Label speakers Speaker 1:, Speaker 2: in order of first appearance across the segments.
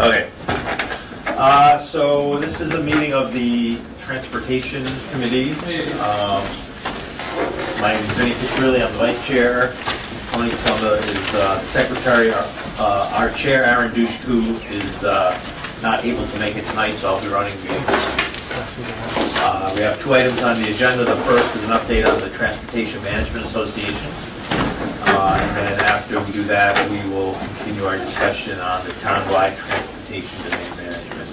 Speaker 1: Okay. So this is a meeting of the Transportation Committee. My name is Vinny Petrilli. I'm the vice chair. Tony Plumba is the secretary. Our chair, Aaron Dushku, is not able to make it tonight, so I'll be running meetings. We have two items on the agenda. The first is an update on the Transportation Management Association. And then after we do that, we will continue our discussion on the town-wide transportation demand management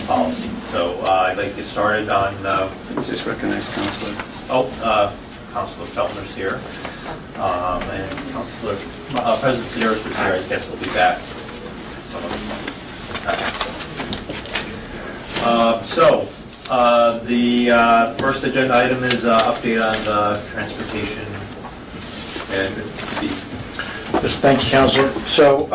Speaker 1: policy. So I'd like to get started on...
Speaker 2: Just recognize Councilor.
Speaker 1: Councilor Feltner's here. And Councilor President Sedaris was here. I guess he'll be back. The first agenda item is update on the transportation management.
Speaker 3: Yes, thank you, Councilor. So,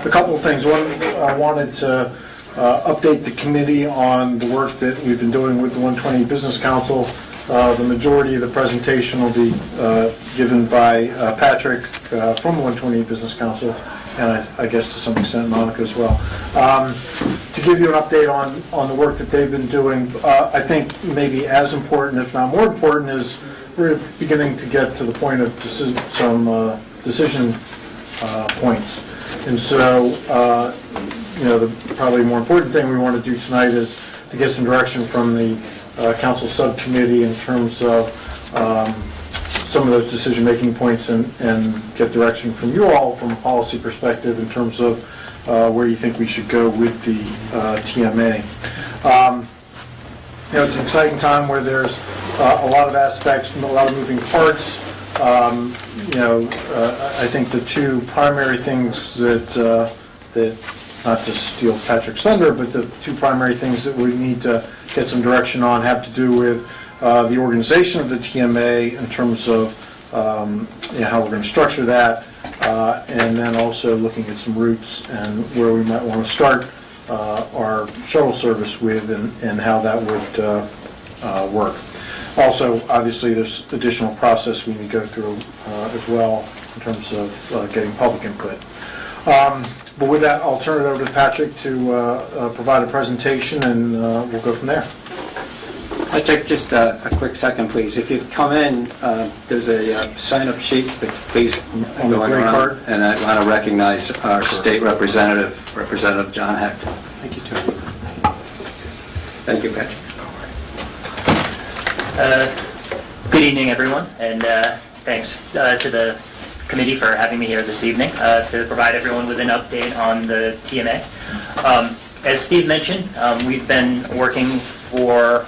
Speaker 3: a couple of things. One, I wanted to update the committee on the work that we've been doing with the 120 Business Council. The majority of the presentation will be given by Patrick from the 120 Business Council, and I guess to some extent Monica as well. To give you an update on the work that they've been doing, I think maybe as important, if not more important, is we're beginning to get to the point of some decision points. And so, the probably more important thing we want to do tonight is to get some direction from the council subcommittee in terms of some of those decision-making points and get direction from you all from a policy perspective in terms of where you think we should go with the TMA. It's an exciting time where there's a lot of aspects and a lot of moving parts. I think the two primary things that not to steal Patrick's thunder, but the two primary things that we need to get some direction on have to do with the organization of the TMA in terms of how we're going to structure that, and then also looking at some routes and where we might want to start our shuttle service with and how that would work. Also, obviously, there's additional process we need to go through as well in terms of getting public input. But with that, I'll turn it over to Patrick to provide a presentation, and we'll go from there.
Speaker 2: Patrick, just a quick second, please. If you've come in, there's a sign-up sheet that's please
Speaker 3: On the
Speaker 2: going
Speaker 3: green
Speaker 2: around,
Speaker 3: card.
Speaker 2: and I want to recognize our state representative, Representative John Hecht.
Speaker 3: Thank you, Tony.
Speaker 2: Thank you, Patrick.
Speaker 4: Good evening, everyone, and thanks to the committee for having me here this evening to provide everyone with an update on the TMA. As Steve mentioned, we've been working for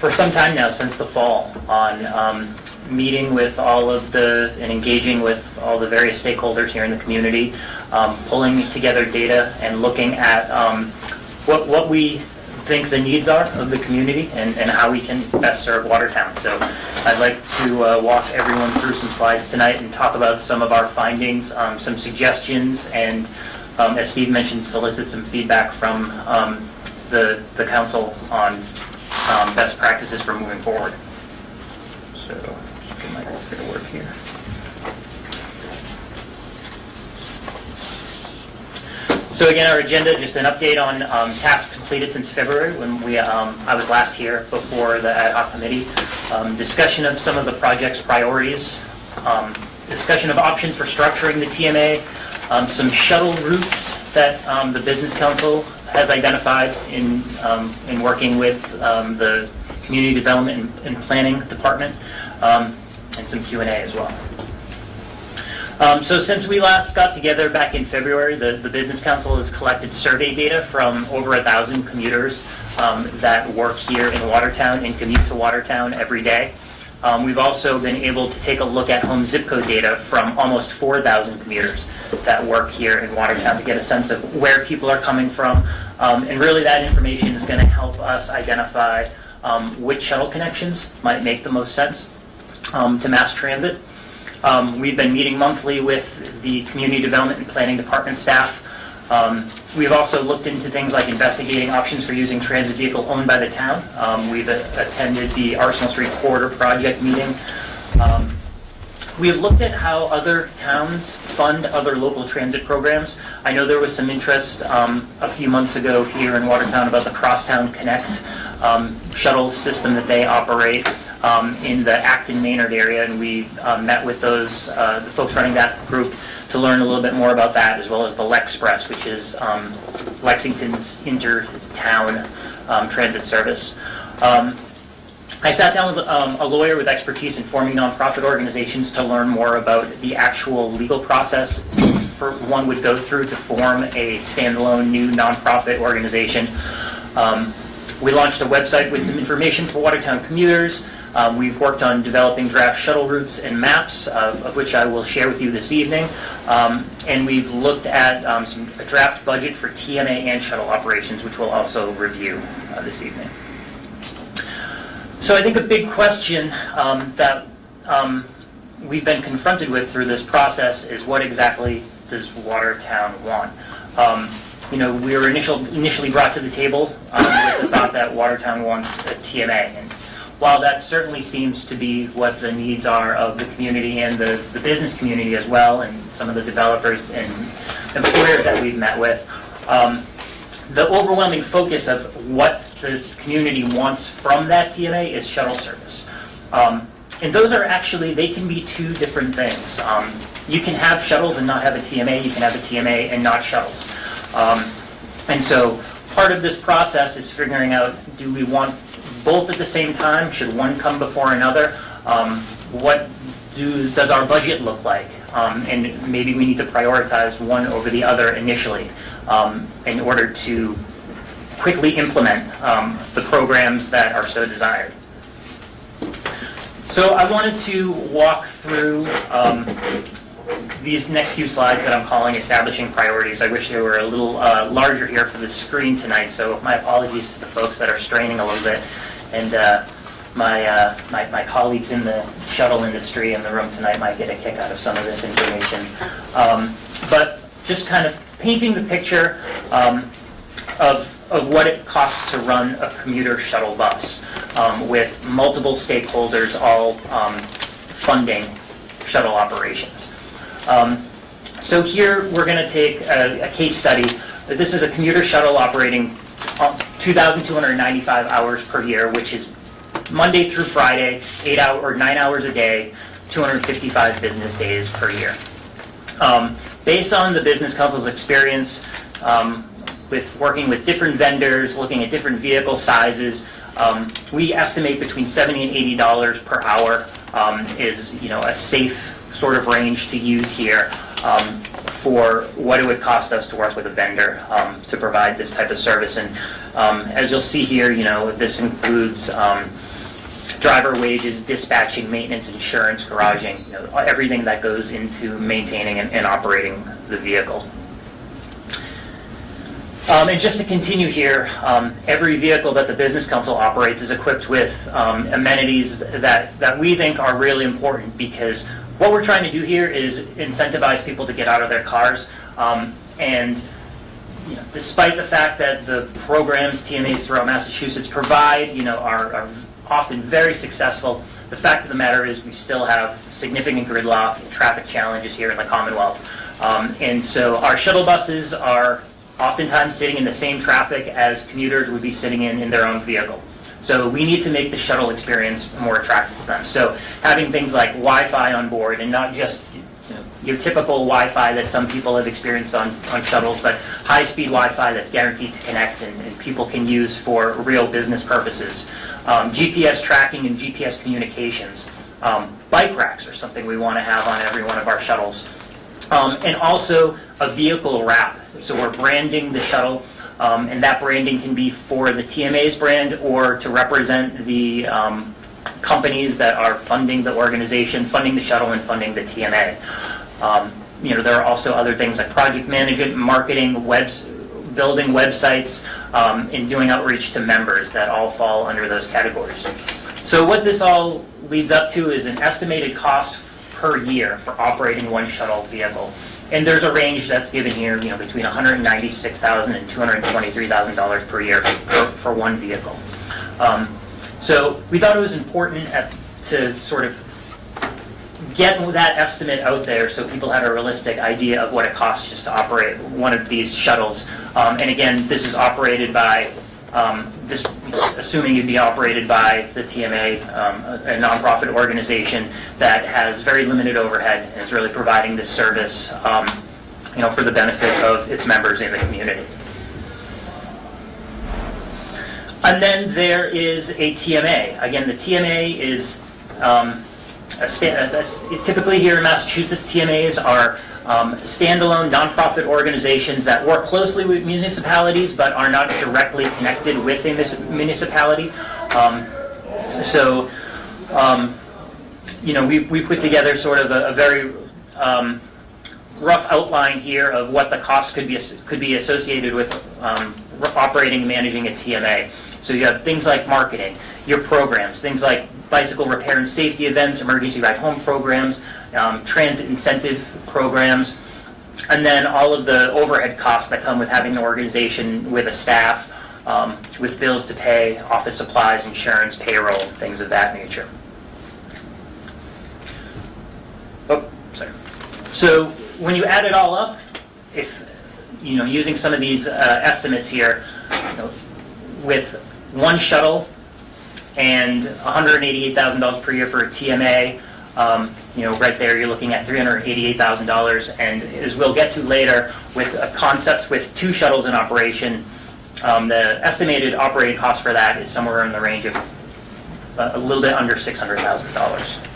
Speaker 4: some time now, since the fall, on meeting with and engaging with all the various stakeholders here in the community, pulling together data and looking at what we think the needs are of the community and how we can best serve Watertown. So I'd like to walk everyone through some slides tonight and talk about some of our findings, some suggestions, and as Steve mentioned, solicit some feedback from the council on best practices for moving forward. So just get my bit of work here. So again, our agenda, just an update on tasks completed since February when I was last here before the ad hoc committee. Discussion of some of the project's priorities, discussion of options for structuring the TMA, some shuttle routes that the Business Council has identified in working with the Community Development and Planning Department, and some Q&A as well. So since we last got together back in February, the Business Council has collected survey data from over 1,000 commuters that work here in Watertown and commute to Watertown every day. We've also been able to take a look at home zip code data from almost 4,000 commuters that work here in Watertown to get a sense of where people are coming from. And really that information is going to help us identify which shuttle connections might make the most sense to mass transit. We've been meeting monthly with the Community Development and Planning Department staff. We've also looked into things like investigating options for using transit vehicle owned by the town. We've attended the Arsenal Street Corridor Project meeting. We have looked at how other towns fund other local transit programs. I know there was some interest a few months ago here in Watertown about the Crosstown Connect shuttle system that they operate in the Acton Maynard area, and we met with those the folks running that group to learn a little bit more about that, as well as the Lexpress, which is Lexington's inter-town transit service. I sat down with a lawyer with expertise in forming nonprofit organizations to learn more about the actual legal process one would go through to form a standalone new nonprofit organization. We launched a website with some information for Watertown commuters. We've worked on developing draft shuttle routes and maps, of which I will share with you this evening. And we've looked at a draft budget for TMA and shuttle operations, which we'll also review this evening. So I think a big question that we've been confronted with through this process is, what exactly does Watertown want? We were initially brought to the table with the thought that Watertown wants a TMA. And while that certainly seems to be what the needs are of the community and the business community as well, and some of the developers and employers that we've met with, the overwhelming focus of what the community wants from that TMA is shuttle service. And those are actually, they can be two different things. You can have shuttles and not have a TMA. You can have a TMA and not shuttles. And so part of this process is figuring out, do we want both at the same time? Should one come before another? What does our budget look like? And maybe we need to prioritize one over the other initially in order to quickly implement the programs that are so desired. So I wanted to walk through these next few slides that I'm calling establishing priorities. I wish they were a little larger here for the screen tonight, so my apologies to the folks that are straining a little bit. And my colleagues in the shuttle industry in the room tonight might get a kick out of some of this information. But just kind of painting the picture of what it costs to run a commuter shuttle bus with multiple stakeholders all funding shuttle operations. So here we're going to take a case study. This is a commuter shuttle operating 2,295 hours per year, which is Monday through Friday, 9 hours a day, 255 business days per year. Based on the Business Council's experience with working with different vendors, looking at different vehicle sizes, we estimate between $70 and $80 per hour is a safe sort of range to use here for what it would cost us to work with a vendor to provide this type of service. And as you'll see here, this includes driver wages, dispatching, maintenance, insurance, garaging, everything that goes into maintaining and operating the vehicle. And just to continue here, every vehicle that the Business Council operates is equipped with amenities that we think are really important, because what we're trying to do here is incentivize people to get out of their cars. And despite the fact that the programs TMAs throughout Massachusetts provide, are often very successful, the fact of the matter is we still have significant gridlock and traffic challenges here in the Commonwealth. And so our shuttle buses are oftentimes sitting in the same traffic as commuters would be sitting in their own vehicle. So we need to make the shuttle experience more attractive to them. So having things like Wi-Fi on board, and not just your typical Wi-Fi that some people have experienced on shuttles, but high-speed Wi-Fi that's guaranteed to connect and people can use for real business purposes. GPS tracking and GPS communications. Bike racks are something we want to have on every one of our shuttles. And also a vehicle wrap. So we're branding the shuttle, and that branding can be for the TMA's brand or to represent the companies that are funding the organization, funding the shuttle, and funding the TMA. There are also other things like project management, marketing, building websites, and doing outreach to members that all fall under those categories. So what this all leads up to is an estimated cost per year for operating one shuttle vehicle. And there's a range that's given here, between $196,000 and $223,000 per year for one vehicle. So we thought it was important to sort of get that estimate out there so people had a realistic idea of what it costs just to operate one of these shuttles. And again, this is operated by, assuming it'd be operated by the TMA, a nonprofit organization that has very limited overhead and is really providing this service for the benefit of its members in the community. And then there is a TMA. Again, the TMA is typically here in Massachusetts, TMAs are standalone nonprofit organizations that work closely with municipalities but are not directly connected with a municipality. We put together sort of a very rough outline here of what the cost could be associated with operating and managing a TMA. So you have things like marketing, your programs, things like bicycle repair and safety events, emergency ride home programs, transit incentive programs, and then all of the overhead costs that come with having an organization with a staff, with bills to pay, office supplies, insurance, payroll, things of that nature. Oh, sorry. So when you add it all up, if using some of these estimates here, with one shuttle and $188,000 per year for a TMA, right there you're looking at $388,000, and as we'll get to later, with a concept with 2 shuttles in operation, the estimated operating cost for that is somewhere in the range of a little bit under $600,000.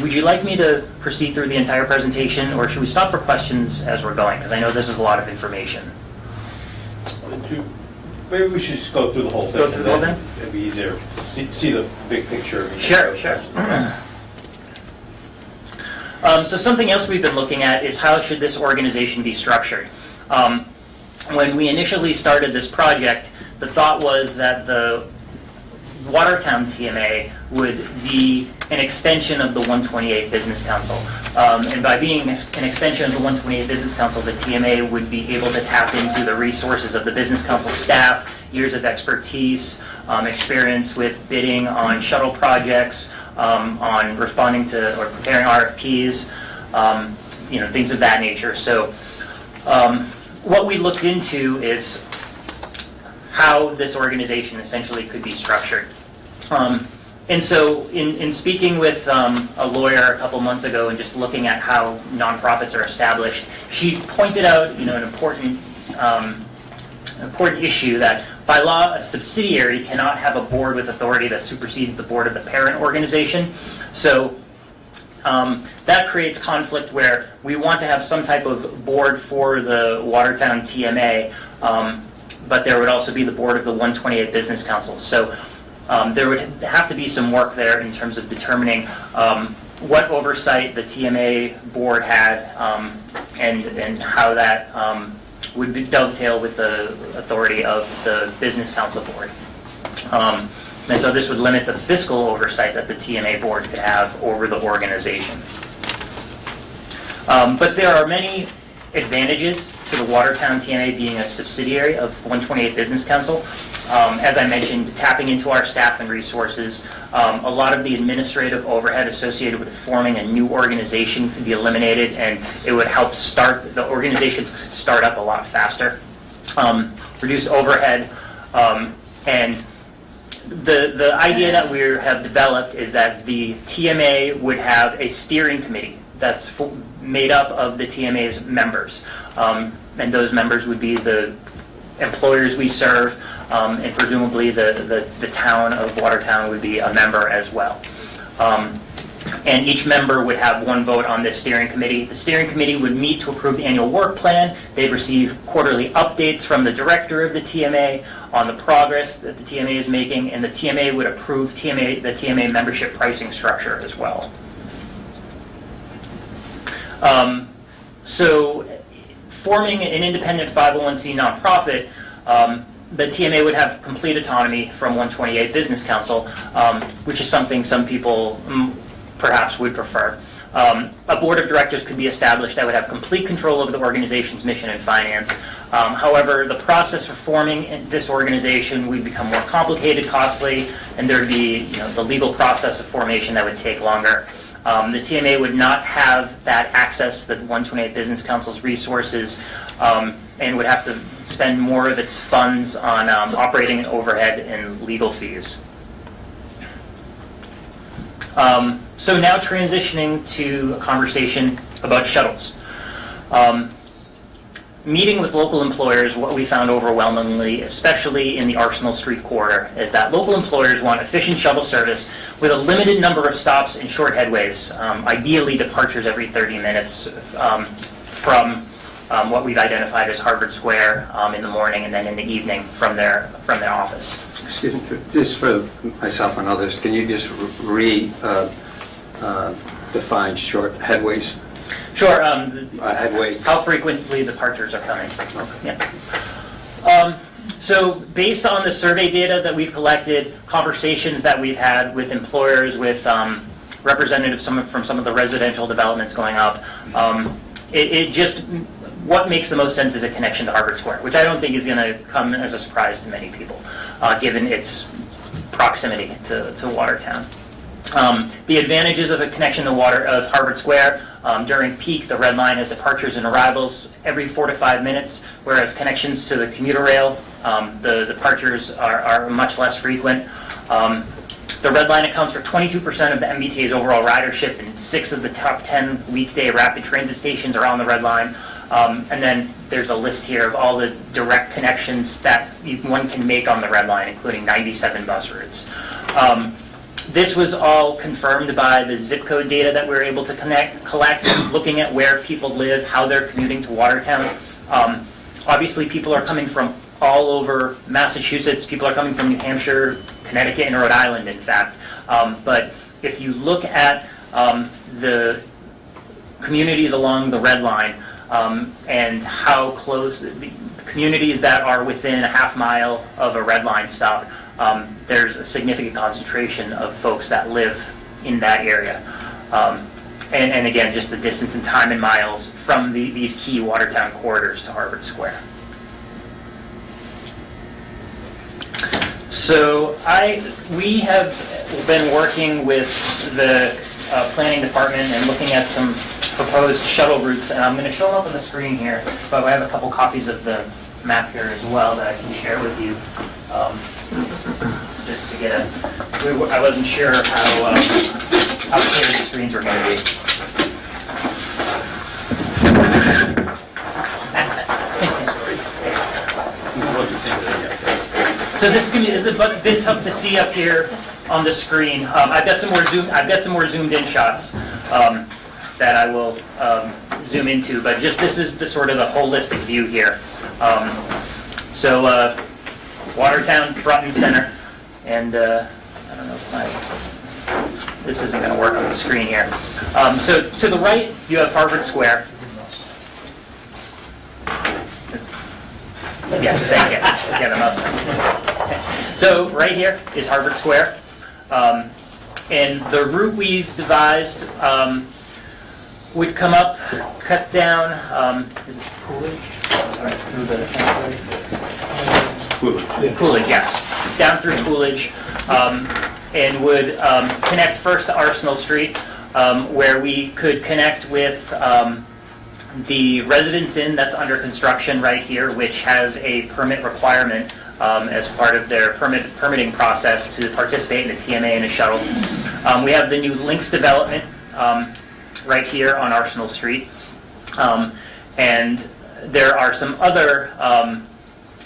Speaker 4: Would you like me to proceed through the entire presentation, or should we stop for questions as we're going? Because I know this is a lot of information.
Speaker 1: Maybe we should just go through the whole thing.
Speaker 4: Go through the whole thing?
Speaker 1: It'd be easier to see the big picture.
Speaker 4: Sure. So something else we've been looking at is how should this organization be structured. When we initially started this project, the thought was that the Watertown TMA would be an extension of the 128 Business Council. And by being an extension of the 128 Business Council, the TMA would be able to tap into the resources of the Business Council staff, years of expertise, experience with bidding on shuttle projects, on responding to or preparing RFPs, things of that nature. So what we looked into is how this organization essentially could be structured. And so in speaking with a lawyer a couple months ago and just looking at how nonprofits are established, she pointed out an important issue that by law a subsidiary cannot have a board with authority that supersedes the board of the parent organization. So that creates conflict where we want to have some type of board for the Watertown TMA, but there would also be the board of the 128 Business Council. So there would have to be some work there in terms of determining what oversight the TMA board had and how that would dovetail with the authority of the Business Council board. And so this would limit the fiscal oversight that the TMA board could have over the organization. But there are many advantages to the Watertown TMA being a subsidiary of 128 Business Council. As I mentioned, tapping into our staff and resources, a lot of the administrative overhead associated with forming a new organization could be eliminated, and it would help start the organization to start up a lot faster. Reduce overhead, and the idea that we have developed is that the TMA would have a steering committee that's made up of the TMA's members, and those members would be the employers we serve, and presumably the town of Watertown would be a member as well. And each member would have one vote on this steering committee. The steering committee would meet to approve the annual work plan. They'd receive quarterly updates from the director of the TMA on the progress that the TMA is making, and the TMA would approve the TMA membership pricing structure as well. So forming an independent 501c nonprofit, the TMA would have complete autonomy from 128 Business Council, which is something some people perhaps would prefer. A board of directors could be established that would have complete control over the organization's mission and finance. However, the process for forming this organization would become more complicated, costly, and there would be the legal process of formation that would take longer. The TMA would not have that access to the 128 Business Council's resources, and would have to spend more of its funds on operating and overhead and legal fees. So now transitioning to a conversation about shuttles. Meeting with local employers, what we found overwhelmingly, especially in the Arsenal Street corridor, is that local employers want efficient shuttle service with a limited number of stops and short headways, ideally departures every 30 minutes from what we've identified as Harvard Square in the morning and then in the evening from their office.
Speaker 2: Excuse me, just for myself and others, can you just define short headways?
Speaker 4: Sure.
Speaker 2: Headway.
Speaker 4: How frequently departures are coming. Yeah. So based on the survey data that we've collected, conversations that we've had with employers, with representatives from some of the residential developments going up, what makes the most sense is a connection to Harvard Square, which I don't think is going to come as a surprise to many people, given its proximity to Watertown. The advantages of a connection to Harvard Square, during peak, the Red Line has departures and arrivals every 4 to 5 minutes, whereas connections to the commuter rail, the departures are much less frequent. The Red Line accounts for 22% of the MBTA's overall ridership, and 6 of the top 10 weekday rapid transit stations are on the Red Line. And then there's a list here of all the direct connections that one can make on the Red Line, including 97 bus routes. This was all confirmed by the zip code data that we were able to collect, looking at where people live, how they're commuting to Watertown. Obviously, people are coming from all over Massachusetts. People are coming from New Hampshire, Connecticut, and Rhode Island, in fact. But if you look at the communities along the Red Line and how close the communities that are within a half mile of a Red Line stop, there's a significant concentration of folks that live in that area. And again, just the distance and time in miles from these key Watertown corridors to Harvard Square. So we have been working with the planning department and looking at some proposed shuttle routes, and I'm going to show them up on the screen here, but I have a couple copies of the map here as well that I can share with you. Just to get I wasn't sure how clear the screens were going to be. So this is a bit tough to see up here on the screen. I've got some more zoomed in shots that I will zoom into, but just this is the sort of the holistic view here. So Watertown front and center, and I don't know if this isn't going to work on the screen here. So to the right, you have Harvard Square. Yes, thank you. Get them up. So right here is Harvard Square, and the route we've devised would come up, cut down. Is it Coolidge? Coolidge, yes. Down through Coolidge, and would connect first to Arsenal Street, where we could connect with the Residence Inn that's under construction right here, which has a permit requirement as part of their permitting process to participate in the TMA and a shuttle. We have the new Links development right here on Arsenal Street, and there are some other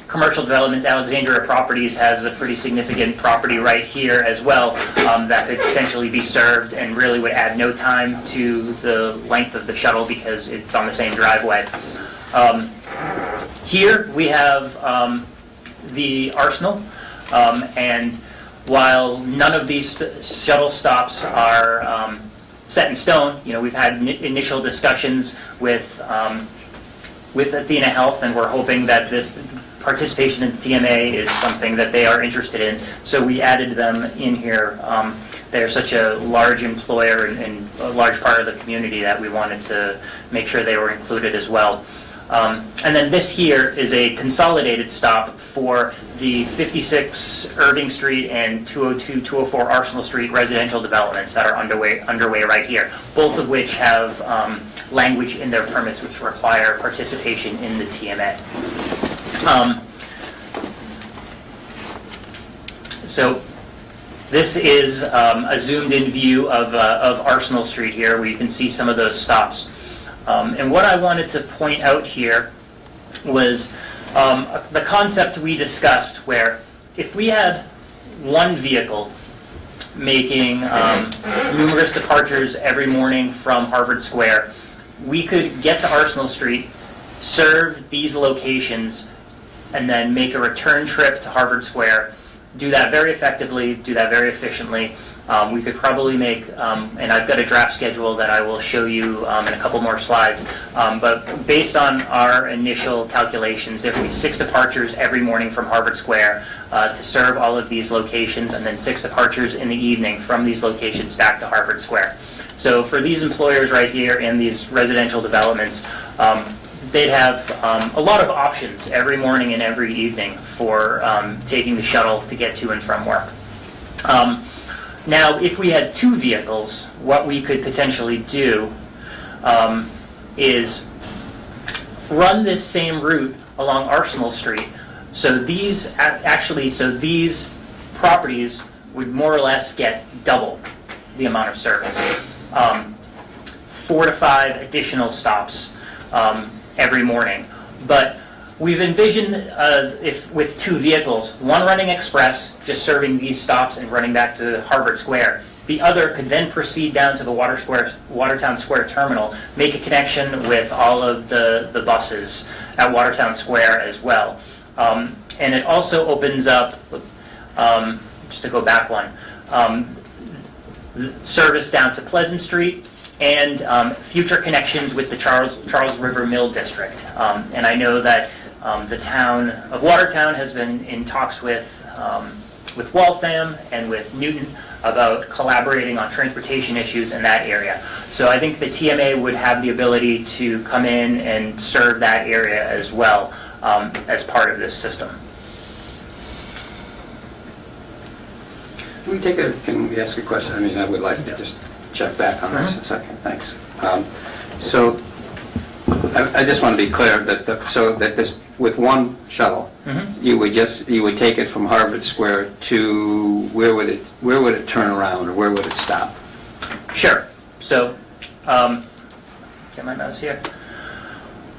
Speaker 4: commercial developments. Alexandria Properties has a pretty significant property right here as well that could potentially be served and really would add no time to the length of the shuttle because it's on the same driveway. Here we have the Arsenal, and while none of these shuttle stops are set in stone, we've had initial discussions with Athena Health, and we're hoping that this participation in TMA is something that they are interested in, so we added them in here. They're such a large employer and a large part of the community that we wanted to make sure they were included as well. And then this here is a consolidated stop for the 56 Irving Street and 202, 204 Arsenal Street residential developments that are underway right here, both of which have language in their permits which require participation in the TMA. So this is a zoomed-in view of Arsenal Street here, where you can see some of those stops. And what I wanted to point out here was the concept we discussed, where if we had one vehicle making numerous departures every morning from Harvard Square, we could get to Arsenal Street, serve these locations, and then make a return trip to Harvard Square, do that very effectively, do that very efficiently. We could probably make, and I've got a draft schedule that I will show you in a couple more slides, but based on our initial calculations, there could be 6 departures every morning from Harvard Square to serve all of these locations, and then 6 departures in the evening from these locations back to Harvard Square. So for these employers right here in these residential developments, they'd have a lot of options every morning and every evening for taking the shuttle to get to and from work. Now, if we had 2 vehicles, what we could potentially do is run this same route along Arsenal Street. So these these properties would more or less get double the amount of service. 4 to 5 additional stops every morning. But we've envisioned, if with 2 vehicles, one running express, just serving these stops and running back to Harvard Square. The other could then proceed down to the Watertown Square terminal, make a connection with all of the buses at Watertown Square as well. And it also opens up, just to go back one, service down to Pleasant Street, and future connections with the Charles River Mill District. And I know that the town of Watertown has been in talks with Waltham and with Newton about collaborating on transportation issues in that area. So I think the TMA would have the ability to come in and serve that area as well as part of this system.
Speaker 2: Can we ask a question? I mean, I would like to just check back on this a second. Thanks. So I just want to be clear that this, with one shuttle, you would take it from Harvard Square to where would it turn around, or where would it stop?
Speaker 4: Sure. So, get my mouse here.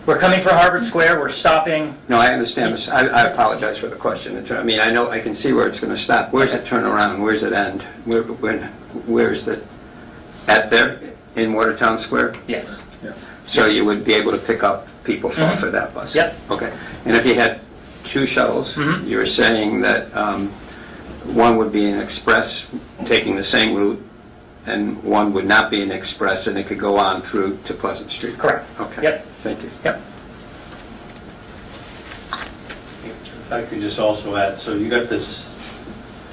Speaker 4: We're coming from Harvard Square. We're stopping.
Speaker 2: No, I understand this. I apologize for the question. I mean, I know, I can see where it's going to stop. Where's it turn around? Where's it end? Where's the, at there in Watertown Square?
Speaker 4: Yes.
Speaker 2: So you would be able to pick up people for that bus?
Speaker 4: Yep.
Speaker 2: Okay. And if you had 2 shuttles, you're saying that one would be an express taking the same route, and one would not be an express, and it could go on through to Pleasant Street?
Speaker 4: Correct.
Speaker 2: Okay.
Speaker 4: Yep.
Speaker 2: Thank you.
Speaker 4: Yep.
Speaker 1: If I could just also add, so you got this,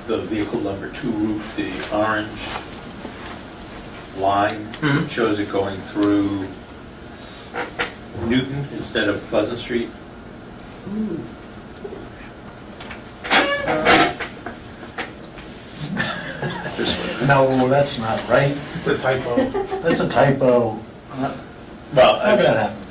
Speaker 1: the vehicle number 2 route, the orange line, it shows it going through Newton instead of Pleasant Street.
Speaker 3: No, that's not right.
Speaker 1: The typo.
Speaker 3: That's a typo.
Speaker 1: Well,
Speaker 3: How did that happen,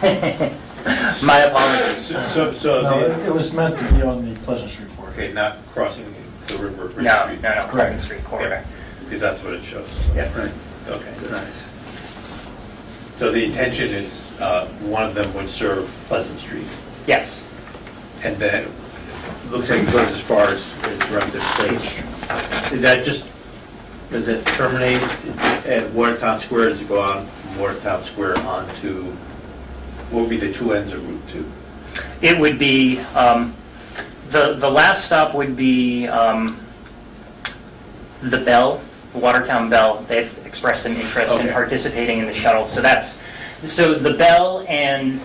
Speaker 3: Patrick?
Speaker 4: My apologies.
Speaker 1: so
Speaker 3: No,
Speaker 1: the,
Speaker 3: it was meant to be on the Pleasant Street corridor.
Speaker 1: okay, not crossing the river Bridge
Speaker 4: No,
Speaker 1: Street.
Speaker 4: no, Pleasant Street corridor.
Speaker 1: Because that's what it shows.
Speaker 4: Yep.
Speaker 2: Right.
Speaker 1: Okay.
Speaker 2: Nice.
Speaker 1: So the intention is one of them would serve Pleasant Street,
Speaker 4: Yes.
Speaker 1: and then it looks like it goes as far as Remington Place. Is that just, does it terminate at Watertown Square? Does it go on from Watertown Square on to, what would be the 2 ends of Route 2?
Speaker 4: It would be, the last stop would be the Bell, the Watertown Bell. They've expressed some interest in
Speaker 1: Okay. participating
Speaker 4: in the shuttle. So the Bell and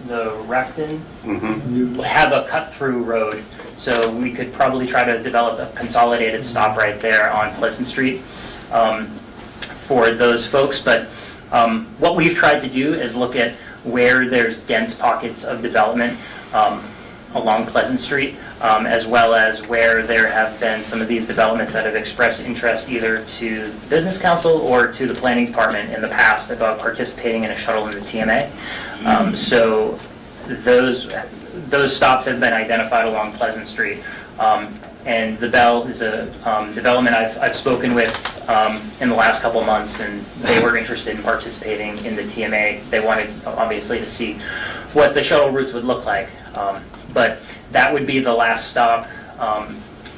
Speaker 4: the Repton
Speaker 2: Mhm.
Speaker 4: have a cut-through road, so we could probably try to develop a consolidated stop right there on Pleasant Street for those folks. But what we've tried to do is look at where there's dense pockets of development along Pleasant Street, as well as where there have been some of these developments that have expressed interest either to the Business Council or to the Planning Department in the past about participating in a shuttle in the TMA. So those stops have been identified along Pleasant Street. And the Bell is a development I've spoken with in the last couple of months, and they were interested in participating in the TMA. They wanted, obviously, to see what the shuttle routes would look like. But that would be the last stop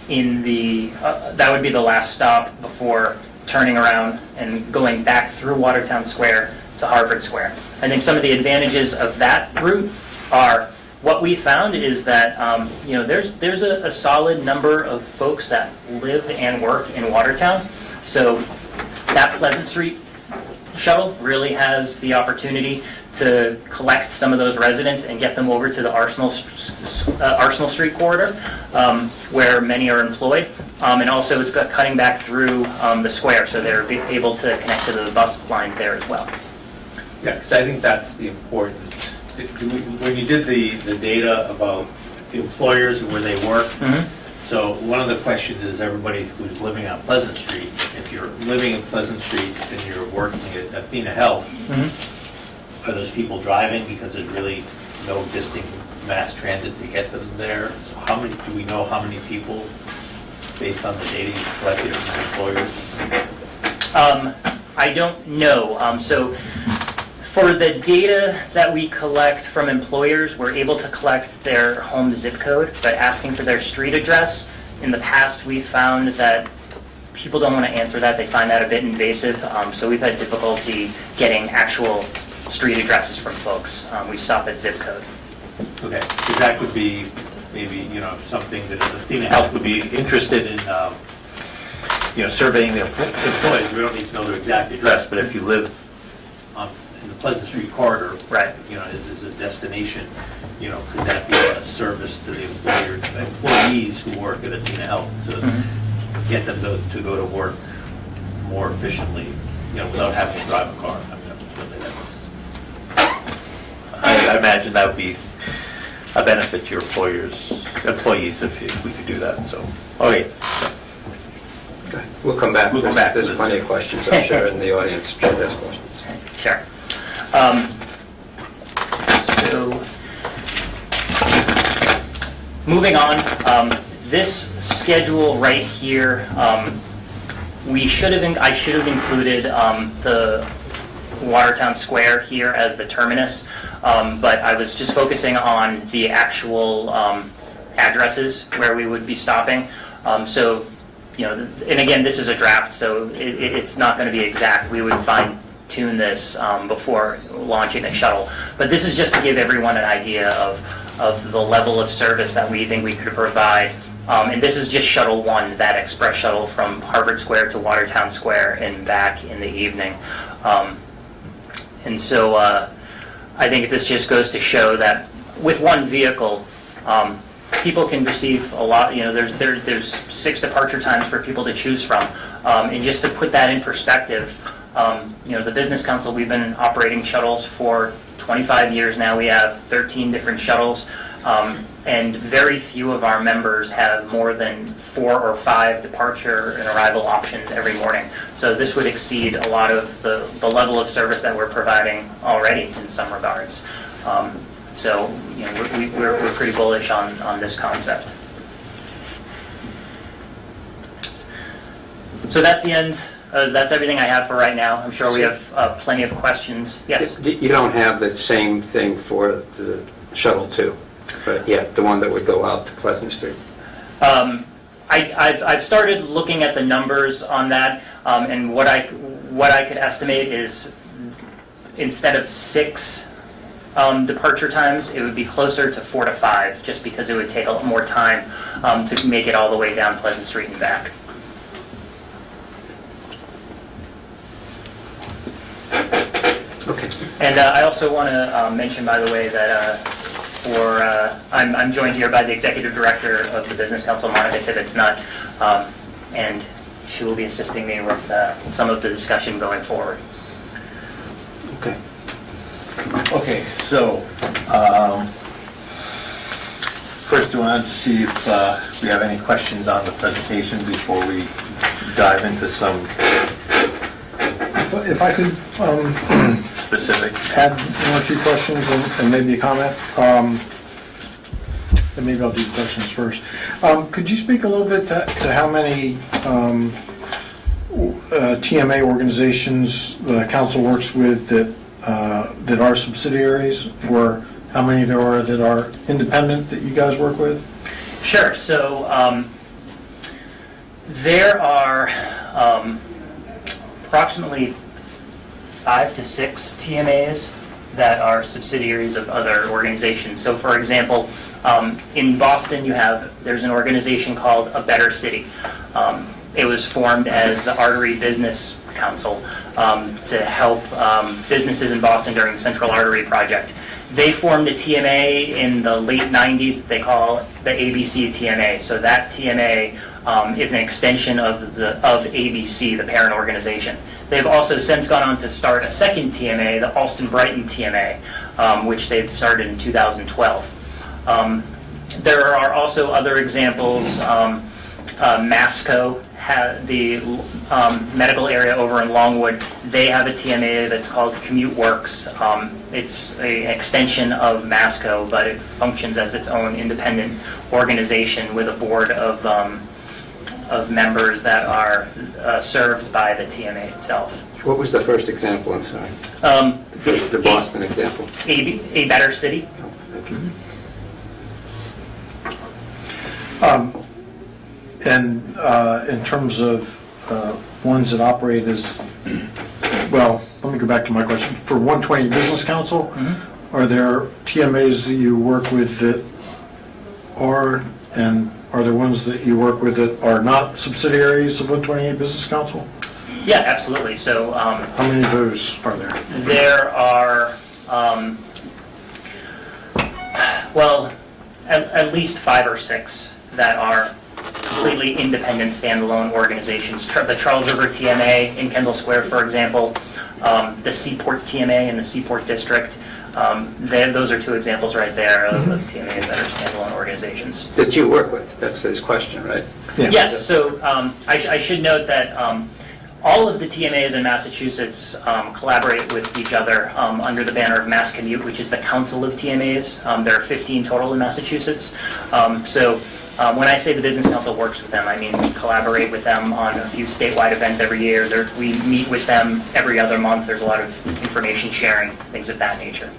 Speaker 4: that would be the last stop before turning around and going back through Watertown Square to Harvard Square. I think some of the advantages of that route are, what we found is that there's a solid number of folks that live and work in Watertown. So that Pleasant Street shuttle really has the opportunity to collect some of those residents and get them over to the Arsenal Street corridor, where many are employed. And also it's got cutting back through the square, so they're able to connect to the bus lines there as well.
Speaker 1: Yeah, because I think that's the important. When you did the data about the employers and where they work, so one of the questions is everybody who's living on Pleasant Street, if you're living in Pleasant Street and you're working at Athena Health, are those people driving because there's really no existing mass transit to get them there? So do we know how many people, based on the data you collected from employers?
Speaker 4: I don't know. So for the data that we collect from employers, we're able to collect their home zip code, but asking for their street address, in the past we found that people don't want to answer that. They find that a bit invasive. So we've had difficulty getting actual street addresses from folks. We stop at zip code.
Speaker 1: Okay, because that could be maybe, something that Athena Health would be interested in, surveying their employees. We don't need to know their exact address, but if you live in the Pleasant Street corridor,
Speaker 4: Right.
Speaker 1: Is a destination, could that be a service to the employees who work at Athena Health to get them to go to work more efficiently, without having to drive a car? I imagine that would be a benefit to your employees if we could do that. So, okay.
Speaker 2: We'll come back.
Speaker 1: We'll come back to
Speaker 2: There's
Speaker 1: this.
Speaker 2: plenty of questions, I'm sure, in the audience. I'm sure there's questions.
Speaker 4: Sure. So, moving on, this schedule right here, I should have included the Watertown Square here as the terminus, but I was just focusing on the actual addresses where we would be stopping. So, and again, this is a draft, so it's not going to be exact. We would fine-tune this before launching a shuttle. But this is just to give everyone an idea of the level of service that we think we could provide. And this is just Shuttle 1, that express shuttle from Harvard Square to Watertown Square and back in the evening. And so I think this just goes to show that with one vehicle, people can receive a lot. There's 6 departure times for people to choose from. And just to put that in perspective, the Business Council, we've been operating shuttles for 25 years now. We have 13 different shuttles. And very few of our members have more than 4 or 5 departure and arrival options every morning. So this would exceed a lot of the level of service that we're providing already in some regards. So we're pretty bullish on this concept. So that's the end. That's everything I have for right now. I'm sure we have plenty of questions. Yes?
Speaker 2: You don't have that same thing for the Shuttle 2, but yeah, the one that would go out to Pleasant Street.
Speaker 4: I've started looking at the numbers on that, and what I could estimate is instead of 6 departure times, it would be closer to 4 to 5, just because it would take a lot more time to make it all the way down Pleasant Street and back.
Speaker 2: Okay.
Speaker 4: And I also want to mention, by the way, that I'm joined here by the Executive Director of the Business Council, Monica Tibbetts-Nutt, and she will be assisting me with some of the discussion going forward.
Speaker 2: Okay.
Speaker 1: Okay, so, first we wanted to see if we have any questions on the presentation before we dive into some
Speaker 3: If I could
Speaker 1: specifics.
Speaker 3: add one or two questions and maybe a comment. And maybe I'll do the questions first. Could you speak a little bit to how many TMA organizations the council works with that are subsidiaries, or how many there are that are independent that you guys work with?
Speaker 4: Sure. So there are approximately 5 to 6 TMAs that are subsidiaries of other organizations. So for example, in Boston there's an organization called A Better City. It was formed as the Artery Business Council to help businesses in Boston during the Central Artery Project. They formed a TMA in the late 90s. They call it the ABC TMA. So that TMA is an extension of ABC, the parent organization. They've also since gone on to start a second TMA, the Alston-Brighton TMA, which they've started in 2012. There are also other examples. Masco, the medical area over in Longwood, they have a TMA that's called Commute Works. It's an extension of Masco, but it functions as its own independent organization with a board of members that are served by the TMA itself.
Speaker 2: What was the first example, I'm sorry? The Boston example.
Speaker 4: A Better City.
Speaker 2: Oh, thank you.
Speaker 3: And in terms of ones that operate as, well, let me go back to my question. For 120 Business Council, are there TMAs that you work with that are, and are there ones that you work with that are not subsidiaries of 128 Business Council?
Speaker 4: Yeah, absolutely. So
Speaker 3: How many of those are there?
Speaker 4: there are, well, at least 5 or 6 that are completely independent standalone organizations. The Charles River TMA in Kendall Square, for example, the Seaport TMA in the Seaport District. Those are 2 examples right there of TMAs that are standalone organizations.
Speaker 2: That you work with, that's his question, right?
Speaker 3: Yeah.
Speaker 4: Yes, so I should note that all of the TMAs in Massachusetts collaborate with each other under the banner of Mass Commute, which is the Council of TMAs. There are 15 total in Massachusetts. When I say the Business Council works with them, I mean we collaborate with them on a few statewide events every year. We meet with them every other month. There's a lot of information sharing, things of that nature.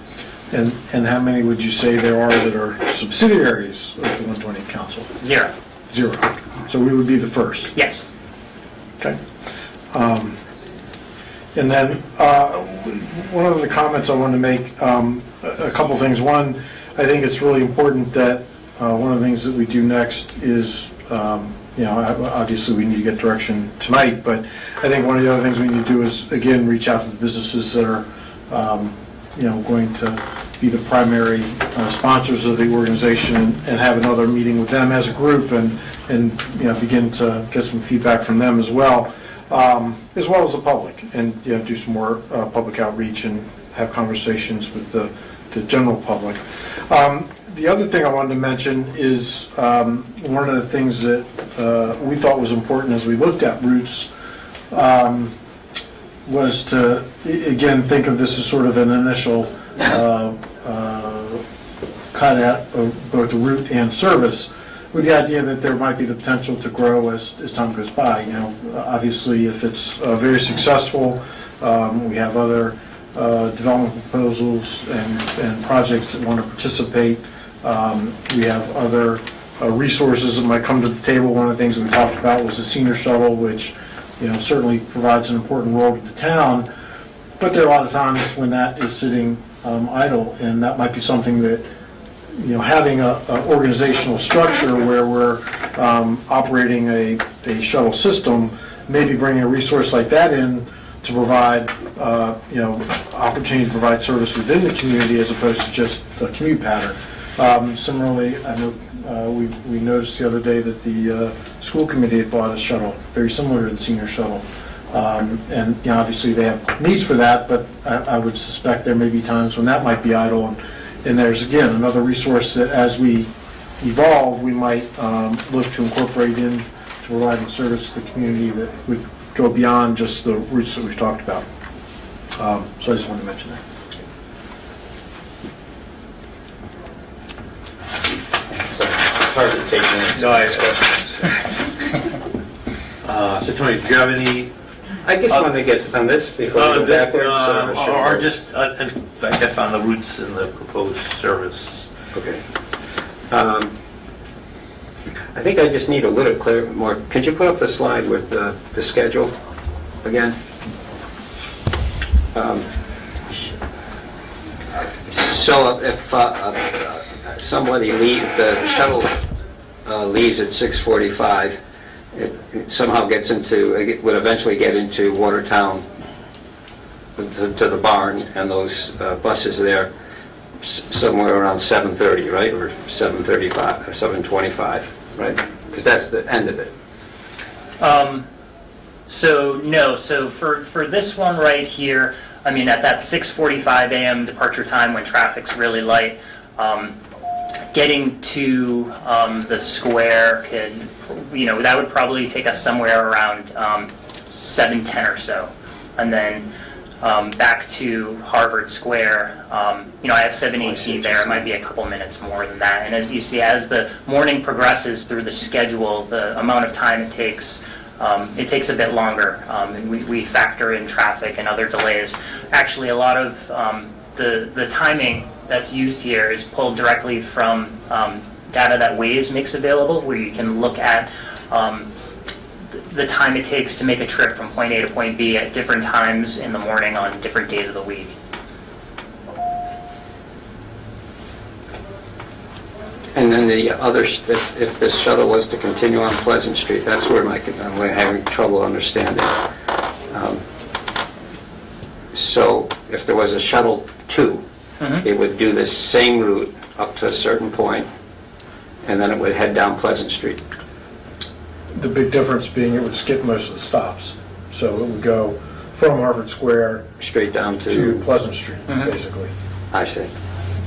Speaker 3: And how many would you say there are that are subsidiaries of the 120 Council?
Speaker 4: 0.
Speaker 3: 0. So we would be the first.
Speaker 4: Yes.
Speaker 3: Okay. And then one of the comments I wanted to make, a couple things. One, I think it's really important that one of the things that we do next is, obviously we need to get direction tonight, but I think one of the other things we need to do is, again, reach out to the businesses that are, going to be the primary sponsors of the organization and have another meeting with them as a group and begin to get some feedback from them as well as the public, and do some more public outreach and have conversations with the general public. The other thing I wanted to mention is one of the things that we thought was important as we looked at routes was to, again, think of this as sort of an initial cut at both the route and service, with the idea that there might be the potential to grow as time goes by. Obviously, if it's very successful, we have other development proposals and projects that want to participate. We have other resources that might come to the table. One of the things we talked about was the senior shuttle, which certainly provides an important role to the town. But there are a lot of times when that is sitting idle, and that might be something that having an organizational structure where we're operating a shuttle system, maybe bringing a resource like that in to provide opportunity to provide service within the community as opposed to just a commute pattern. Similarly, I know we noticed the other day that the school committee had bought a shuttle, very similar to the senior shuttle. And obviously they have needs for that, but I would suspect there may be times when that might be idle. And there's, again, another resource that as we evolve, we might look to incorporate in to providing service to the community that would go beyond just the routes that we've talked about. So I just wanted to mention that.
Speaker 2: It's hard to take minutes.
Speaker 1: No, I have questions. So Tony, do you have any?
Speaker 2: I just wanted to get on this before we go backwards.
Speaker 1: Or just, I guess, on the routes and the proposed service.
Speaker 2: Okay. I think I just need a little more. Could you put up the slide with the schedule again? So if somebody the shuttle leaves at 6:45, it somehow would eventually get into Watertown to the barn, and those buses there somewhere around 7:30, right, or 7:35 or 7:25, right? Because that's the end of it.
Speaker 4: So for this one right here, I mean, at that 6:45 a.m. departure time when traffic's really light, getting to the square could, that would probably take us somewhere around 7:10 or so. And then back to Harvard Square, I have 7:18 there. It might be a couple minutes more than that. And as you see, as the morning progresses through the schedule, the amount of time it takes a bit longer. And we factor in traffic and other delays. Actually, a lot of the timing that's used here is pulled directly from data that Waze makes available, where you can look at the time it takes to make a trip from point A to point B at different times in the morning on different days of the week.
Speaker 2: And then the other, if this shuttle was to continue on Pleasant Street, that's where I'm having trouble understanding. So if there was a shuttle 2, it would do the same route up to a certain point, and then it would head down Pleasant Street.
Speaker 3: The big difference being it would skip most of the stops. So it would go from Harvard Square
Speaker 2: Straight down
Speaker 3: to Pleasant Street, basically.
Speaker 2: I see.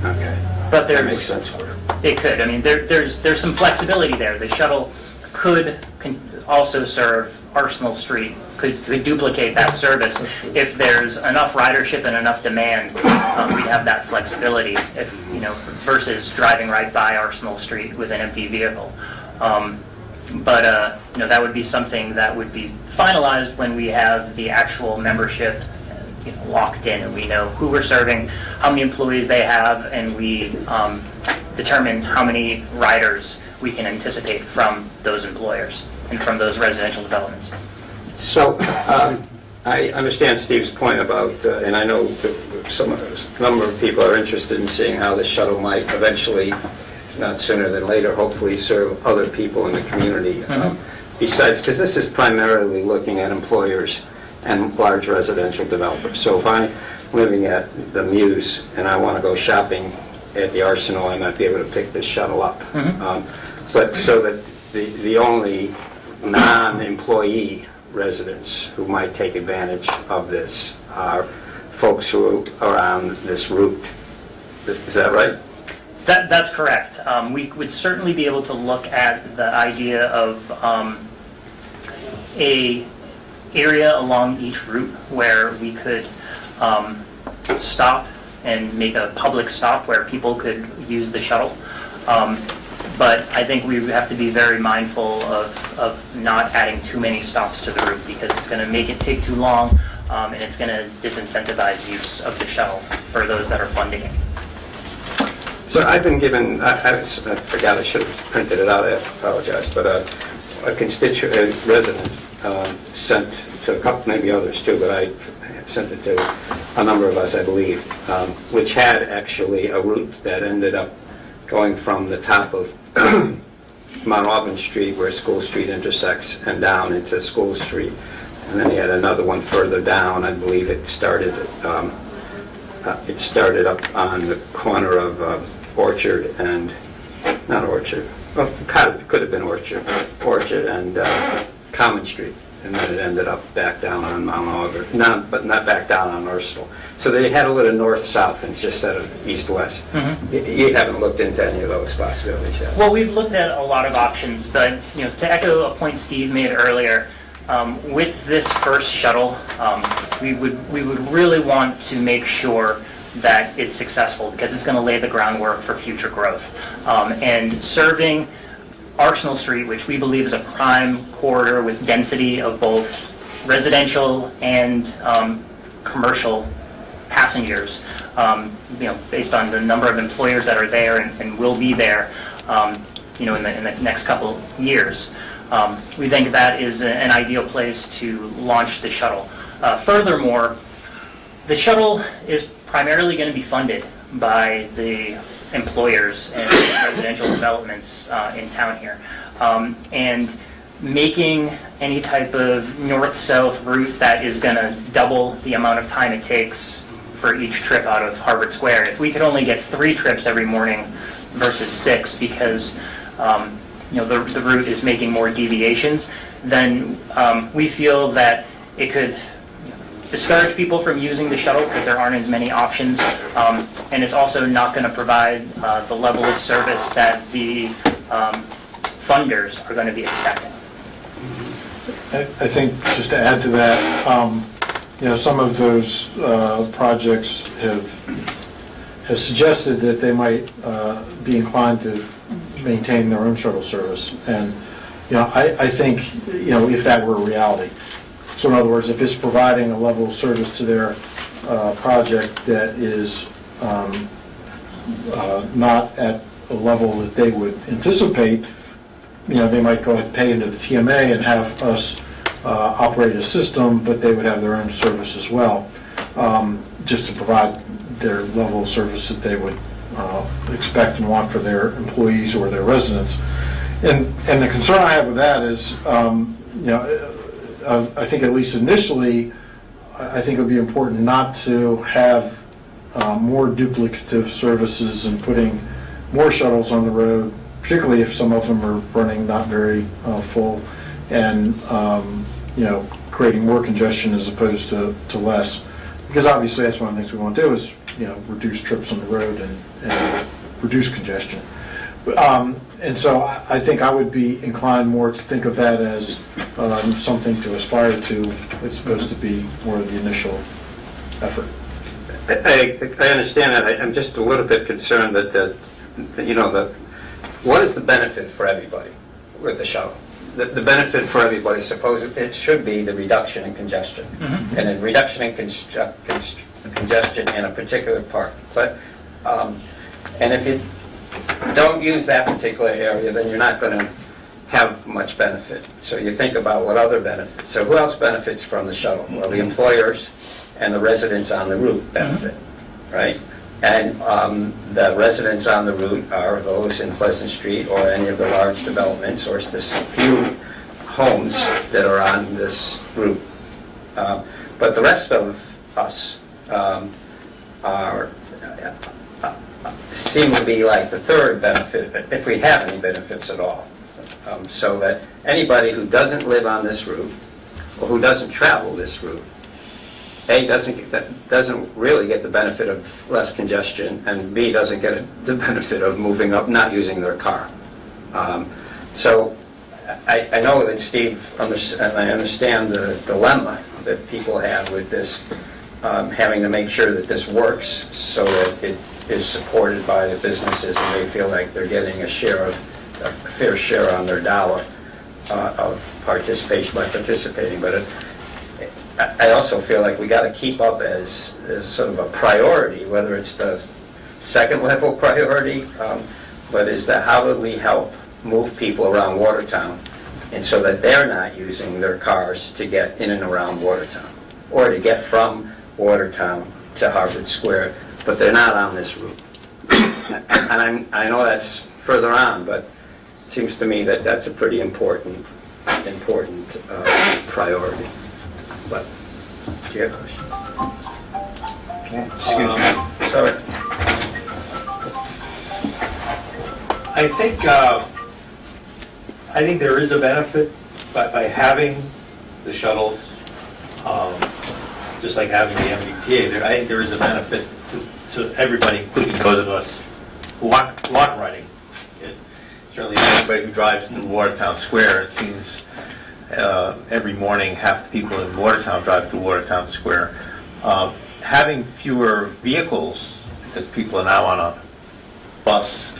Speaker 2: Okay.
Speaker 4: But
Speaker 2: That makes sense.
Speaker 4: It could. I mean, there's some flexibility there. The shuttle could also serve Arsenal Street, could duplicate that service. If there's enough ridership and enough demand, we'd have that flexibility versus driving right by Arsenal Street with an empty vehicle. But that would be something that would be finalized when we have the actual membership locked in, and we know who we're serving, how many employees they have, and we determine how many riders we can anticipate from those employers and from those residential developments.
Speaker 2: So I understand Steve's point about, and I know a number of people are interested in seeing how the shuttle might eventually, if not sooner than later, hopefully serve other people in the community. Besides, because this is primarily looking at employers and large residential developers. So if I'm living at the Muse and I want to go shopping at the Arsenal, I might be able to pick this shuttle up. But so that the only non-employee residents who might take advantage of this are folks who are on this route. Is that right?
Speaker 4: That's correct. We would certainly be able to look at the idea of a area along each route where we could stop and make a public stop where people could use the shuttle. But I think we have to be very mindful of not adding too many stops to the route, because it's going to make it take too long, and it's going to disincentivize use of the shuttle for those that are funding it.
Speaker 2: So I've been given, I forgot, I should have printed it out, I apologize, but a constituent resident sent to a couple, maybe others too, but I sent it to a number of us, I believe, which had actually a route that ended up going from the top of Mount Auburn Street, where School Street intersects, and down into School Street. And then he had another one further down. I believe it started up on the corner of Orchard and, not Orchard, well, could have been Orchard and Common Street. And then it ended up back down on Mount Augur, but not back down on Ursula. So they had a little north-south instead of east-west. You haven't looked into any of those possibilities yet?
Speaker 4: Well, we've looked at a lot of options, but to echo a point Steve made earlier, with this first shuttle, we would really want to make sure that it's successful because it's going to lay the groundwork for future growth. And serving Arsenal Street, which we believe is a prime corridor with density of both residential and commercial passengers, based on the number of employers that are there and will be there, in the next couple years. We think that is an ideal place to launch the shuttle. Furthermore, the shuttle is primarily going to be funded by the employers and residential developments in town here. And making any type of north-south route that is going to double the amount of time it takes for each trip out of Harvard Square. If we could only get 3 trips every morning versus 6 because the route is making more deviations, then we feel that it could discourage people from using the shuttle because there aren't as many options, and it's also not going to provide the level of service that the funders are going to be expecting.
Speaker 3: I think just to add to that, some of those projects have suggested that they might be inclined to maintain their own shuttle service, and I think if that were a reality. So in other words, if it's providing a level of service to their project that is not at a level that they would anticipate, they might go ahead and pay into the TMA and have us operate a system, but they would have their own service as well, just to provide their level of service that they would expect and want for their employees or their residents. And the concern I have with that is, I think at least initially, I think it would be important not to have more duplicative services and putting more shuttles on the road, particularly if some of them are running not very full, and creating more congestion as opposed to less. Because obviously that's one of the things we want to do is reduce trips on the road and reduce congestion. And so I think I would be inclined more to think of that as something to aspire to. It's supposed to be more of the initial effort.
Speaker 2: I understand that. I'm just a little bit concerned that what is the benefit for everybody with the shuttle? The benefit for everybody, suppose it should be the reduction in congestion, and then reduction in congestion in a particular part. But and if you don't use that particular area, then you're not going to have much benefit. So you think about what other benefits. So who else benefits from the shuttle? Well, the employers and the residents on the route benefit, right? And the residents on the route are those in Pleasant Street or any of the large developments or the few homes that are on this route. But the rest of us seem to be like the third benefit, if we have any benefits at all. So that anybody who doesn't live on this route or who doesn't travel this route, A, doesn't really get the benefit of less congestion, and B, doesn't get the benefit of moving up, not using their car. So I know that Steve, I understand the dilemma that people have with this, having to make sure that this works so that it is supported by the businesses and they feel like they're getting a fair share on their dollar of participation by participating. But I also feel like we got to keep up as sort of a priority, whether it's the second level priority, but is that how do we help move people around Watertown, and so that they're not using their cars to get in and around Watertown, or to get from Watertown to Harvard Square, but they're not on this route. And I know that's further on, but it seems to me that that's a pretty important priority.
Speaker 1: But, do you have questions?
Speaker 2: Excuse me, sorry.
Speaker 1: I think there is a benefit by having the shuttles, just like having the MBTA. I think there is a benefit to everybody, including those of us who aren't riding. Certainly everybody who drives through Watertown Square, it seems every morning half the people in Watertown drive through Watertown Square. Having fewer vehicles, because people are now on a bus,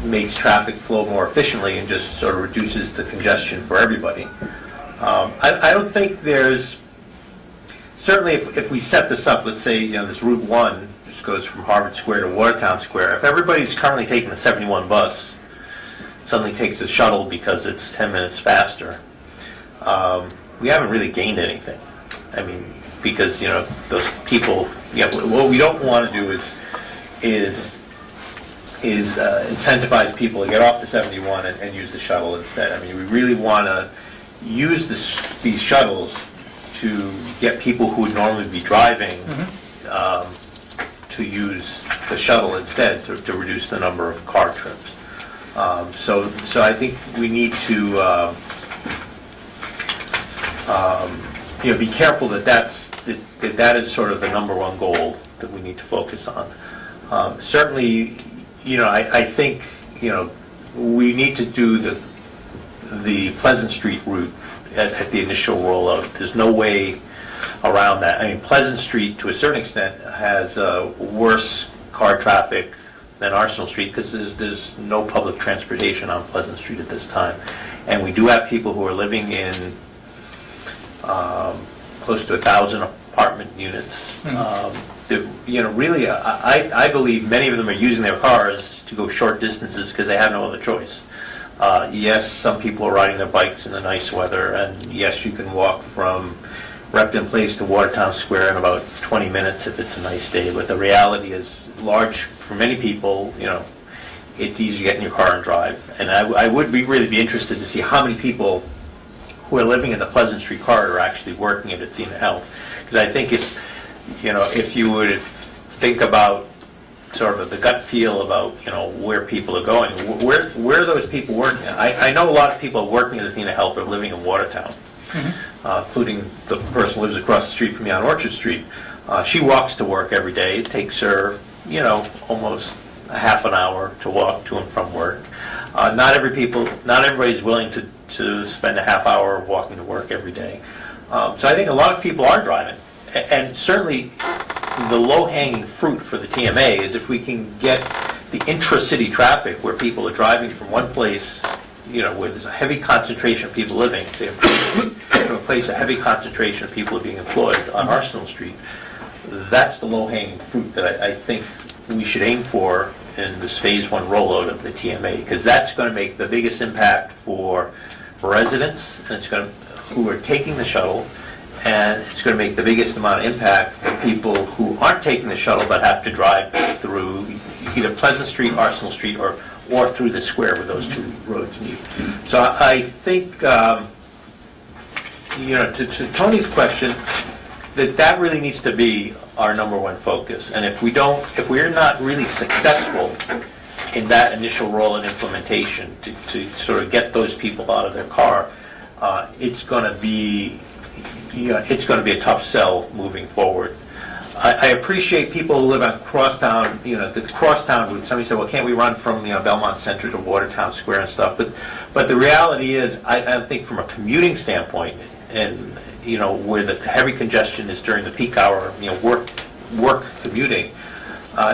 Speaker 1: makes traffic flow more efficiently and just sort of reduces the congestion for everybody. I don't think there's, certainly if we set this up, let's say, this Route 1 just goes from Harvard Square to Watertown Square, if everybody's currently taking the 71 bus, suddenly takes a shuttle because it's 10 minutes faster, we haven't really gained anything. I mean, because, those people, what we don't want to do is incentivize people to get off the 71 and use the shuttle instead. I mean, we really want to use these shuttles to get people who would normally be driving to use the shuttle instead to reduce the number of car trips. So I think we need to be careful that is sort of the number one goal that we need to focus on. Certainly, I think we need to do the Pleasant Street route at the initial rollout. There's no way around that. I mean, Pleasant Street, to a certain extent, has worse car traffic than Arsenal Street because there's no public transportation on Pleasant Street at this time. And we do have people who are living in close to 1,000 apartment units. Really, I believe many of them are using their cars to go short distances because they have no other choice. Yes, some people are riding their bikes in the nice weather, and yes, you can walk from Repton Place to Watertown Square in about 20 minutes if it's a nice day, but the reality is, for many people, it's easy to get in your car and drive. And I would really be interested to see how many people who are living in the Pleasant Street corridor are actually working at Athena Health. Because I think if you would think about sort of the gut feel about, where people are going, where are those people working? I know a lot of people working at Athena Health are living in Watertown, including the person who lives across the street from me on Orchard Street. She walks to work every day. It takes her, almost a half an hour to walk to and from work. Not everybody's willing to spend a half hour walking to work every day. So I think a lot of people are driving. And certainly the low-hanging fruit for the TMA is if we can get the intra-city traffic where people are driving from one place, where there's a heavy concentration of people living, say from a place a heavy concentration of people are being employed on Arsenal Street. That's the low-hanging fruit that I think we should aim for in this phase 1 rollout of the TMA, because that's going to make the biggest impact for residents, and it's going to, who are taking the shuttle, and it's going to make the biggest amount of impact for people who aren't taking the shuttle but have to drive through either Pleasant Street, Arsenal Street, or through the square where those two roads meet. So I think, to Tony's question, that really needs to be our number one focus. And if we're not really successful in that initial role in implementation to sort of get those people out of their car, it's going to be a tough sell moving forward. I appreciate people who live on Crosstown, the Crosstown route. Somebody said, well, can't we run from Belmont Center to Watertown Square and stuff? But the reality is, I think from a commuting standpoint, and where the heavy congestion is during the peak hour, work commuting,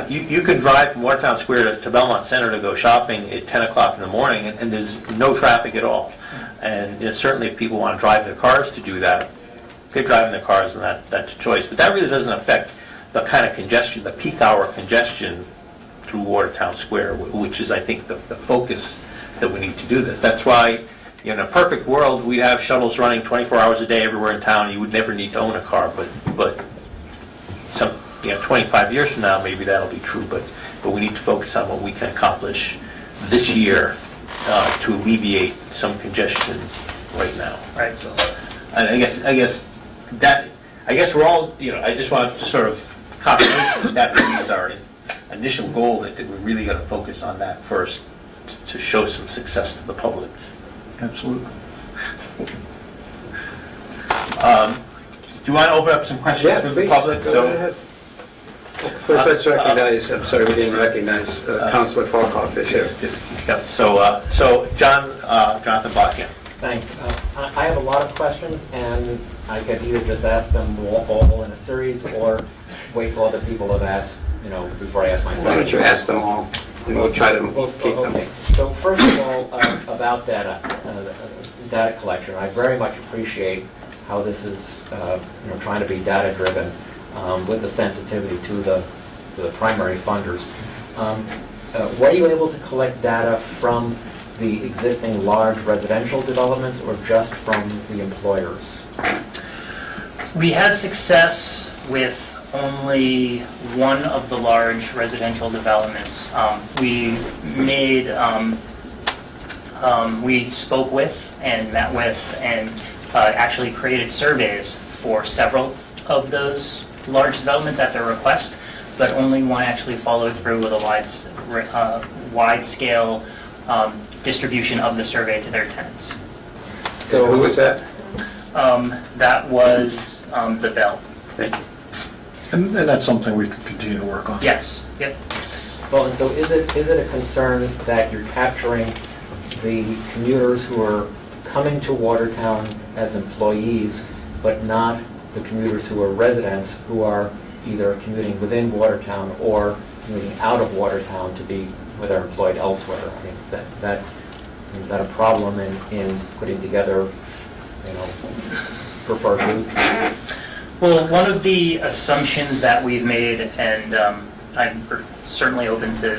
Speaker 1: you can drive from Watertown Square to Belmont Center to go shopping at 10 o'clock in the morning, and there's no traffic at all. And certainly if people want to drive their cars to do that, they're driving their cars, and that's a choice. But that really doesn't affect the kind of congestion, the peak hour congestion through Watertown Square, which is, I think, the focus that we need to do this. That's why, in a perfect world, we'd have shuttles running 24 hours a day everywhere in town. You would never need to own a car, but 25 years from now, maybe that'll be true. But we need to focus on what we can accomplish this year to alleviate some congestion right now.
Speaker 4: Right.
Speaker 1: So, And I guess we're all, I just want to sort of confirmation that really is our initial goal, that we're really going to focus on that first to show some success to the public.
Speaker 3: Absolutely.
Speaker 1: Do you want to open up some questions from the public?
Speaker 2: First, let's recognize, I'm sorry, we didn't recognize Councilor Falkoff is here.
Speaker 1: So Jonathan Bach, yeah.
Speaker 5: Thanks. I have a lot of questions, and I could either just ask them all in a series or wait for other people to ask, before I ask myself.
Speaker 2: Why don't you ask them all, and we'll try to keep them.
Speaker 5: Okay. So first of all, about data collection, I very much appreciate how this is, trying to be data-driven with the sensitivity to the primary funders. Were you able to collect data from the existing large residential developments or just from the employers?
Speaker 4: We had success with only one of the large residential developments. We spoke with and met with and actually created surveys for several of those large developments at their request, but only one actually followed through with a wide-scale distribution of the survey to their tenants.
Speaker 2: So who was that?
Speaker 4: That was the Bell.
Speaker 2: Thank you.
Speaker 3: And that's something we could continue to work on.
Speaker 4: Yes, yep.
Speaker 5: Well, and so is it a concern that you're capturing the commuters who are coming to Watertown as employees, but not the commuters who are residents who are either commuting within Watertown or commuting out of Watertown to be where they're employed elsewhere? I mean, is that a problem in putting together, preferred routes?
Speaker 4: Well, one of the assumptions that we've made, and I'm certainly open to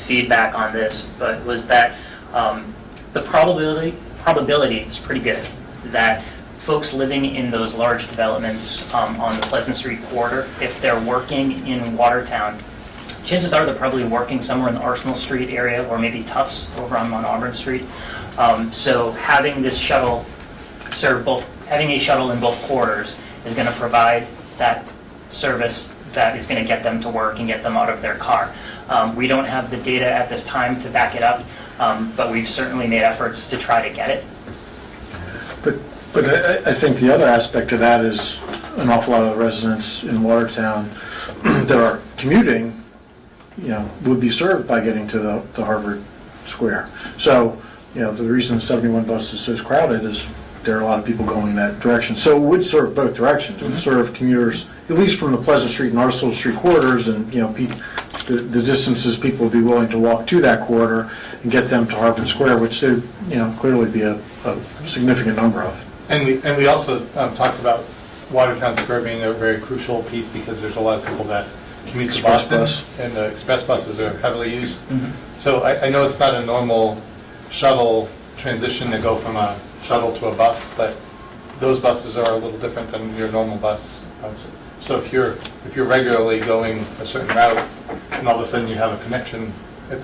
Speaker 4: feedback on this, but was that the probability is pretty good that folks living in those large developments on the Pleasant Street corridor, if they're working in Watertown, chances are they're probably working somewhere in the Arsenal Street area or maybe Tufts over on Mount Auburn Street. So having this shuttle serve having a shuttle in both corridors is going to provide that service that is going to get them to work and get them out of their car. We don't have the data at this time to back it up, but we've certainly made efforts to try to get it.
Speaker 3: But I think the other aspect of that is an awful lot of the residents in Watertown that are commuting, would be served by getting to the Harvard Square. So, the reason the 71 bus is so crowded is there are a lot of people going that direction. So it would serve both directions. It would serve commuters, at least from the Pleasant Street and Arsenal Street corridors, and, the distances people would be willing to walk to that corridor and get them to Harvard Square, which there, clearly be a significant number of.
Speaker 6: And we also talked about Watertown Square being a very crucial piece because there's a lot of people that commute to
Speaker 3: Express
Speaker 6: Boston,
Speaker 3: bus.
Speaker 6: and the express buses are heavily used. So I know it's not a normal shuttle transition to go from a shuttle to a bus, but those buses are a little different than your normal bus. So if you're regularly going a certain route and all of a sudden you have a connection,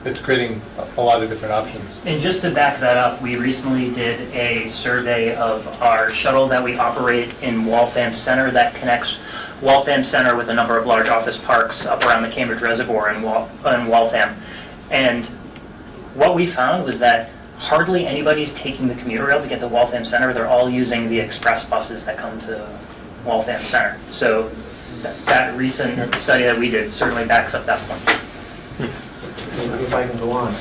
Speaker 6: it's creating a lot of different options.
Speaker 4: And just to back that up, we recently did a survey of our shuttle that we operate in Waltham Center that connects Waltham Center with a number of large office parks up around the Cambridge Reservoir in Waltham. And what we found was that hardly anybody's taking the commuter rail to get to Waltham Center. They're all using the express buses that come to Waltham Center. So that recent study that we did certainly backs up that point.
Speaker 5: If I can go on,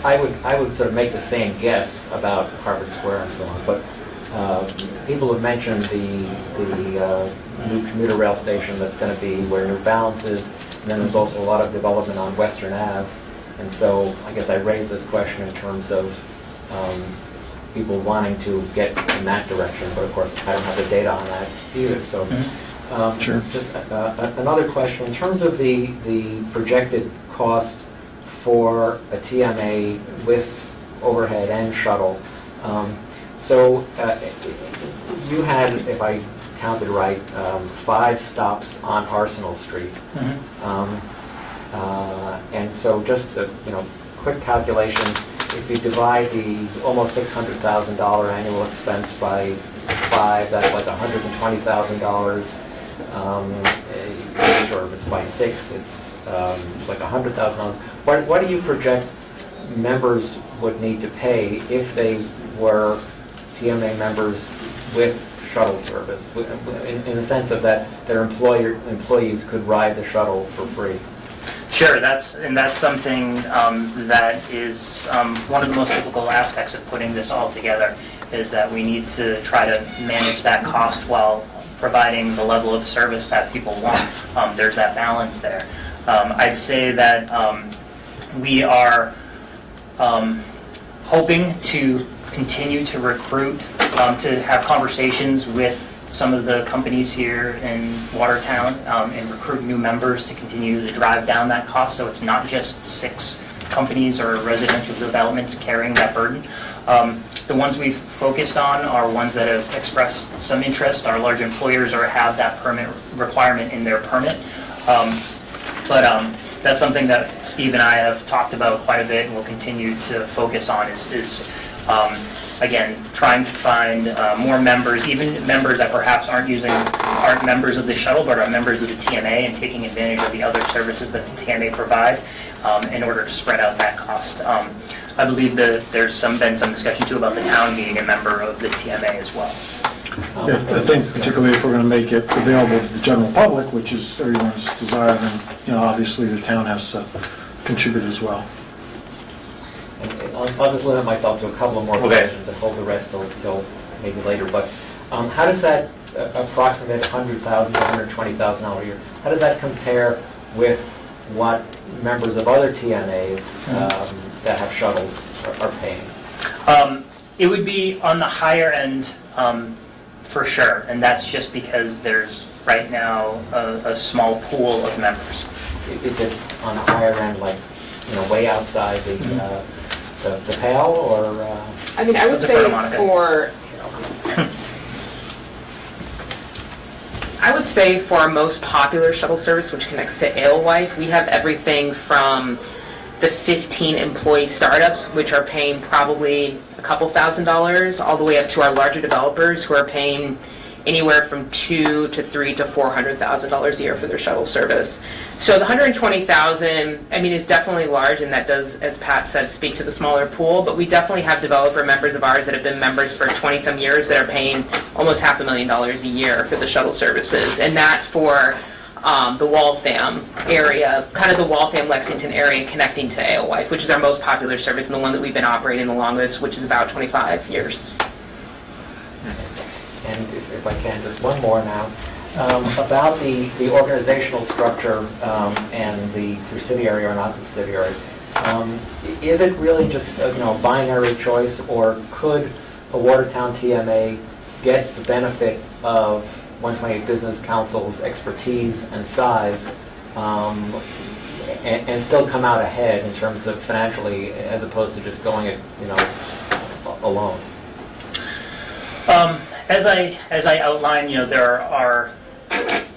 Speaker 5: I would sort of make the same guess about Harvard Square and so on, but people have mentioned the new commuter rail station that's going to be where New Balance is, and then there's also a lot of development on Western Ave, and so I guess I raised this question in terms of people wanting to get in that direction, but of course I don't have the data on that either, so.
Speaker 3: Sure.
Speaker 5: Just another question, in terms of the projected cost for a TMA with overhead and shuttle. So you had, if I counted right, 5 stops on Arsenal Street. And so just a quick calculation, if you divide the almost $600,000 annual expense by 5, that's like $120,000. Or if it's by 6, it's like $100,000. What do you project members would need to pay if they were TMA members with shuttle service, in the sense of that their employees could ride the shuttle for free?
Speaker 4: Sure, that's something that is one of the most difficult aspects of putting this all together, is that we need to try to manage that cost while providing the level of service that people want. There's that balance there. I'd say that we are hoping to continue to recruit, to have conversations with some of the companies here in Watertown and recruit new members to continue to drive down that cost, so it's not just 6 companies or residential developments carrying that burden. The ones we've focused on are ones that have expressed some interest, are large employers or have that permit requirement in their permit. But that's something that Steve and I have talked about quite a bit and will continue to focus on is again, trying to find more members, even members that perhaps aren't members of the shuttle, but are members of the TMA, and taking advantage of the other services that the TMA provide in order to spread out that cost. I believe that there's been some discussion too about the town being a member of the TMA as well.
Speaker 3: Yeah, I think particularly if we're going to make it available to the general public, which is everyone's desire, then, obviously the town has to contribute as well.
Speaker 5: I'll just limit myself to a couple of more questions and hold the rest till maybe later. But how does that approximate $100,000 to $120,000 a year, how does that compare with what members of other TMAs that have shuttles are paying?
Speaker 4: It would be on the higher end for sure, and that's just because there's right now a small pool of members.
Speaker 5: Is it on the higher end, like, way outside the pale, or?
Speaker 7: I mean, I would say for our most popular shuttle service, which connects to Alewife, we have everything from the 15 employee startups, which are paying probably a couple $1,000s, all the way up to our larger developers who are paying anywhere from $200,000 to $300,000 to $400,000 a year for their shuttle service. So the $120,000, I mean, is definitely large, and that does, as Pat said, speak to the smaller pool. But we definitely have developer members of ours that have been members for 20-some years that are paying almost $500,000 a year for the shuttle services, and that's for the Waltham area, kind of the Waltham-Lexington area connecting to Alewife, which is our most popular service and the one that we've been operating the longest, which is about 25 years.
Speaker 5: And if I can, just one more now, about the organizational structure and the subsidiary or not subsidiary. Is it really just a binary choice, or could a Watertown TMA get the benefit of 128 Business Council's expertise and size and still come out ahead in terms of financially, as opposed to just going it alone?
Speaker 4: As I outlined, there are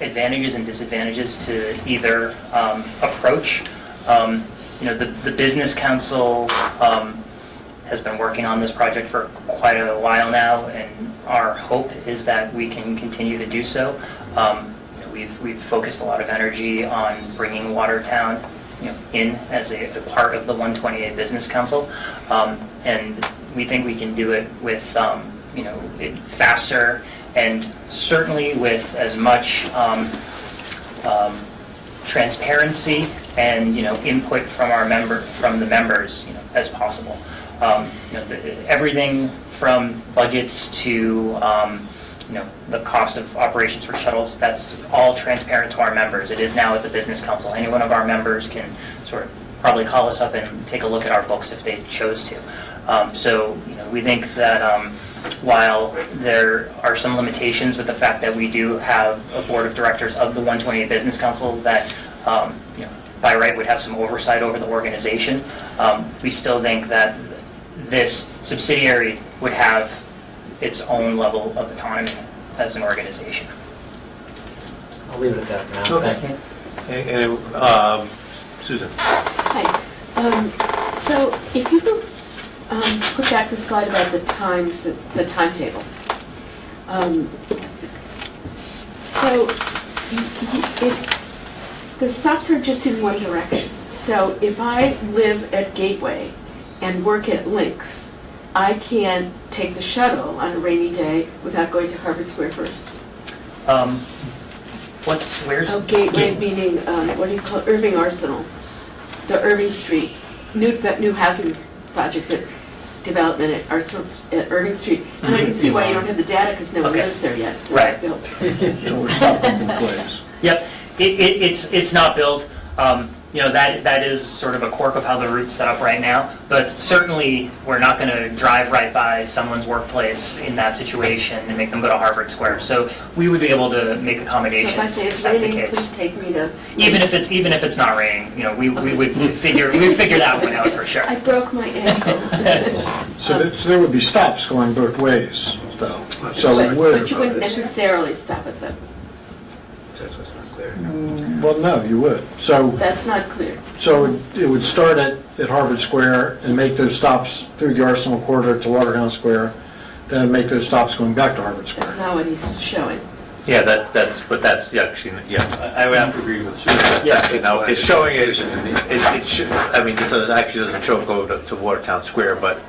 Speaker 4: advantages and disadvantages to either approach. The Business Council has been working on this project for quite a while now, and our hope is that we can continue to do so. We've focused a lot of energy on bringing Watertown in as a part of the 128 Business Council, and we think we can do it with faster and certainly with as much transparency and input from the members as possible. Everything from budgets to the cost of operations for shuttles, that's all transparent to our members. It is now at the Business Council. Any one of our members can sort of probably call us up and take a look at our books if they chose to. So we think that while there are some limitations with the fact that we do have a board of directors of the 128 Business Council that by right would have some oversight over the organization, we still think that this subsidiary would have its own level of autonomy as an organization.
Speaker 5: I'll leave it at that for now.
Speaker 1: Okay.
Speaker 5: Thank you.
Speaker 1: And Susan.
Speaker 8: Hi. So if you could put back the slide about the timetable. So the stops are just in one direction. So if I live at Gateway and work at Lynx, I can take the shuttle on a rainy day without going to Harvard Square first.
Speaker 4: Where's?
Speaker 8: Oh, Gateway meaning, what do you call it, Irving Arsenal, the Irving Street, that new housing project development at Arsenal, at Irving Street. And I can see why you don't have the data, because no one
Speaker 4: Okay.
Speaker 8: lives there yet. It's
Speaker 4: Right.
Speaker 8: built.
Speaker 3: So we're stopping in place.
Speaker 4: Yep, it's not built. That is sort of a quirk of how the route's set up right now, but certainly we're not going to drive right by someone's workplace in that situation and make them go to Harvard Square. So we would be able to make
Speaker 8: So
Speaker 4: accommodations
Speaker 8: if I say it's
Speaker 4: if that's the
Speaker 8: raining, please
Speaker 4: case.
Speaker 8: take me to.
Speaker 4: Even if it's not raining, we would figure that one out for sure.
Speaker 8: I broke my ankle.
Speaker 3: So there would be stops going both ways, though. So it
Speaker 8: But
Speaker 3: would,
Speaker 8: you wouldn't necessarily stop at them.
Speaker 2: That's what's not clear.
Speaker 3: well, no, you would. So
Speaker 8: That's not clear.
Speaker 3: it would start at Harvard Square and make those stops through the Arsenal corridor to Watertown Square, then make those stops going back to Harvard
Speaker 8: That's
Speaker 3: Square.
Speaker 8: not what he's showing.
Speaker 9: Yeah, that's actually, yeah, I would have to agree with Susan.
Speaker 3: Yeah.
Speaker 9: It's showing it should, this actually doesn't show go to Watertown Square, but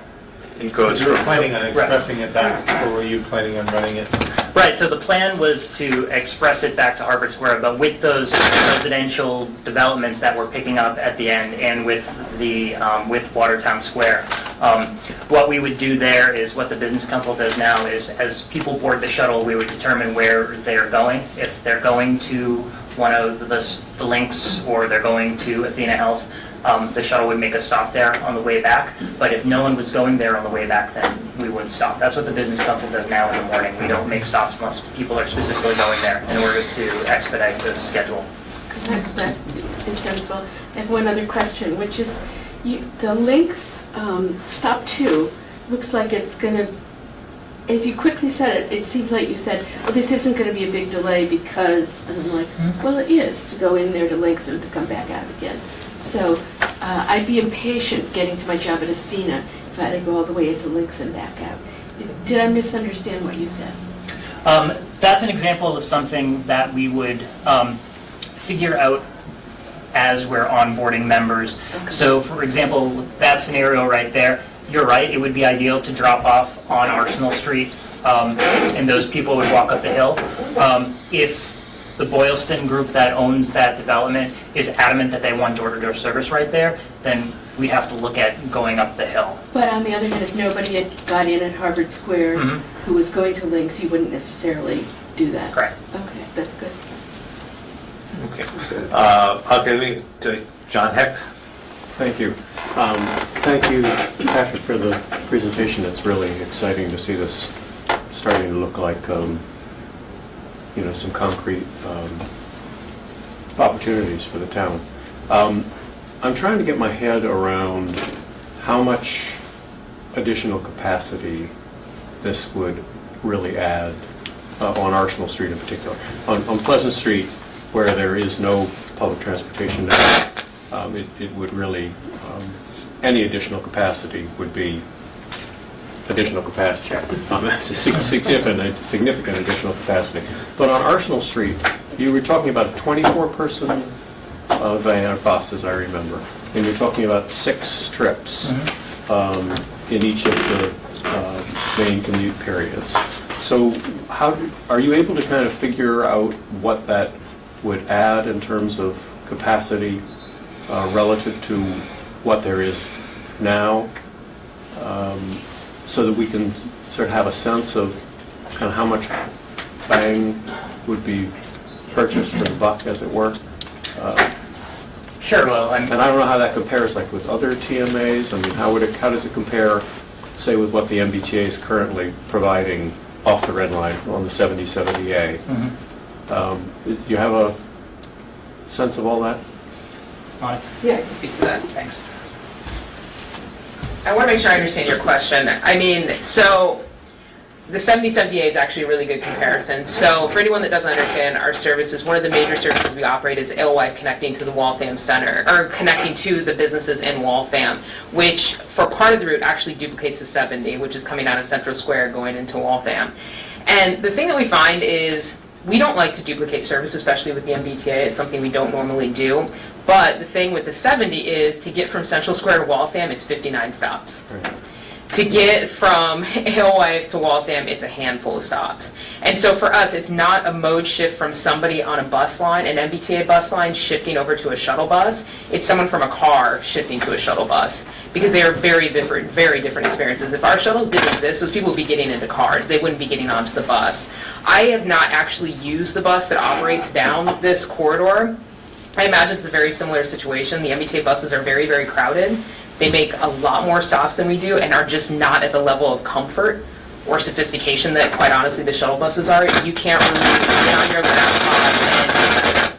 Speaker 9: it goes.
Speaker 6: You were planning on expressing it back, or were you planning on running it?
Speaker 4: Right, so the plan was to express it back to Harvard Square, but with those residential developments that we're picking up at the end and with with Watertown Square, what we would do there is what the Business Council does now is as people board the shuttle, we would determine where they're going. If they're going to one of the links or they're going to Athena Health, the shuttle would make a stop there on the way back. But if no one was going there on the way back, then we wouldn't stop. That's what the Business Council does now in the morning. We don't make stops unless people are specifically going there in order to expedite the schedule.
Speaker 8: That is sensible. I have one other question, which is, the Lynx stop 2 looks like it's going to, as you quickly said it, it seemed like you said, well, this isn't going to be a big delay because, and I'm like, well, it is to go in there to Lynx and to come back out again. So I'd be impatient getting to my job at Athena if I had to go all the way into Lynx and back out. Did I misunderstand what you said?
Speaker 4: That's an example of something that we would figure out as we're onboarding members.
Speaker 8: Okay.
Speaker 4: So, for example, that scenario right there, you're right, it would be ideal to drop off on Arsenal Street, and those people would walk up the hill. If the Boylston group that owns that development is adamant that they want door-to-door service right there, then we'd have to look at going up the hill.
Speaker 8: But on the other hand, if nobody had got in at Harvard Square
Speaker 4: Mhm.
Speaker 8: who was going to Lynx, you wouldn't necessarily do that.
Speaker 4: Correct.
Speaker 8: Okay, that's good.
Speaker 9: Okay, to John Hecht.
Speaker 10: Thank you. Thank you, Patrick, for the presentation. It's really exciting to see this starting to look like, some concrete opportunities for the town. I'm trying to get my head around how much additional capacity this would really add on Arsenal Street in particular. On Pleasant Street, where there is no public transportation now, it would really, any additional capacity would be additional capacity. Significant additional capacity. But on Arsenal Street, you were talking about a 24-person van or bus, as I remember, and you're talking about 6 trips in each of the main commute periods. So are you able to kind of figure out what that would add in terms of capacity relative to what there is now, so that we can sort of have a sense of kind of how much bang would be purchased for the buck, as it were?
Speaker 4: Sure, well,
Speaker 10: And I don't know how that compares, like, with other TMAs. I mean, how does it compare, say, with what the MBTA is currently providing off the red line on the 7070A? Do you have a sense of all that?
Speaker 7: Yeah, I can speak to that.
Speaker 4: Thanks.
Speaker 7: I want to make sure I understand your question. I mean, so the 7070A is actually a really good comparison. So for anyone that doesn't understand our services, one of the major services we operate is Alewife connecting to the Waltham Center, or connecting to the businesses in Waltham, which for part of the route actually duplicates the 70, which is coming out of Central Square going into Waltham. And the thing that we find is we don't like to duplicate service, especially with the MBTA. It's something we don't normally do. But the thing with the 70 is to get from Central Square to Waltham, it's 59 stops. To get from Alewife to Waltham, it's a handful of stops. And so for us, it's not a mode shift from somebody on a bus line, an MBTA bus line, shifting over to a shuttle bus. It's someone from a car shifting to a shuttle bus, because they are very different experiences. If our shuttles didn't exist, those people would be getting into cars. They wouldn't be getting onto the bus. I have not actually used the bus that operates down this corridor. I imagine it's a very similar situation. The MBTA buses are very crowded. They make a lot more stops than we do and are just not at the level of comfort or sophistication that, quite honestly, the shuttle buses are. You can't really get on your laptop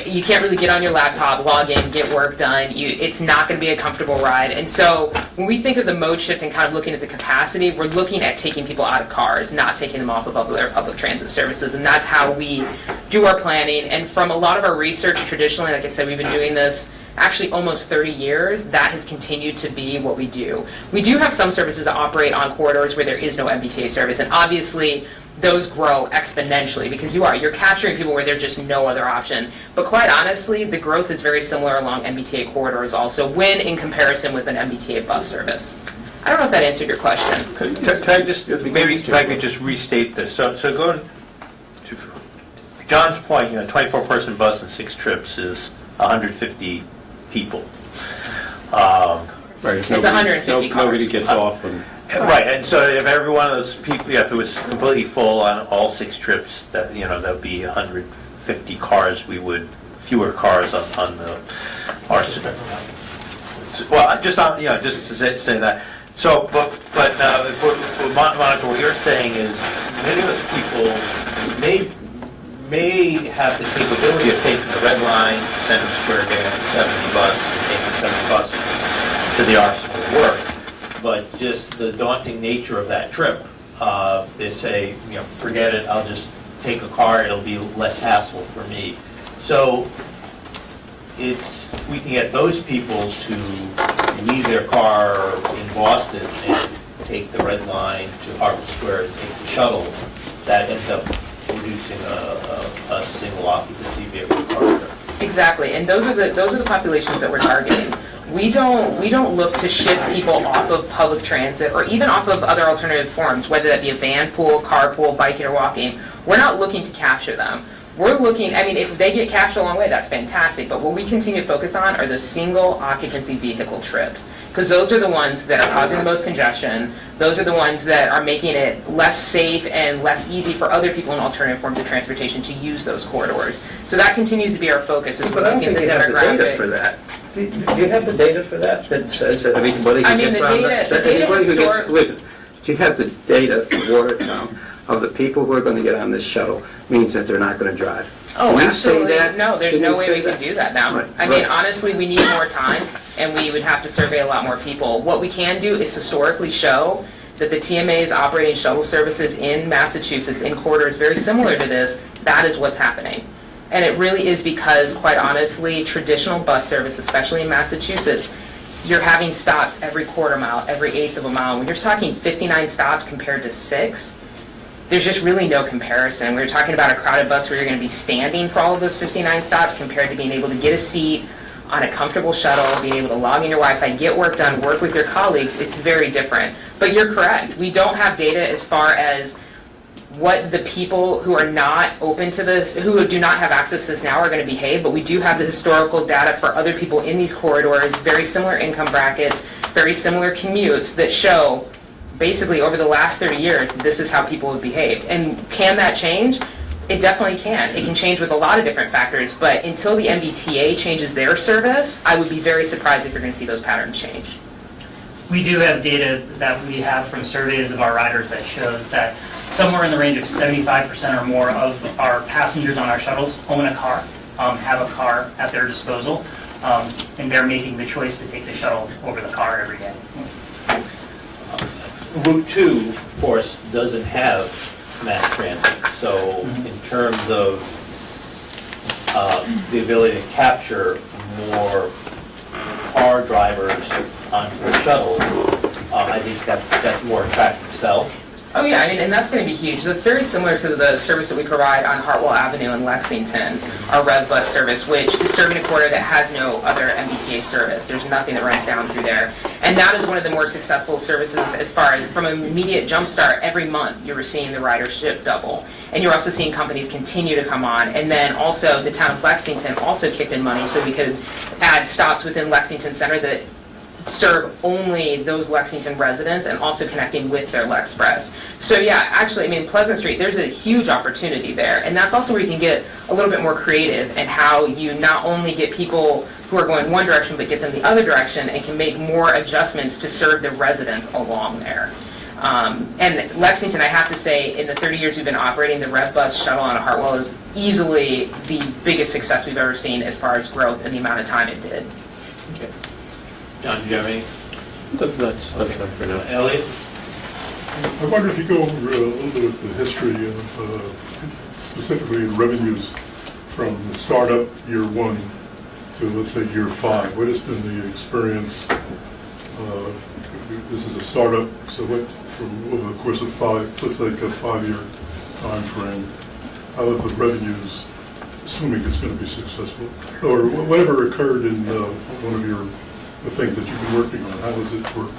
Speaker 7: you can't really get on your laptop, log in, get work done. It's not going to be a comfortable ride. And so when we think of the mode shift and kind of looking at the capacity, we're looking at taking people out of cars, not taking them off of other public transit services. And that's how we do our planning. And from a lot of our research, traditionally, like I said, we've been doing this actually almost 30 years, that has continued to be what we do. We do have some services that operate on corridors where there is no MBTA service, and obviously those grow exponentially because you're capturing people where there's just no other option. But quite honestly, the growth is very similar along MBTA corridors also, when in comparison with an MBTA bus service. I don't know if that answered your question.
Speaker 9: Can I just, maybe if I could just restate this. So going to John's point, 24-person bus and 6 trips is 150 people.
Speaker 10: Right, if
Speaker 7: It's 150 cars.
Speaker 10: nobody gets off and...
Speaker 9: Right, and so if every one of those people, if it was completely full on all 6 trips, that would be 150 cars. Fewer cars on the our. Well, just to say that. So, but Monica, what you're saying is many of those people may have the capability of taking the Red Line, Center Square, getting on the 70 bus, and taking the 70 bus to the arsenal to work. But just the daunting nature of that trip, they say, forget it, I'll just take a car, it'll be less hassle for me. So if we can get those people to leave their car in Boston and take the Red Line to Harvard Square and take the shuttle, that ends up reducing a single occupancy vehicle car trip.
Speaker 7: Exactly, and those are the populations that we're targeting. We don't look to shift people off of public transit or even off of other alternative forms, whether that be a van pool, carpool, biking, or walking. We're not looking to capture them. We're looking, if they get captured along the way, that's fantastic, but what we continue to focus on are the single occupancy vehicle trips, because those are the ones that are causing the most congestion. Those are the ones that are making it less safe and less easy for other people in alternative forms of transportation to use those corridors. So that continues to be our focus.
Speaker 2: But I don't think you have the data for that. Do you have the data for that? That says that anybody who gets on anybody who gets with, do you have the data for Watertown of the people who are going to get on this shuttle means that they're not going to drive?
Speaker 7: Oh,
Speaker 2: Can
Speaker 7: absolutely.
Speaker 2: You say that?
Speaker 7: No, there's
Speaker 2: Can
Speaker 7: no
Speaker 2: you
Speaker 7: way
Speaker 2: say
Speaker 7: we
Speaker 2: that?
Speaker 7: can do that now.
Speaker 2: Right.
Speaker 7: Honestly, we need more time, and we would have to survey a lot more people. What we can do is historically show that the TMA is operating shuttle services in Massachusetts in corridors very similar to this. That is what's happening. And it really is because, quite honestly, traditional bus service, especially in Massachusetts, you're having stops every quarter mile, every eighth of a mile. When you're talking 59 stops compared to 6, there's just really no comparison. We're talking about a crowded bus where you're going to be standing for all of those 59 stops compared to being able to get a seat on a comfortable shuttle, being able to log in your Wi-Fi, get work done, work with your colleagues. It's very different. But you're correct. We don't have data as far as what the people who are not open to this, who do not have access to this now, are going to behave, but we do have the historical data for other people in these corridors, very similar income brackets, very similar commutes that show basically over the last 30 years, this is how people have behaved. And can that change? It definitely can. It can change with a lot of different factors, but until the MBTA changes their service, I would be very surprised if you're going to see those patterns change.
Speaker 4: We do have data that we have from surveys of our riders that shows that somewhere in the range of 75% or more of our passengers on our shuttles own a car, have a car at their disposal, and they're making the choice to take the shuttle over the car every day.
Speaker 1: Route 2, of course, doesn't have mass transit, so in terms of the ability to capture more car drivers onto the shuttle, I think that's more attractive sell.
Speaker 7: Oh yeah, I mean, and that's going to be huge. That's very similar to the service that we provide on Hartwell Avenue in Lexington, our Rev Bus service, which is serving a quarter that has no other MBTA service. There's nothing that runs down through there. And that is one of the more successful services as far as from immediate jumpstart. Every month you're seeing the ridership double. And you're also seeing companies continue to come on. And then also the town of Lexington also kicked in money so we could add stops within Lexington Center that serve only those Lexington residents and also connecting with their Lexpress. So yeah, actually, I mean, Pleasant Street, there's a huge opportunity there. And that's also where you can get a little bit more creative and how you not only get people who are going one direction, but get them the other direction and can make more adjustments to serve the residents along there. And Lexington, I have to say, in the 30 years we've been operating, the Rev Bus shuttle on Hartwell is easily the biggest success we've ever seen as far as growth and the amount of time it did.
Speaker 1: Okay. John, do you have any?
Speaker 10: That's enough for now.
Speaker 1: Elliot?
Speaker 11: I wonder if you go over a little bit of the history of specifically the revenues from the startup year 1 to, let's say, year 5. What has been the experience? This is a startup, so what, from over the course of 5, let's say a 5-year time frame, how have the revenues, assuming it's going to be successful, or whatever occurred in one of the things that you've been working on, how does it work?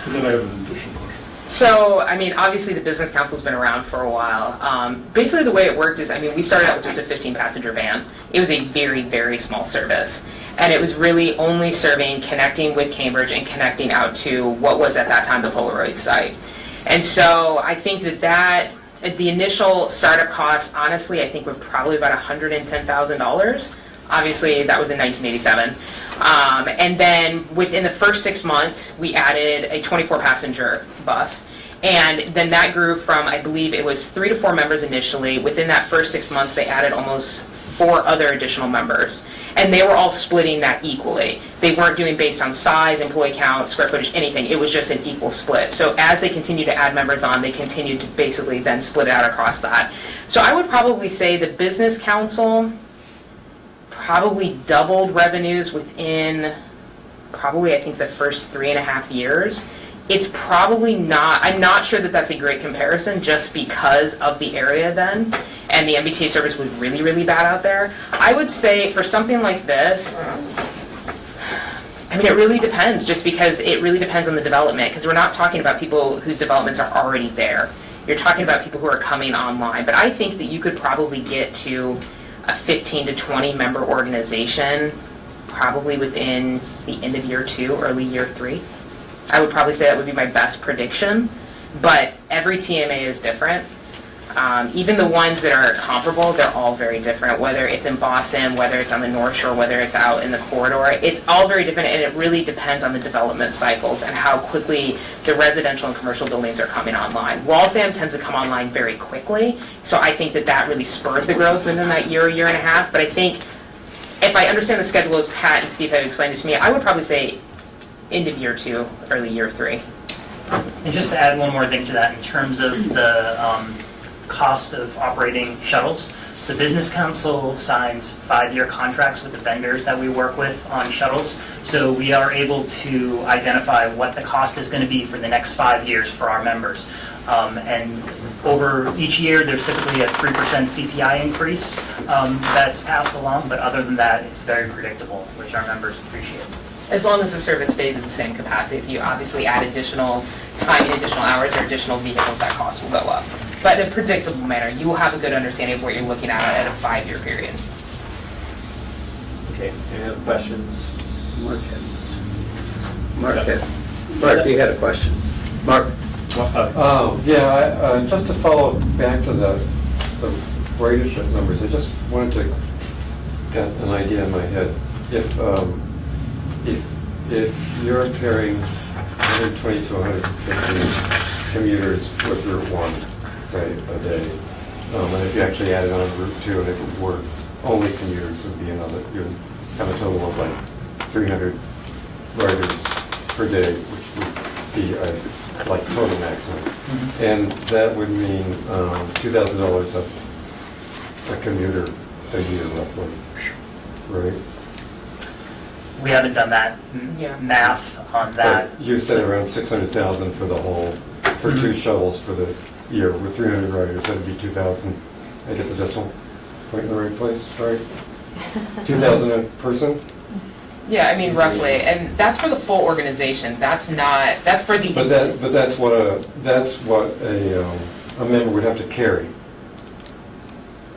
Speaker 11: And then I have an additional question.
Speaker 7: So, I mean, obviously the Business Council's been around for a while. Basically the way it worked is, I mean, we started out with just a 15-passenger van. It was a very, very small service. And it was really only serving, connecting with Cambridge and connecting out to what was at that time the Polaroid site. And so I think that the initial startup costs, honestly, I think were probably about $110,000. Obviously, that was in 1987. And then within the first 6 months, we added a 24-passenger bus. And then that grew from, I believe it was 3 to 4 members initially. Within that first 6 months, they added almost 4 other additional members. And they were all splitting that equally. They weren't doing based on size, employee count, square footage, anything. It was just an equal split. So as they continued to add members on, they continued to basically then split it out across that. So I would probably say the Business Council probably doubled revenues within probably, I think, the first 3.5 years. It's probably not, I'm not sure that that's a great comparison just because of the area then, and the MBTA service was really, really bad out there. I would say for something like this, I mean, it really depends, just because it really depends on the development, because we're not talking about people whose developments are already there. You're talking about people who are coming online, but I think that you could probably get to a 15 to 20 member organization probably within the end of year 2, early year 3. I would probably say that would be my best prediction, but every TMA is different. Even the ones that are comparable, they're all very different, whether it's in Boston, whether it's on the North Shore, whether it's out in the corridor. It's all very different, and it really depends on the development cycles and how quickly the residential and commercial buildings are coming online. Waltham tends to come online very quickly, so I think that that really spurred the growth within that year and a half. But I think if I understand the schedule as Pat and Steve have explained it to me, I would probably say end of year 2, early year 3.
Speaker 4: And just to add one more thing to that, in terms of the cost of operating shuttles, the Business Council signs 5-year contracts with the vendors that we work with on shuttles, so we are able to identify what the cost is going to be for the next 5 years for our members. And over each year, there's typically a 3% CPI increase that's passed along, but other than that, it's very predictable, which our members appreciate.
Speaker 7: As long as the service stays at the same capacity. If you obviously add additional time, additional hours, or additional vehicles, that cost will go up. But in a predictable manner, you will have a good understanding of what you're looking at a 5-year period.
Speaker 1: Okay, any other questions?
Speaker 2: Mark, you had a question. Mark?
Speaker 12: Just to follow back to the ridership numbers, I just wanted to get an idea in my head. If you're carrying 120 to 150 commuters with Route 1, say, a day, and if you actually added on Route 2 and if it were only commuters, it would be another, you'd have a total of like 300 riders per day, which would be like total maximum. Mm-hmm. And that would mean $2,000 a commuter a year roughly, right?
Speaker 4: We haven't done that math on that.
Speaker 12: But you said around 600,000 for the whole, for 2 shuttles for the year with 300 riders, that'd be 2,000. I get the decimal point in the right place, right? 2,000 a person?
Speaker 7: Yeah, I mean roughly, and that's for the full organization. That's for the.
Speaker 12: But that's what a member would have to carry.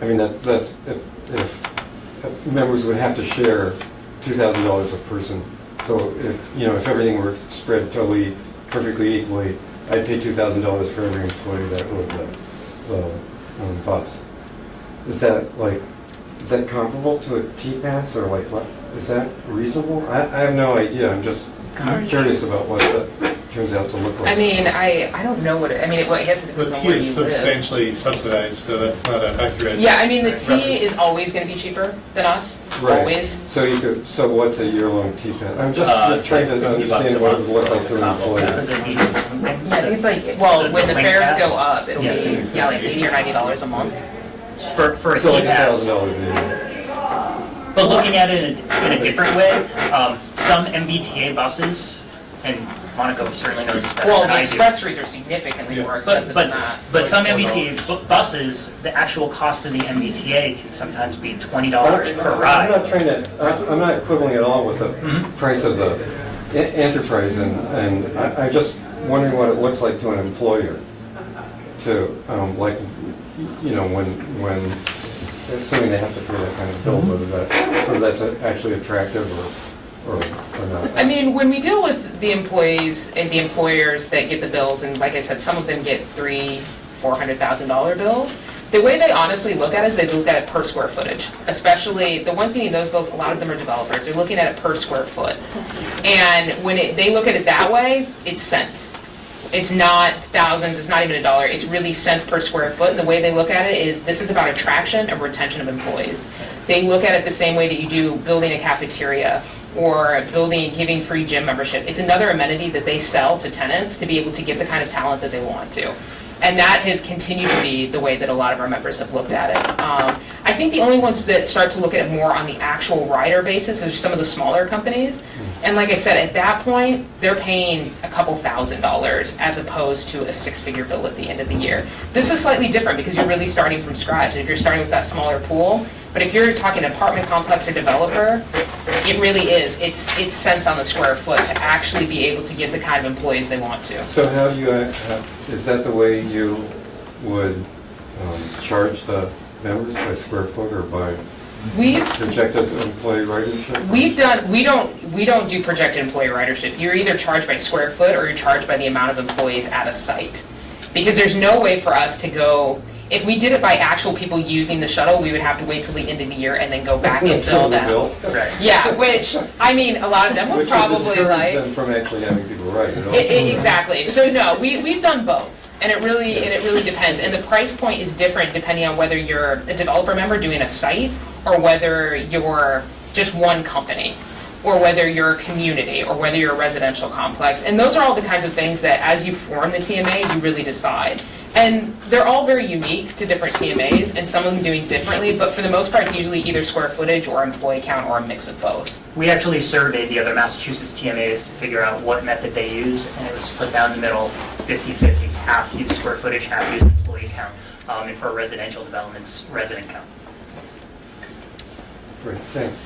Speaker 12: I mean, that's if members would have to share $2,000 a person. So if everything were spread totally, perfectly equally, I'd pay $2,000 for every employee that rode the bus. Is that comparable to a T-Pass, or like what? Is that reasonable? I have no idea. I'm just curious about what that turns out to look like.
Speaker 7: I mean, I don't know what. I guess it
Speaker 6: The
Speaker 7: depends on
Speaker 6: T
Speaker 7: where
Speaker 6: is
Speaker 7: you live.
Speaker 6: substantially subsidized, so that's not an accurate.
Speaker 7: Yeah, I mean the T is always going to be cheaper than us.
Speaker 12: Right.
Speaker 7: Always.
Speaker 12: So what's a year-long T-Pass? I'm just trying to
Speaker 1: $50
Speaker 12: understand what it would look like to an
Speaker 1: combo.
Speaker 12: employee.
Speaker 4: Does it need something?
Speaker 7: Yeah, I think it's like
Speaker 4: So
Speaker 7: when the
Speaker 4: link
Speaker 7: fares
Speaker 4: pass?
Speaker 7: go up, it'll
Speaker 4: Yeah.
Speaker 7: be like $80 or $90 a month.
Speaker 4: For a
Speaker 12: So like
Speaker 4: T-Pass.
Speaker 12: $1,000 a year.
Speaker 4: But looking at it in a different way, some MBTA buses, and Monica certainly knows this better
Speaker 7: Well,
Speaker 4: than
Speaker 7: the
Speaker 4: I do.
Speaker 7: express routes are significantly more expensive than that.
Speaker 4: But some MBTA buses, the actual cost of the MBTA can sometimes be $20 per
Speaker 12: I'm
Speaker 4: ride.
Speaker 12: not trying to, I'm not quibbling at all with the
Speaker 4: Mhm.
Speaker 12: price of the enterprise, and I'm just wondering what it looks like to an employer to, when, assuming they have to pay that kind of bill, whether that's actually attractive or not.
Speaker 7: I mean, when we deal with the employees and the employers that get the bills, and like I said, some of them get $400,000 bills, the way they honestly look at it is they look at it per square footage. Especially the ones getting those bills, a lot of them are developers. They're looking at it per square foot. And when they look at it that way, it's cents. It's not thousands, it's not even a dollar, it's really cents per square foot. And the way they look at it is this is about attraction and retention of employees. They look at it the same way that you do building a cafeteria or building and giving free gym membership. It's another amenity that they sell to tenants to be able to get the kind of talent that they want to. And that has continued to be the way that a lot of our members have looked at it. I think the only ones that start to look at it more on the actual rider basis are some of the smaller companies. And like I said, at that point, they're paying a couple $1,000s as opposed to a six-figure bill at the end of the year. This is slightly different because you're really starting from scratch. And if you're starting with that smaller pool, but if you're talking apartment complex or developer, it really is. It's cents on the square foot to actually be able to get the kind of employees they want to.
Speaker 12: So how do you, is that the way you would charge the members, by square foot or by projected employee ridership?
Speaker 7: We don't do projected employee ridership. You're either charged by square foot or you're charged by the amount of employees at a site. Because there's no way for us to go, if we did it by actual people using the shuttle, we would have to wait till the end of the year and then go back and bill them.
Speaker 4: Right.
Speaker 7: Yeah, which, I mean, a lot of them would
Speaker 12: Which would
Speaker 7: probably
Speaker 12: discourage
Speaker 7: like.
Speaker 12: them from actually having people ride it also.
Speaker 7: Exactly. So no, we've done both. And it really depends. And the price point is different depending on whether you're a developer member doing a site or whether you're just one company or whether you're a community or whether you're a residential complex. And those are all the kinds of things that as you form the TMA, you really decide. And they're all very unique to different TMAs and some of them doing differently, but for the most part, it's usually either square footage or employee count or a mix of both.
Speaker 4: We actually surveyed the other Massachusetts TMAs to figure out what method they use, and it was split down the middle, 50-50, half use square footage, half use employee count, and for residential developments, resident count.
Speaker 12: Great, thanks.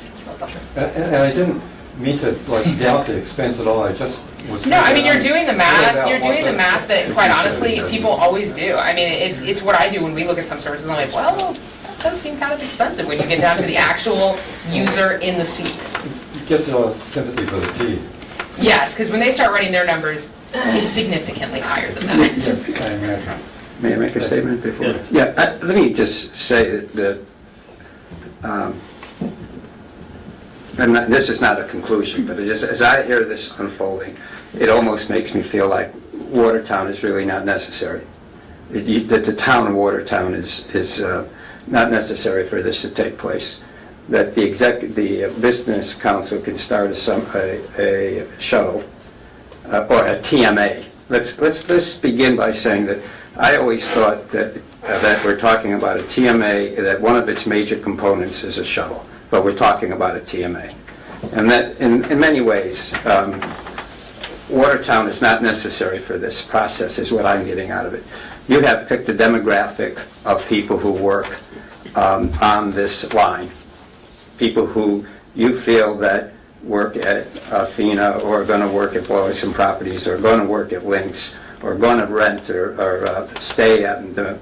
Speaker 12: And I didn't mean to doubt the expense at all, I just was...
Speaker 7: No, I mean, you're doing the math,
Speaker 12: that
Speaker 7: that quite honestly, people always do. I mean, it's what I do when we look at some services, I'm like, well, that does seem kind of expensive when you get down to the actual user in the seat.
Speaker 12: It gives you a lot of sympathy for the T.
Speaker 7: Yes, because when they start running their numbers, it's significantly higher than that.
Speaker 12: Yes, I imagine.
Speaker 2: May I make a statement before?
Speaker 1: Yeah.
Speaker 2: Yeah, let me just say that this is not a conclusion, but as I hear this unfolding, it almost makes me feel like Watertown is really not necessary. That the town of Watertown is not necessary for this to take place. That the business council can start a shuttle or a TMA. Let's begin by saying that I always thought that we're talking about a TMA, that one of its major components is a shuttle, but we're talking about a TMA. And that in many ways, Watertown is not necessary for this process, is what I'm getting out of it. you have picked a demographic of people who work on this line, people who you feel that work at Athena, or are going to work at Boylston Properties, or going to work at Lynx, or going to rent or stay at the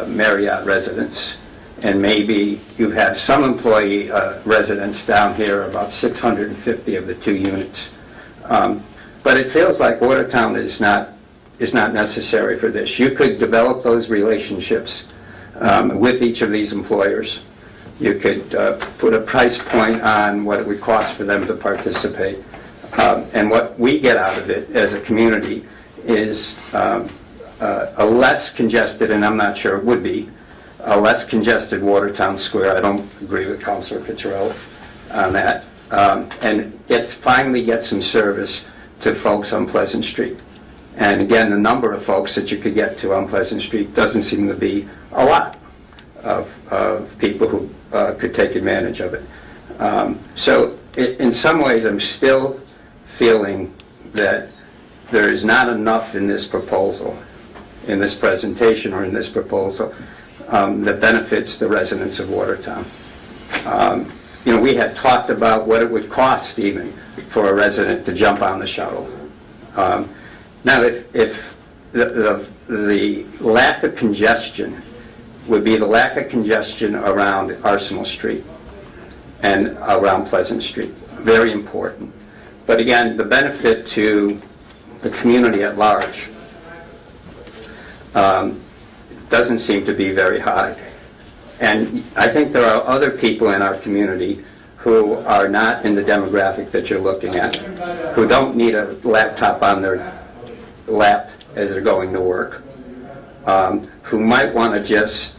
Speaker 2: Marriott residence. And maybe you have some employee residents down here, about 650 of the 2 units. But it feels like Watertown is not necessary for this. You could develop those relationships with each of these employers. You could put a price point on what it would cost for them to participate. And what we get out of it as a community is a less congested, and I'm not sure it would be, a less congested Watertown Square. I don't agree with Councilor Picciarelli on that. And finally get some service to folks on Pleasant Street. And again, the number of folks that you could get to on Pleasant Street doesn't seem to be a lot of people who could take advantage of it. So in some ways, I'm still feeling that there is not enough in this proposal, in this presentation or in this proposal, that benefits the residents of Watertown. We had talked about what it would cost even for a resident to jump on the shuttle. Now, if the lack of congestion would be the lack of congestion around Arsenal Street and around Pleasant Street, very important. But again, the benefit to the community at large doesn't seem to be very high. And I think there are other people in our community who are not in the demographic that you're looking at, who don't need a laptop on their lap as they're going to work, who might want to just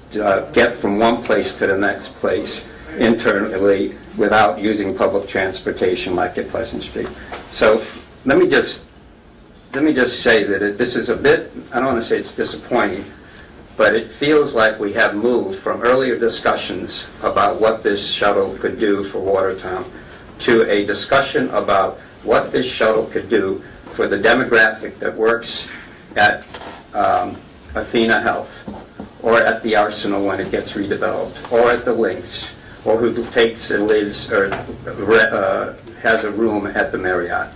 Speaker 2: get from one place to the next place internally without using public transportation like at Pleasant Street. So let me just say that this is a bit, I don't want to say it's disappointing, but it feels like we have moved from earlier discussions about what this shuttle could do for Watertown to a discussion about what this shuttle could do for the demographic that works at Athena Health, or at the Arsenal when it gets redeveloped, or at the Lynx, or who takes and lives or has a room at the Marriott.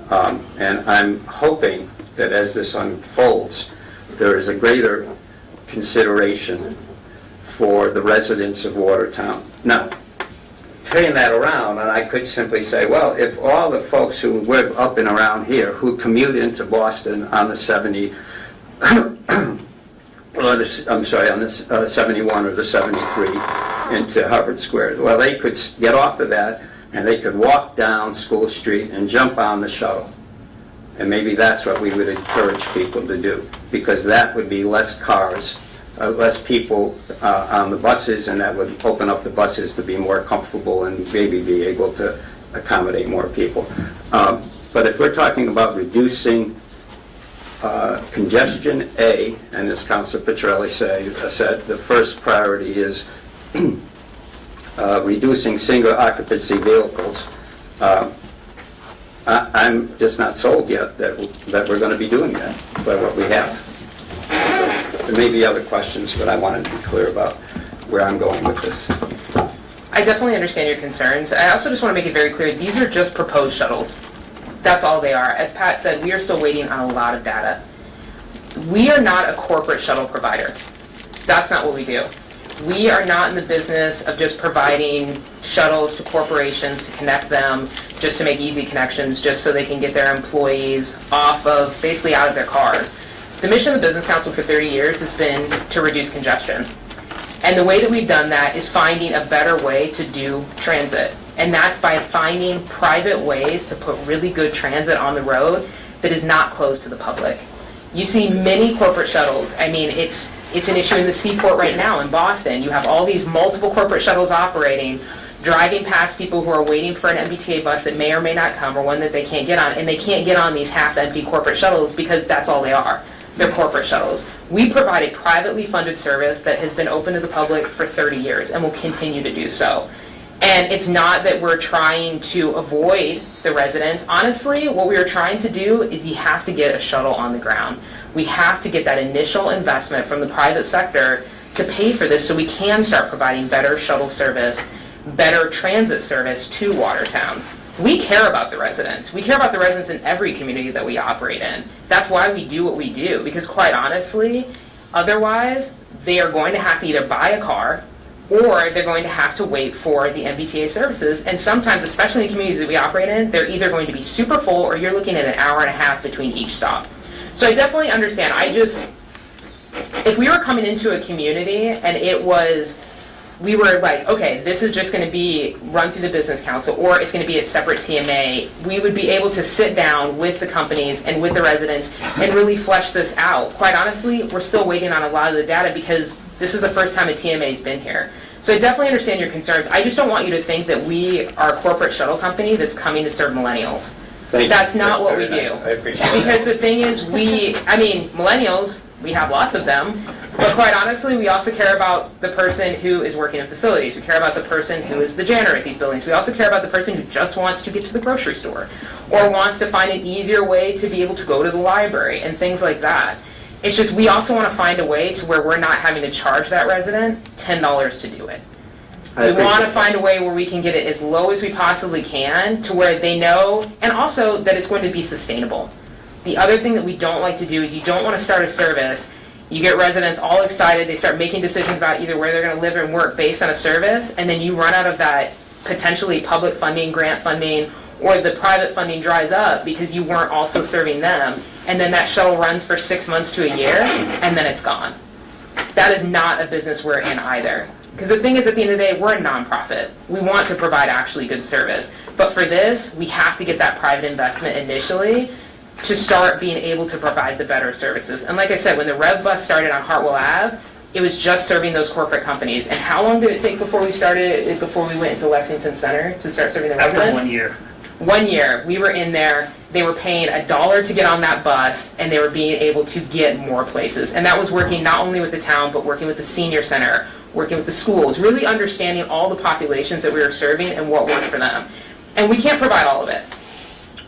Speaker 2: And I'm hoping that as this unfolds, there is a greater consideration for the residents of Watertown. Now, turning that around, and I could simply say, well, if all the folks who live up and around here, who commute into Boston on the 70, on the 71 or the 73 into Harvard Square, well, they could get off of that and they could walk down School Street and jump on the shuttle. And maybe that's what we would encourage people to do, because that would be less cars, less people on the buses, and that would open up the buses to be more comfortable and maybe be able to accommodate more people. But if we're talking about reducing congestion, and as Councilor Picciarelli said, the first priority is reducing single occupancy vehicles. I'm just not sold yet that we're going to be doing that by what we have. There may be other questions, but I wanted to be clear about where I'm going with this.
Speaker 7: I definitely understand your concerns. I also just want to make it very clear, these are just proposed shuttles. That's all they are. As Pat said, we are still waiting on a lot of data. We are not a corporate shuttle provider. That's not what we do. We are not in the business of just providing shuttles to corporations to connect them, just to make easy connections, just so they can get their employees basically out of their cars. The mission of the Business Council for 30 years has been to reduce congestion. And the way that we've done that is finding a better way to do transit. And that's by finding private ways to put really good transit on the road that is not closed to the public. You see many corporate shuttles. I mean, it's an issue in the seaport right now in Boston. You have all these multiple corporate shuttles operating, driving past people who are waiting for an MBTA bus that may or may not come, or one that they can't get on, and they can't get on these half-empty corporate shuttles because that's all they are. They're corporate shuttles. We provide a privately funded service that has been open to the public for 30 years and will continue to do so. And it's not that we're trying to avoid the residents. Honestly, what we are trying to do is you have to get a shuttle on the ground. We have to get that initial investment from the private sector to pay for this so we can start providing better shuttle service, better transit service to Watertown. We care about the residents. We care about the residents in every community that we operate in. That's why we do what we do, because quite honestly, otherwise, they are going to have to either buy a car or they're going to have to wait for the MBTA services. And sometimes, especially in the communities that we operate in, they're either going to be super full or you're looking at an hour and a half between each stop. So I definitely understand. If we were coming into a community and we were like, okay, this is just going to be run through the business council or it's going to be a separate TMA, we would be able to sit down with the companies and with the residents and really flesh this out. Quite honestly, we're still waiting on a lot of the data because this is the first time a TMA has been here. So I definitely understand your concerns. I just don't want you to think that we are a corporate shuttle company that's coming to serve millennials. That's not what we do.
Speaker 2: I appreciate that.
Speaker 7: Because the thing is, millennials, we have lots of them, but quite honestly, we also care about the person who is working in facilities. We care about the person who is the janitor at these buildings. We also care about the person who just wants to get to the grocery store or wants to find an easier way to be able to go to the library and things like that. It's just we also want to find a way to where we're not having to charge that resident $10 to do it. We want to find a way where we can get it as low as we possibly can to where they know, and also that it's going to be sustainable. The other thing that we don't like to do is you don't want to start a service, you get residents all excited, they start making decisions about either where they're going to live and work based on a service, and then you run out of that potentially public funding, grant funding, or the private funding dries up because you weren't also serving them, and then that shuttle runs for 6 months to a year, and then it's gone. That is not a business we're in either. Because the thing is, at the end of the day, we're a nonprofit. We want to provide actually good service. But for this, we have to get that private investment initially to start being able to provide the better services. And like I said, when the Rev Bus started on Hartwell Ave, it was just serving those corporate companies. And how long did it take before we went into Lexington Center to start serving the residents?
Speaker 4: After 1 year.
Speaker 7: 1 year, we were in there, they were paying $1 to get on that bus, and they were being able to get more places. And that was working not only with the town, but working with the senior center, working with the schools, really understanding all the populations that we were serving and what worked for them. And we can't provide all of it.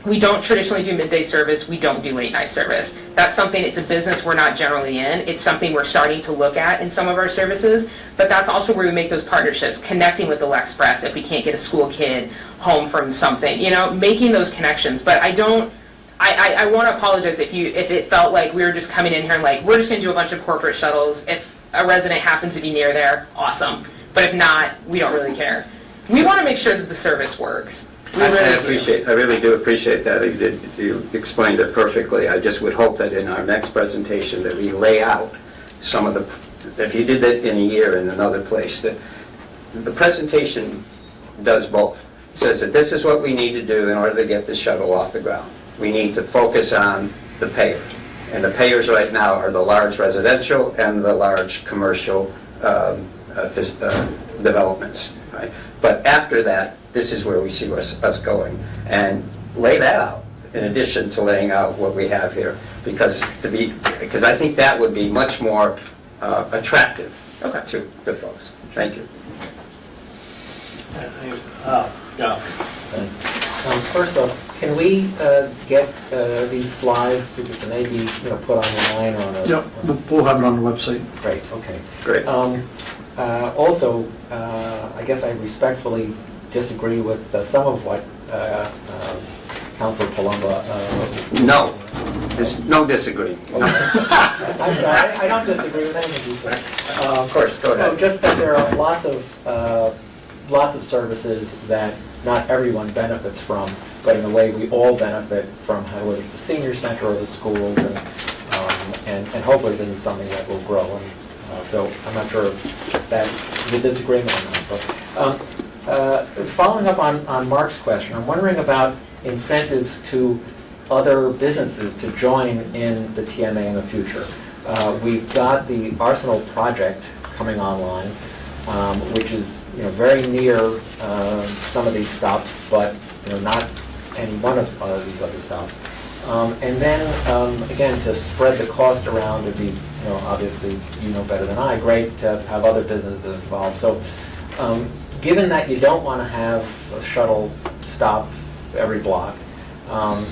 Speaker 7: We don't traditionally do midday service, we don't do late night service. That's something, it's a business we're not generally in. It's something we're starting to look at in some of our services, but that's also where we make those partnerships, connecting with the Lexpress if we can't get a school kid home from something, making those connections. But I want to apologize if it felt like we were just coming in here and like, we're just going to do a bunch of corporate shuttles. If a resident happens to be near there, awesome. But if not, we don't really care. We want to make sure that the service works.
Speaker 2: I really do appreciate that. You explained it perfectly. I just would hope that in our next presentation that we lay out some of the, if you did that in a year in another place, that the presentation does both. It says that this is what we need to do in order to get the shuttle off the ground. We need to focus on the payer. And the payers right now are the large residential and the large commercial developments. Right? But after that, this is where we see us going. And lay that out in addition to laying out what we have here. Because I think that would be much more attractive to folks. Thank you.
Speaker 5: First off, can we get these slides to maybe put online or on a...
Speaker 3: Yep, we'll have it on the website.
Speaker 5: Great, okay.
Speaker 2: Great.
Speaker 5: Also, I guess I respectfully disagree with some of what Councilor Palumbo...
Speaker 2: No, there's no disagreeing. No.
Speaker 5: I'm sorry, I don't disagree with anything you said.
Speaker 2: Of course, go ahead.
Speaker 5: No, just that there are lots of services that not everyone benefits from, but in a way we all benefit from, whether it's the senior center or the schools, and hopefully this is something that will grow. And so I'm not sure if that's the disagreement or not. But following up on Mark's question, I'm wondering about incentives to other businesses to join in the TMA in the future. We've got the Arsenal project coming online, which is very near some of these stops, but not any one of these other stops. And then again, to spread the cost around would be, obviously better than I, great to have other businesses involved. So given that you don't want to have a shuttle stop every block, how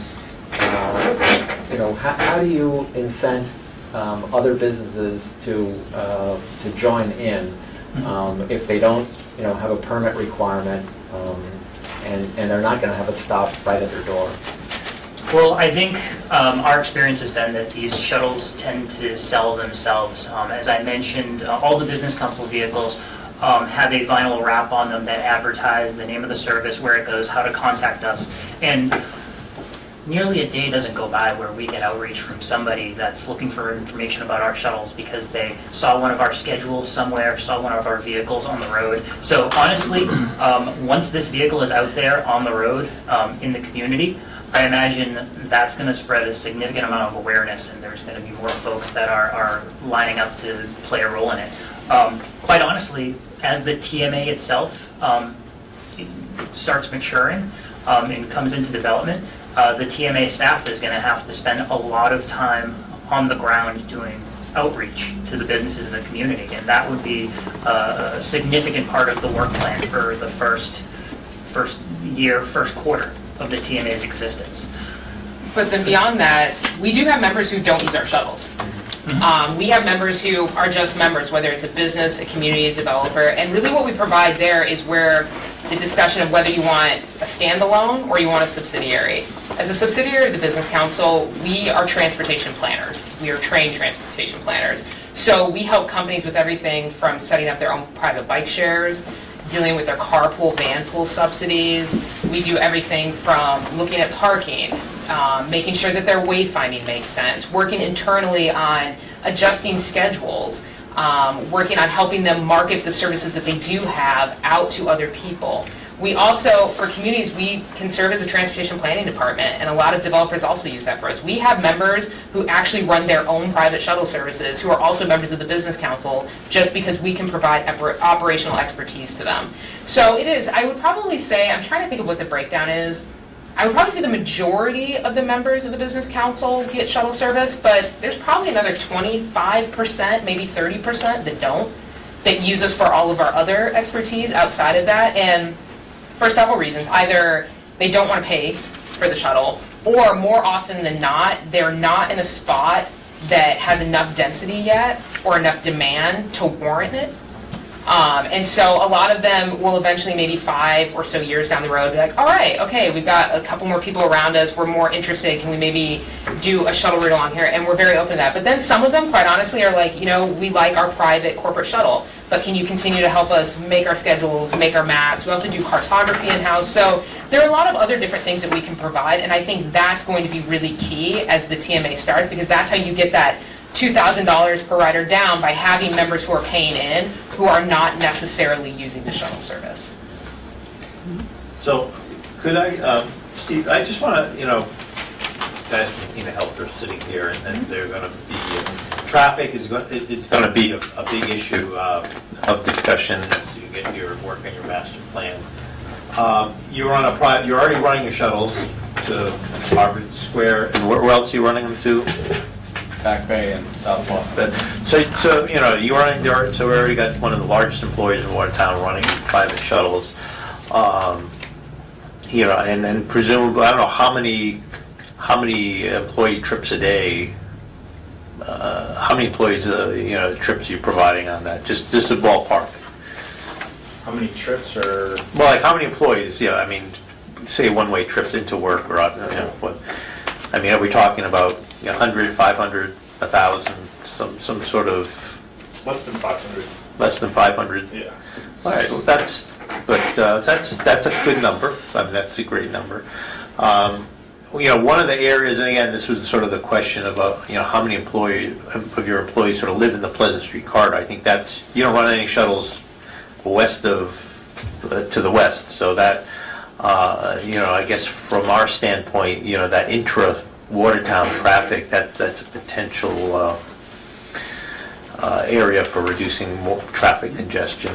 Speaker 5: do you incent other businesses to join in if they don't, have a permit requirement, and they're not going to have a stop right at their door.
Speaker 4: Well, I think our experience has been that these shuttles tend to sell themselves. As I mentioned, all the business council vehicles have a vinyl wrap on them that advertise the name of the service, where it goes, how to contact us. And nearly a day doesn't go by where we get outreach from somebody that's looking for information about our shuttles because they saw one of our schedules somewhere, saw one of our vehicles on the road. So honestly, once this vehicle is out there on the road in the community, I imagine that's going to spread a significant amount of awareness, and there's going to be more folks that are lining up to play a role in it. Quite honestly, as the TMA itself starts maturing and comes into development, the TMA staff is going to have to spend a lot of time on the ground doing outreach to the businesses in the community, and that would be a significant part of the work plan for the first quarter of the TMA's existence.
Speaker 7: But then beyond that, we do have members who don't use our shuttles. We have members who are just members, whether it's a business, a community, a developer, and really what we provide there is where the discussion of whether you want a standalone or you want a subsidiary. As a subsidiary of the Business Council, we are transportation planners. We are trained transportation planners. So we help companies with everything from setting up their own private bike shares, dealing with their carpool, van pool subsidies. We do everything from looking at parking, making sure that their wayfinding makes sense, working internally on adjusting schedules, working on helping them market the services that they do have out to other people. We also, for communities, we can serve as a transportation planning department, and a lot of developers also use that for us. We have members who actually run their own private shuttle services who are also members of the Business Council just because we can provide operational expertise to them. So it is, I would probably say, I'm trying to think of what the breakdown is. I would probably say the majority of the members of the Business Council get shuttle service, but there's probably another 25%, maybe 30% that don't, that use us for all of our other expertise outside of that. And for several reasons. Either they don't want to pay for the shuttle, or more often than not, they're not in a spot that has enough density yet or enough demand to warrant it. And so a lot of them will eventually, maybe 5 or so years down the road, be like, all right, okay, we've got a couple more people around us, we're more interested, can we maybe do a shuttle route along here? And we're very open to that. But then some of them, quite honestly, are like, we like our private corporate shuttle, but can you continue to help us make our schedules, make our maps? We also do cartography in-house. So there are a lot of other different things that we can provide, and I think that's going to be really key as the TMA starts, because that's how you get that $2,000 per rider down, by having members who are paying in who are not necessarily using the shuttle service.
Speaker 9: So, could I, Steve, I just want to, guys from Athena Health are sitting here, and they're going to be, traffic is going to be a big issue of discussion as you get your work on your master plan. You're already running your shuttles to Harvard Square, and where else are you running them to? Back Bay and South Boston. So you running there. So we already got one of the largest employers in Watertown running private shuttles. And presumably, I don't know how many employee trips a day. How many employees trips are you providing on that? Just a ballpark.
Speaker 1: How many trips are?
Speaker 9: Well, like how many employees? Yeah, I mean, say one-way trips into work, or what? I mean, are we talking about 100, 500, 1,000, some sort of?
Speaker 1: Less than 500.
Speaker 9: Less than 500.
Speaker 1: Yeah.
Speaker 9: All right. Well, that's a good number. I mean, that's a great number. One of the areas, and again, this was sort of the question about how many of your employees sort of live in the Pleasant Street corridor. I think that's, you don't run any shuttles west of to the west, so that. I guess from our standpoint, that intra-Watertown traffic, that's a potential area for reducing more traffic congestion.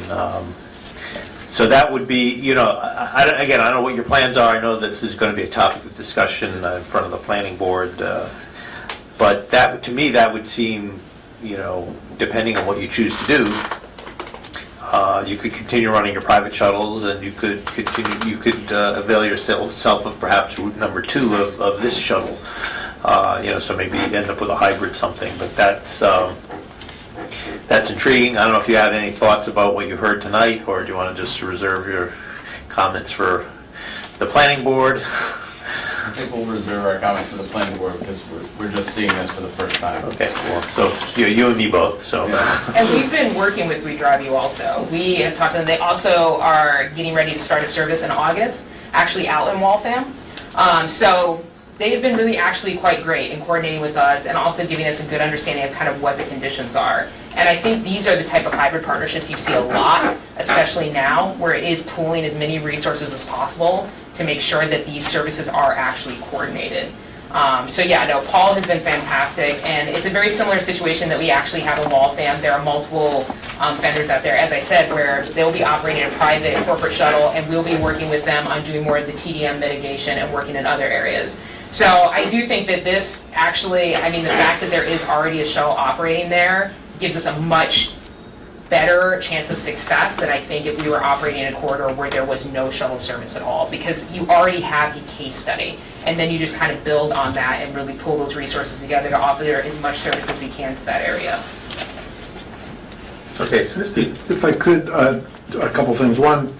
Speaker 9: So that would be, I don't know what your plans are. I know this is going to be a topic of discussion in front of the planning board. But that, to me, that would seem, depending on what you choose to do, you could continue running your private shuttles, and you could avail yourself of perhaps route number 2 of this shuttle. So maybe you end up with a hybrid something, but that's intriguing. I don't know if you had any thoughts about what you heard tonight, or do you want to just reserve your comments for the planning board?
Speaker 13: I think we'll reserve our comments for the planning board because we're just seeing this for the first time.
Speaker 9: Okay, so you and me both, so.
Speaker 7: And we've been working with WeDrive You also. We have talked to them. They also are getting ready to start a service in August, actually out in Waltham. So they've been really actually quite great in coordinating with us and also giving us a good understanding of kind of what the conditions are. And I think these are the type of hybrid partnerships you see a lot, especially now, where it is pooling as many resources as possible to make sure that these services are actually coordinated. So yeah, no, Paul has been fantastic, and it's a very similar situation that we actually have in Waltham. There are multiple vendors out there, as I said, where they'll be operating a private corporate shuttle, and we'll be working with them on doing more of the TDM mitigation and working in other areas. So I do think that this actually, I mean, the fact that there is already a shuttle operating there gives us a much better chance of success than I think if we were operating in a corridor where there was no shuttle service at all, because you already have a case study, and then you just kind of build on that and really pull those resources together to offer as much service as we can to that area.
Speaker 9: Okay, so Steve.
Speaker 3: If I could, a couple things. One,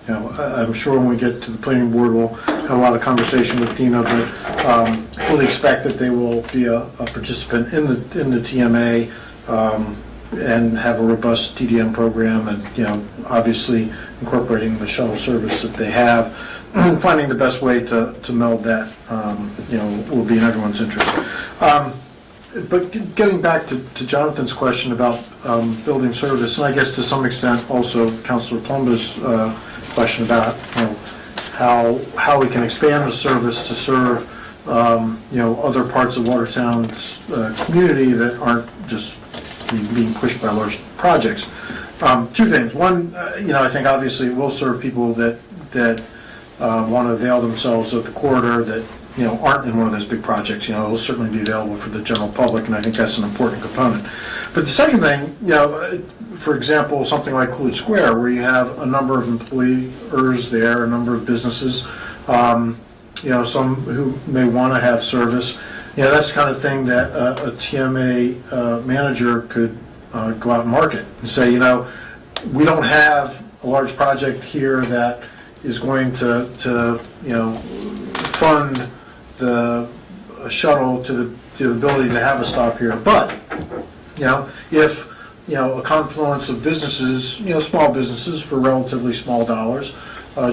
Speaker 3: I'm sure when we get to the planning board, we'll have a lot of conversation with Dina, but fully expect that they will be a participant in the TMA and have a robust TDM program, and obviously incorporating the shuttle service that they have. Finding the best way to meld that, will be in everyone's interest. But getting back to Jonathan's question about building service, and I guess to some extent also Councilor Plumba's question about how we can expand the service to serve other parts of Watertown's community that aren't just being pushed by large projects. Two things. One, I think obviously it will serve people that want to avail themselves of the corridor that aren't in one of those big projects. It will certainly be available for the general public, and I think that's an important component. But the second thing, for example, something like Coolidge Square, where you have a number of employers there, a number of businesses, some who may want to have service. That's the kind of thing that a TMA manager could go out and market and say, we don't have a large project here that is going to fund the shuttle to the ability to have a stop here. But, if, a confluence of businesses, small businesses for relatively small dollars,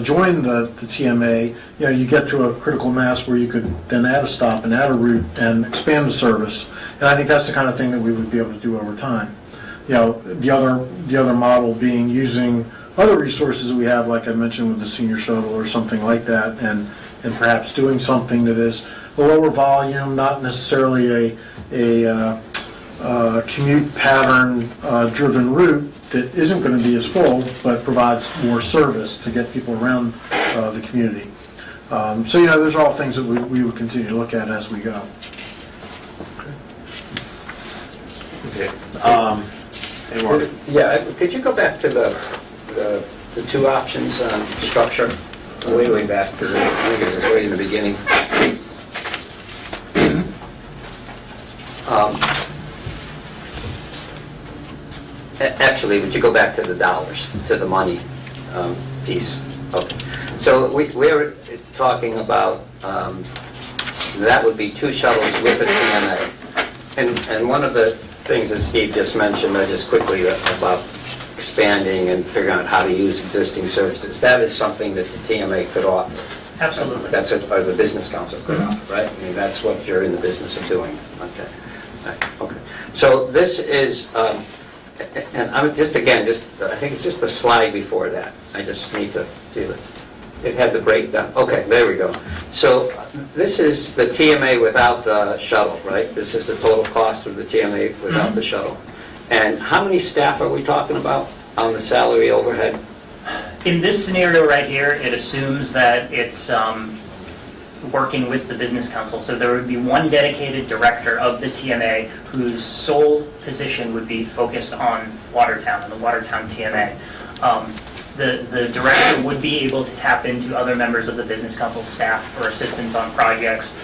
Speaker 3: join the TMA, you get to a critical mass where you could then add a stop and add a route and expand the service. And I think that's the kind of thing that we would be able to do over time. The other model being using other resources that we have, like I mentioned with the senior shuttle or something like that, and perhaps doing something that is a lower volume, not necessarily a commute pattern driven route that isn't going to be as full, but provides more service to get people around the community. So those are all things that we would continue to look at as we go.
Speaker 9: Okay. Any more?
Speaker 2: Yeah, could you go back to the two options structure, way back to I think this is way in the beginning. Actually, would you go back to the dollars, to the money piece? Okay. So we're talking about, that would be 2 shuttles with a TMA. And one of the things that Steve just mentioned, just quickly about expanding and figuring out how to use existing services, that is something that the TMA could offer.
Speaker 4: Absolutely.
Speaker 2: That's what or the business council could offer, right? I mean, that's what you're in the business of doing. Okay. Right. Okay. So this is, and I'm I think it's just the slide before that. I just need to see it. It had the breakdown. Okay, there we go. So this is the TMA without the shuttle, right? This is the total cost of the TMA without the shuttle. And how many staff are we talking about on the salary overhead?
Speaker 4: In this scenario right here, it assumes that it's working with the business council. So there would be one dedicated director of the TMA whose sole position would be focused on Watertown and the Watertown TMA. the director would be able to tap into other members of the business council staff for assistance on projects.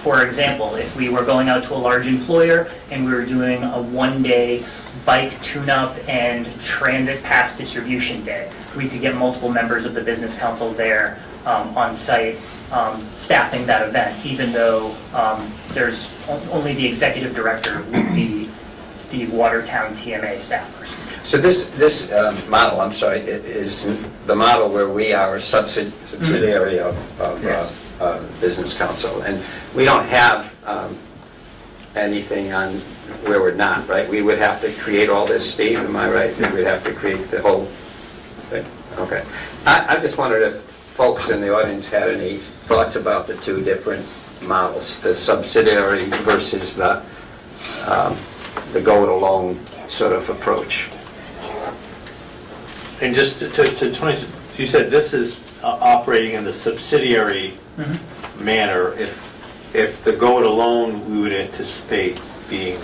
Speaker 4: For example, if we were going out to a large employer and we were doing a one-day bike tune-up and transit pass distribution day, we could get multiple members of the business council there on site staffing that event, even though there's only the executive director would be the Watertown TMA staff person.
Speaker 2: So this model, I'm sorry, is the model where we are a subsidiary of
Speaker 4: Yes.
Speaker 2: Business Council, and we don't have anything on where we're not, right? We would have to create all this, Steve, am I right? We'd have to create the whole thing? Okay. I just wondered if folks in the audience had any thoughts about the two different models, the subsidiary versus the go-it-alone sort of approach.
Speaker 9: And just to Tony, you said this is operating in the subsidiary manner. If the go-it-alone, we would anticipate being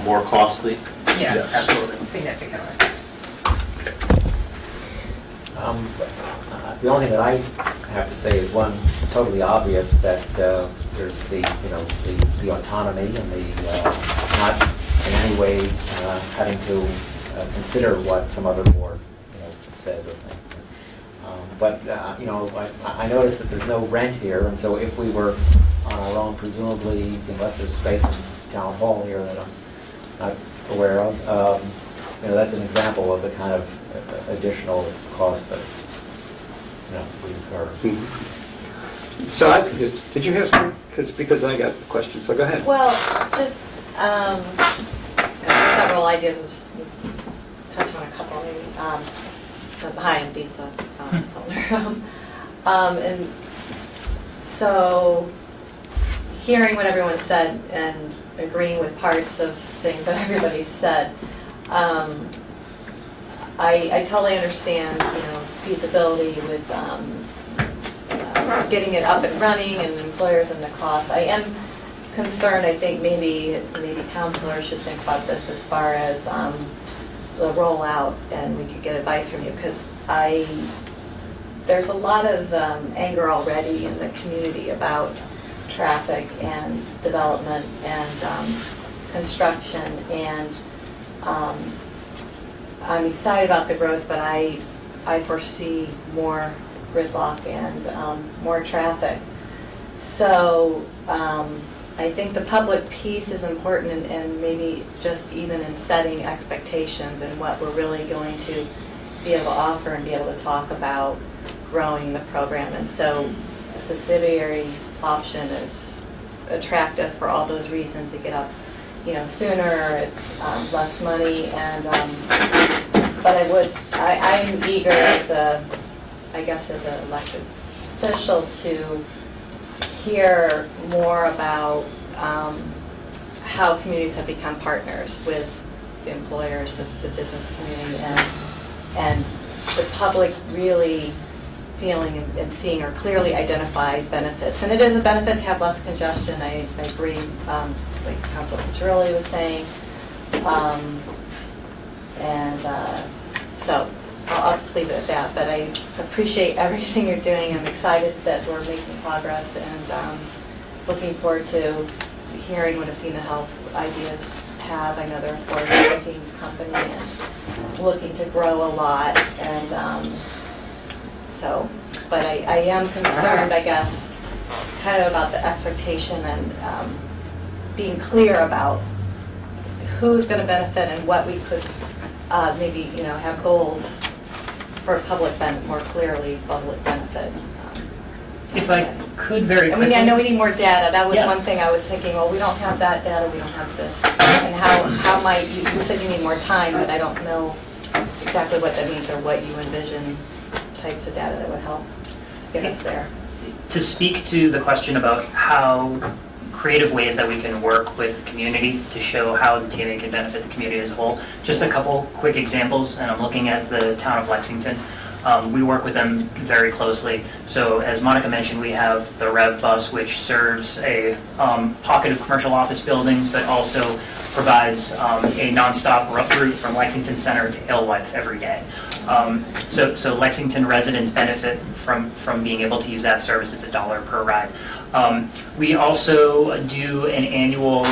Speaker 9: more costly?
Speaker 4: Yes, absolutely.
Speaker 7: Significantly.
Speaker 5: The only thing that I have to say is one totally obvious, that there's the autonomy and the not in any way having to consider what some other board says or thinks. But I noticed that there's no rent here, and so if we were on our own, presumably, unless there's space in town hall here that I'm not aware of, that's an example of the kind of additional cost that we incur.
Speaker 2: So did you have some? Because I got questions, so go ahead.
Speaker 14: Well, just several ideas, we'll just touch on a couple maybe. Hi, I'm Lisa. And so, hearing what everyone said and agreeing with parts of things that everybody said, I totally understand, feasibility with getting it up and running and employers and the costs. I am concerned. I think maybe counselors should think about this as far as the rollout, and we could get advice from you, because there's a lot of anger already in the community about traffic and development and construction, and I'm excited about the growth, but I foresee more gridlock and more traffic. So I think the public piece is important, and maybe just even in setting expectations and what we're really going to be able to offer and be able to talk about growing the program. And so the subsidiary option is attractive for all those reasons. You get up, sooner, it's less money, and but I'm eager as an elected official to hear more about how communities have become partners with the employers, the business community, and the public really feeling and seeing or clearly identified benefits. And it is a benefit to have less congestion. I agree, like Councilor Piccirilli was saying. So I'll just leave it at that. But I appreciate everything you're doing. I'm excited that we're making progress, and looking forward to hearing what Athena Health ideas have. I know they're a forward-looking company and looking to grow a lot, and but I am concerned, I guess, kind of about the expectation and being clear about who's going to benefit and what we could maybe have goals for public benefit, more clearly public benefit.
Speaker 4: If I could very quickly.
Speaker 14: I know we need more data. That was
Speaker 4: Yeah.
Speaker 14: one thing I was thinking, well, we don't have that data, we don't have this. And how might, you said you need more time, but I don't know exactly what that means or what you envision types of data that would help get us there.
Speaker 4: To speak to the question about how creative ways that we can work with community to show how the TMA can benefit the community as a whole, just a couple quick examples, and I'm looking at the town of Lexington. We work with them very closely. So as Monica mentioned, we have the Rev Bus, which serves a pocket of commercial office buildings, but also provides a nonstop route from Lexington Center to Alewife every day. So Lexington residents benefit from being able to use that service. It's $1 per ride. We also do an annual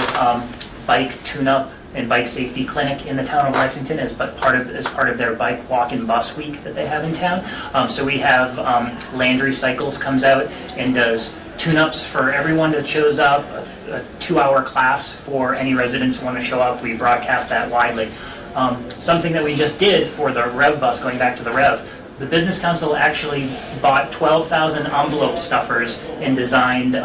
Speaker 4: bike tune-up and bike safety clinic in the town of Lexington as part of their bike walk and bus week that they have in town. So we have Landry Cycles comes out and does tune-ups for everyone that shows up, a 2-hour class for any residents who want to show up. We broadcast that widely. Something that we just did for the Rev Bus, going back to the Rev, the Business Council actually bought 12,000 envelope stuffers and designed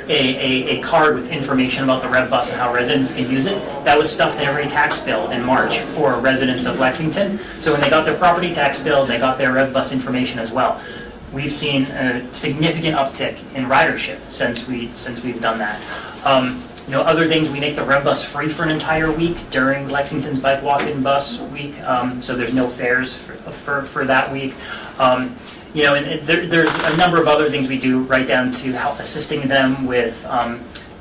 Speaker 4: a card with information about the Rev Bus and how residents can use it. That was stuffed in every tax bill in March for residents of Lexington. So when they got their property tax bill, they got their Rev Bus information as well. We've seen a significant uptick in ridership since we've done that. Other things, we make the Rev Bus free for an entire week during Lexington's Bike Walk and Bus Week, so there's no fares for that week. And there's a number of other things we do, right down to help assisting them with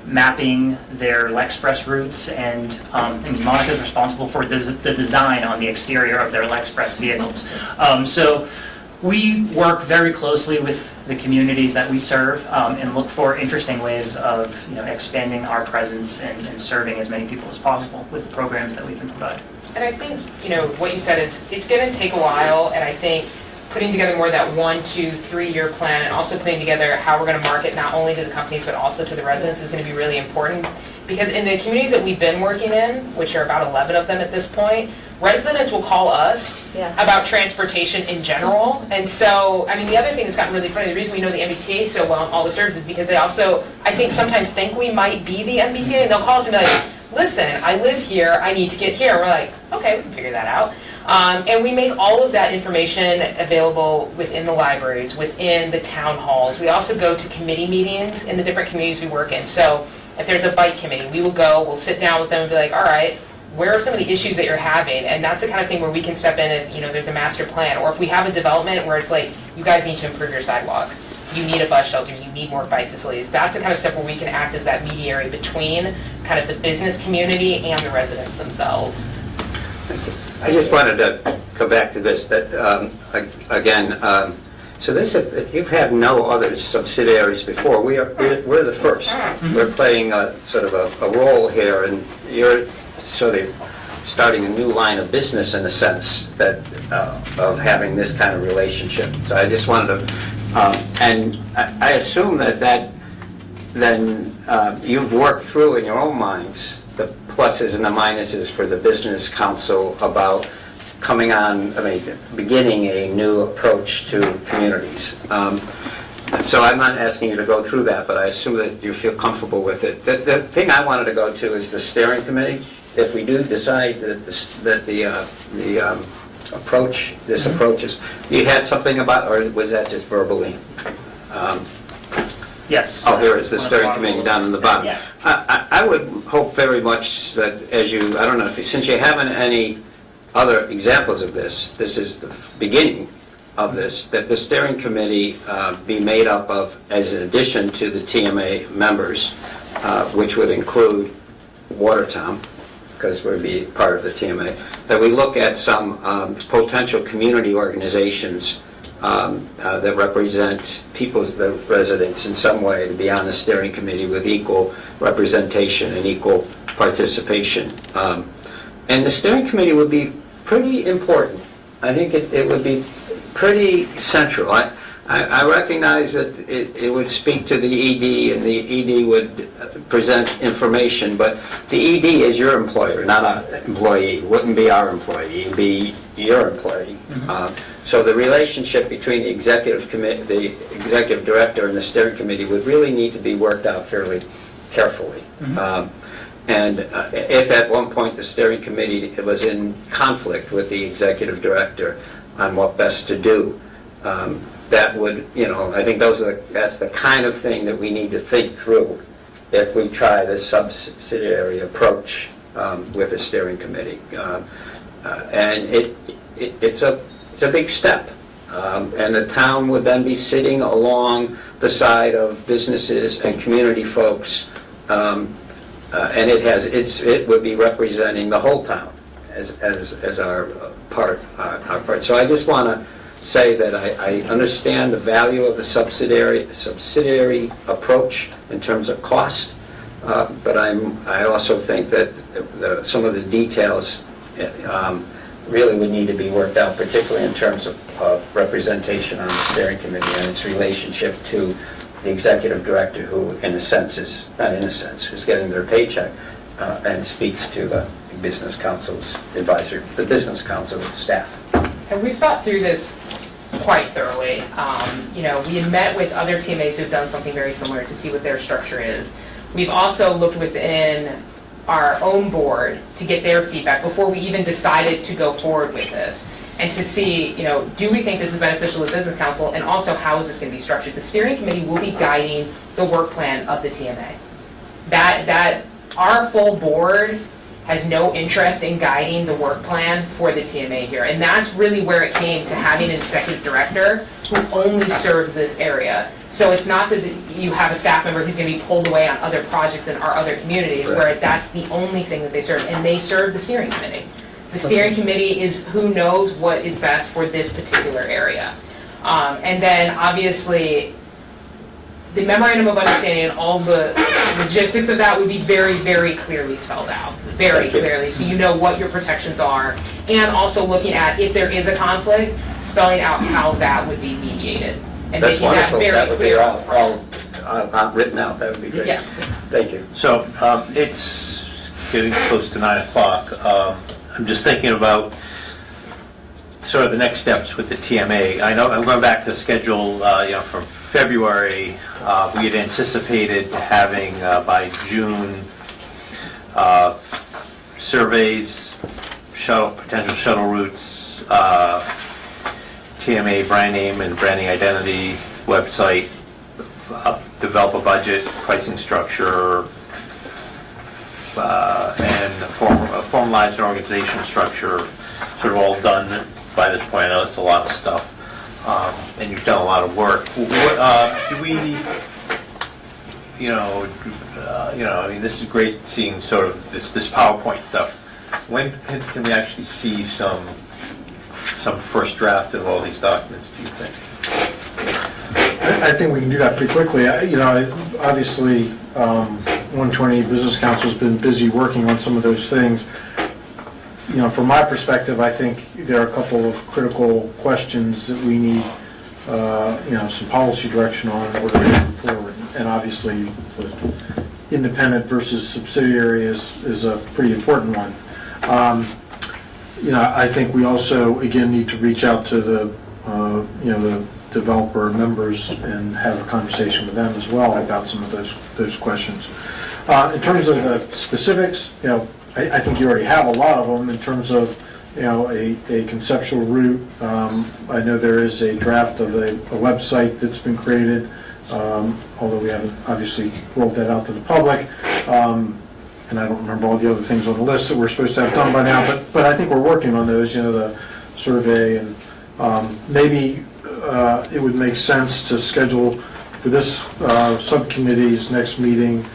Speaker 4: mapping their Lexpress routes, and Monica's responsible for the design on the exterior of their Lexpress vehicles. So we work very closely with the communities that we serve and look for interesting ways of expanding our presence and serving as many people as possible with the programs that we can provide.
Speaker 7: And I think, what you said, it's going to take a while, and I think putting together more of that 1, 2, 3-year plan, and also putting together how we're going to market not only to the companies but also to the residents is going to be really important. Because in the communities that we've been working in, which are about 11 of them at this point, residents will call us about transportation in general. And so, the other thing that's gotten really funny, the reason we know the MBTA so well and all the services, because they also, I think, sometimes think we might be the MBTA, and they'll call us and be like, listen, I live here, I need to get here. And we're like, okay, we can figure that out. And we make all of that information available within the libraries, within the town halls. We also go to committee meetings in the different communities we work in. So if there's a bike committee, we will go, we'll sit down with them and be like, all right, where are some of the issues that you're having? And that's the kind of thing where we can step in if there's a master plan, or if we have a development where it's like, you guys need to improve your sidewalks, you need a bus shelter, you need more bike facilities. That's the kind of stuff where we can act as that mediator between kind of the business community and the residents themselves.
Speaker 2: I just wanted to go back to this, that, again, so this, if you've had no other subsidiaries before, we're the first. We're playing sort of a role here, and you're sort of starting a new line of business in a sense that of having this kind of relationship. So I just wanted to, and I assume that then you've worked through in your own minds the pluses and the minuses for the business council about coming on, beginning a new approach to communities. So I'm not asking you to go through that, but I assume that you feel comfortable with it. The thing I wanted to go to is the steering committee. If we do decide that the approach, this approach is, you had something about, or was that just verbally?
Speaker 4: Yes.
Speaker 2: Oh, here is the steering committee down in the bottom.
Speaker 4: Yeah.
Speaker 2: I would hope very much that as you, I don't know, since you haven't any other examples of this is the beginning of this, that the steering committee be made up of, as an addition to the TMA members, which would include Watertown, because we'd be part of the TMA, that we look at some potential community organizations that represent the residents in some way to be on the steering committee with equal representation and equal participation. And the steering committee would be pretty important. I think it would be pretty central. I recognize that it would speak to the ED, and the ED would present information, but the ED is your employer, not an employee. Wouldn't be our employee, it'd be your employee. So the relationship between the executive director and the steering committee would really need to be worked out fairly carefully. And if at one point the steering committee was in conflict with the executive director on what best to do, that would, I think that's the kind of thing that we need to think through if we try this subsidiary approach with the steering committee. And it's a big step. And the town would then be sitting along the side of businesses and community folks, and it would be representing the whole town as our part. So I just want to say that I understand the value of the subsidiary approach in terms of cost, but I also think that some of the details really would need to be worked out, particularly in terms of representation on the steering committee and its relationship to the executive director, who in a sense is getting their paycheck and speaks to the business council's advisor, the business council staff.
Speaker 7: And we've thought through this quite thoroughly. We had met with other TMAs who've done something very similar to see what their structure is. We've also looked within our own board to get their feedback before we even decided to go forward with this, and to see, do we think this is beneficial to the business council, and also how is this going to be structured? The steering committee will be guiding the work plan of the TMA. That our full board has no interest in guiding the work plan for the TMA here. And that's really where it came to having an executive director who only serves this area. So it's not that you have a staff member who's going to be pulled away on other projects in our other communities,
Speaker 2: Right.
Speaker 7: where that's the only thing that they serve. And they serve the steering committee. The steering committee is who knows what is best for this particular area. And then obviously, the memorandum of understanding and all the logistics of that would be very, very clearly spelled out, very clearly, so you know what your protections are, and also looking at, if there is a conflict, spelling out how that would be mediated, and
Speaker 2: That's
Speaker 7: making that
Speaker 2: wonderful.
Speaker 7: very
Speaker 2: That would be
Speaker 7: clear.
Speaker 2: all written out. That would be great.
Speaker 7: Yes.
Speaker 2: Thank you.
Speaker 9: So it's getting close to 9 o'clock. I'm just thinking about sort of the next steps with the TMA. I know I'm going back to the schedule, from February. We had anticipated having by June surveys, potential shuttle routes, TMA brand name and branding identity, website, develop a budget, pricing structure, and a formalized organization structure, sort of all done by this point. I know it's a lot of stuff, and you've done a lot of work. Do we, I mean, this is great seeing sort of this PowerPoint stuff. When can we actually see some first draft of all these documents, do you think?
Speaker 3: I think we can do that pretty quickly. Obviously, 120 Business Council's been busy working on some of those things. From my perspective, I think there are a couple of critical questions that we need, some policy direction on in order to move forward. And obviously, independent versus subsidiary is a pretty important one. I think we also, again, need to reach out to the developer members and have a conversation with them as well about some of those questions. In terms of the specifics, I think you already have a lot of them in terms of, a conceptual route. I know there is a draft of a website that's been created, although we haven't obviously rolled that out to the public. And I don't remember all the other things on the list that we're supposed to have done by now, but I think we're working on those, the survey, and maybe it would make sense to schedule for this subcommittee's next meeting,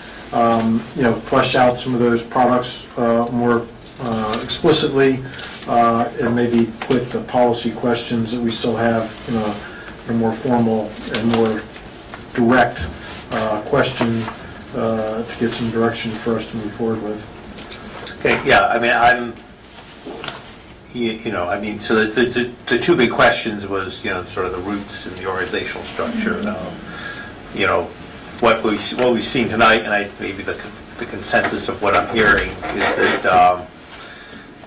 Speaker 3: flesh out some of those products more explicitly, and maybe put the policy questions that we still have in a more formal and more direct question to get some direction for us to move forward with.
Speaker 9: Okay, yeah, I mean, so the two big questions was, sort of the roots and the organizational structure. What we've seen tonight, and maybe the consensus of what I'm hearing is that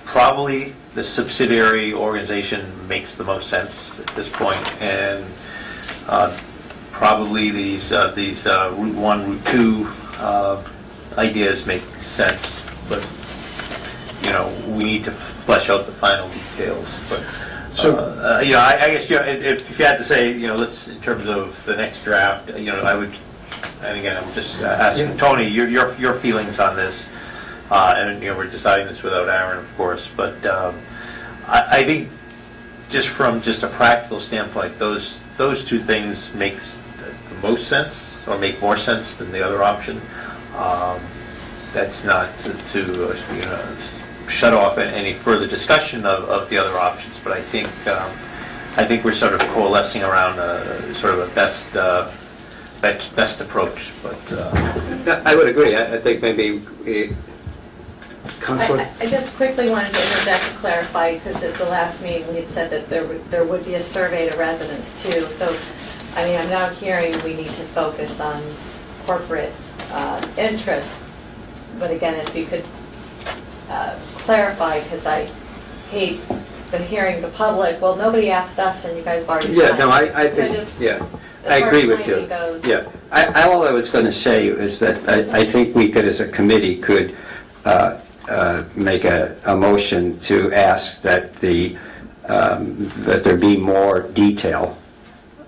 Speaker 9: probably the subsidiary organization makes the most sense at this point, and probably these Route 1, Route 2 ideas make sense, but we need to flesh out the final details. But I guess if you had to say, let's, in terms of the next draft, I would. And again, I'm just asking Tony your feelings on this, and we're deciding this without Aaron, of course. But I think just from just a practical standpoint, those two things makes the most sense, or make more sense than the other option. That's not to you know, shut off any further discussion of the other options, but I think we're sort of coalescing around sort of a best approach. But
Speaker 2: I would agree. I think maybe Councilor?
Speaker 14: I just quickly wanted to interject to clarify, because at the last meeting, we had said that there would be a survey to residents too. So, I mean, I'm now hearing we need to focus on corporate interests. But again, if you could clarify, because I hate hearing the public, well, nobody asked us and you guys have already.
Speaker 2: Yeah, no, I
Speaker 14: So
Speaker 2: think,
Speaker 14: just-
Speaker 2: yeah,
Speaker 14: as
Speaker 2: I
Speaker 14: far
Speaker 2: agree
Speaker 14: as
Speaker 2: with you.
Speaker 14: timing goes.
Speaker 2: Yeah, all I was going to say is that I think we could, as a committee, could make a motion to ask that that there be more detail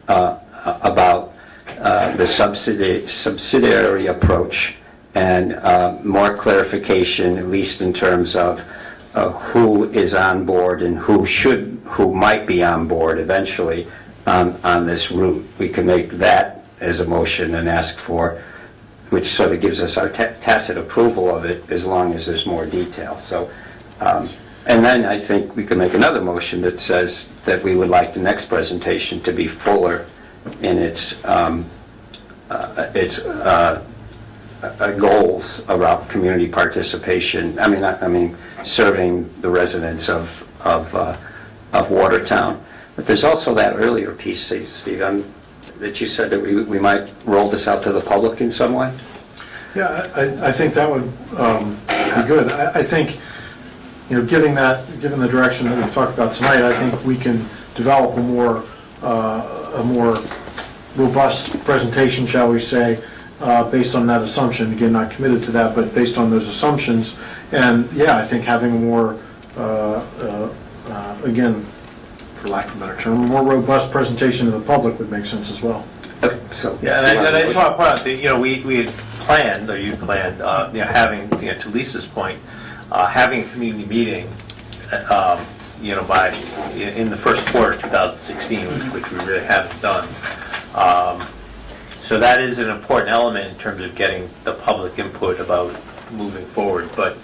Speaker 2: about the subsidiary approach, and more clarification, at least in terms of who is on board and who might be on board eventually on this route. We can make that as a motion and ask for, which sort of gives us our tacit approval of it, as long as there's more detail. So, and then I think we can make another motion that says that we would like the next presentation to be fuller in its goals around community participation. I mean, serving the residents of Watertown. But there's also that earlier piece, Steve, that you said that we might roll this out to the public in some way.
Speaker 3: Yeah, I think that would be good. I think, you know, given the direction that we've talked about tonight, I think we can develop a more robust presentation, shall we say, based on that assumption. Again, not committed to that, but based on those assumptions. And yeah, I think having a more, again, for lack of a better term, a more robust presentation to the public would make sense as well.
Speaker 2: Okay, so
Speaker 9: yeah, and I just want to point out that, you know, we had planned, or you planned, you know, having, you know, to Lisa's point, having a community meeting, you know, in the first quarter of 2016, which we really haven't done. So that is an important element in terms of getting the public input about moving forward. But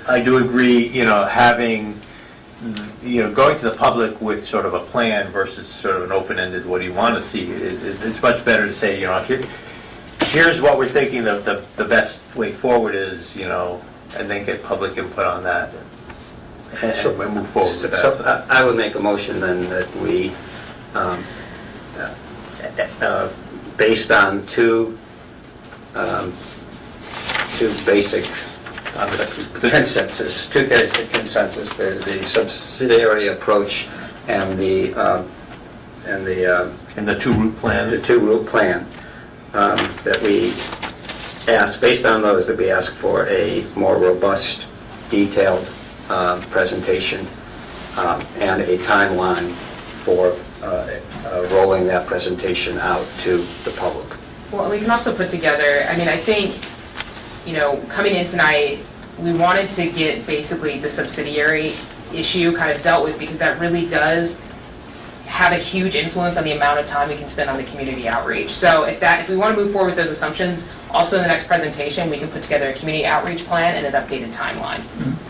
Speaker 9: I do agree, you know, going to the public with sort of a plan versus sort of an open-ended, what do you want to see? It's much better to say, you know, here's what we're thinking the best way forward is, you know, and then get public input on that and move forward with that.
Speaker 2: So I would make a motion then that we, based on two basic consensus, the subsidiary approach and the
Speaker 9: two-route plan.
Speaker 2: The two-route plan, that we ask, based on those, that we ask for a more robust, detailed presentation and a timeline for rolling that presentation out to the public.
Speaker 7: Well, we can also put together, I mean, I think, you know, coming in tonight, we wanted to get basically the subsidiary issue kind of dealt with, because that really does have a huge influence on the amount of time we can spend on the community outreach. So if we want to move forward with those assumptions, also in the next presentation, we can put together a community outreach plan and an updated timeline.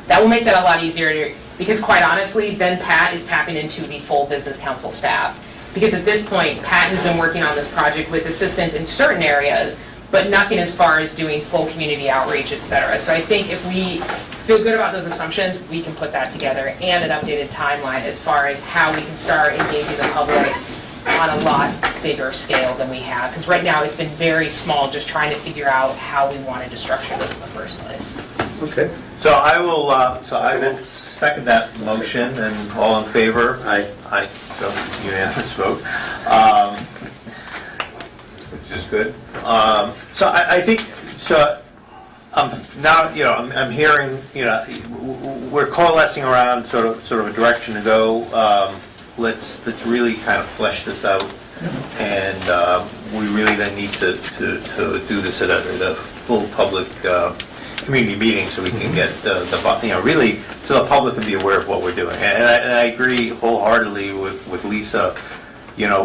Speaker 7: That will make that a lot easier, because quite honestly, then Pat is tapping into the full business council staff. Because at this point, Pat has been working on this project with assistance in certain areas, but nothing as far as doing full community outreach, et cetera. So I think if we feel good about those assumptions, we can put that together, and an updated timeline as far as how we can start engaging the public on a lot bigger scale than we have. Because right now, it's been very small, just trying to figure out how we wanted to structure this in the first place.
Speaker 2: Okay.
Speaker 9: So I will second that motion, and all in favor? Aye. So unanimous vote, which is good. So I think, so now, you know, I'm hearing, you know, we're coalescing around sort of a direction to go. Let's really kind of flesh this out, and we really then need to do this at a full public community meeting so we can get really, so the public can be aware of what we're doing. And I agree wholeheartedly with Lisa.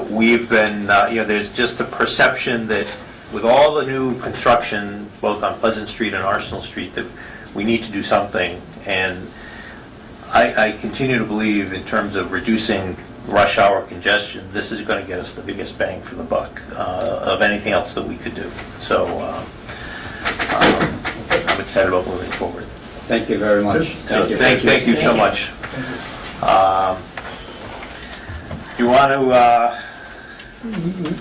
Speaker 9: We've been, there's just a perception that with all the new construction, both on Pleasant Street and Arsenal Street, that we need to do something. And I continue to believe in terms of reducing rush hour congestion, this is going to get us the biggest bang for the buck of anything else that we could do. So I'm excited about moving forward.
Speaker 2: Thank you very much.
Speaker 9: So thank you so much. Do you want to...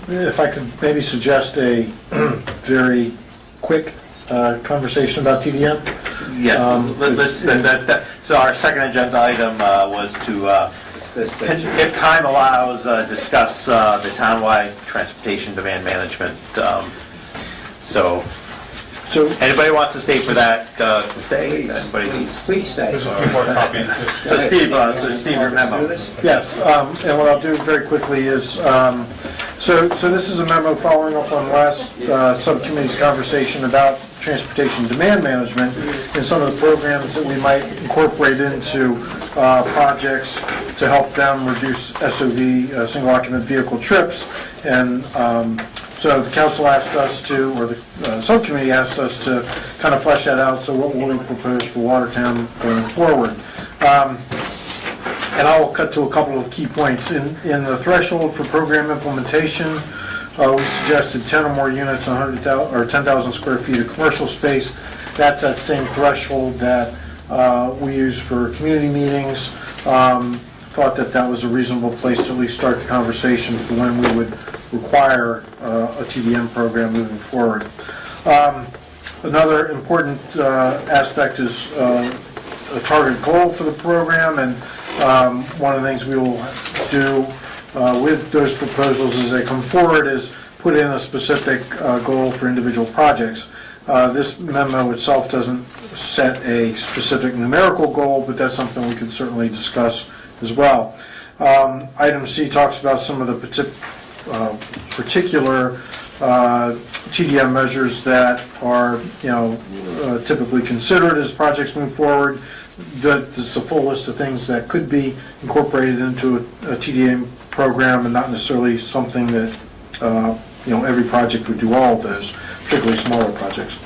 Speaker 3: If I could maybe suggest a very quick conversation about TDM?
Speaker 9: Yes, so our second agenda item was to, if time allows, discuss the townwide transportation demand management. So anybody wants to stay for that, to stay?
Speaker 2: Please stay.
Speaker 6: There's a few more copies.
Speaker 9: So Steve, your memo.
Speaker 3: Yes, and what I'll do very quickly is, so this is a memo following up on last subcommittee's conversation about transportation demand management and some of the programs that we might incorporate into projects to help them reduce SOV, single occupant vehicle trips. And so the council asked us to, or the subcommittee asked us to kind of flesh that out, so what will we propose for Watertown going forward. And I'll cut to a couple of key points. In the threshold for program implementation, we suggested 10 or more units, 100,000 or 10,000 square feet of commercial space. That's that same threshold that we use for community meetings. Thought that was a reasonable place to at least start the conversation for when we would require a TDM program moving forward. Another important aspect is a target goal for the program, and one of the things we will do with those proposals as they come forward is put in a specific goal for individual projects. This memo itself doesn't set a specific numerical goal, but that's something we could certainly discuss as well. Item C talks about some of the particular TDM measures that are, typically considered as projects move forward. This is a full list of things that could be incorporated into a TDM program, and not necessarily something that every project would do all of those, particularly smaller projects.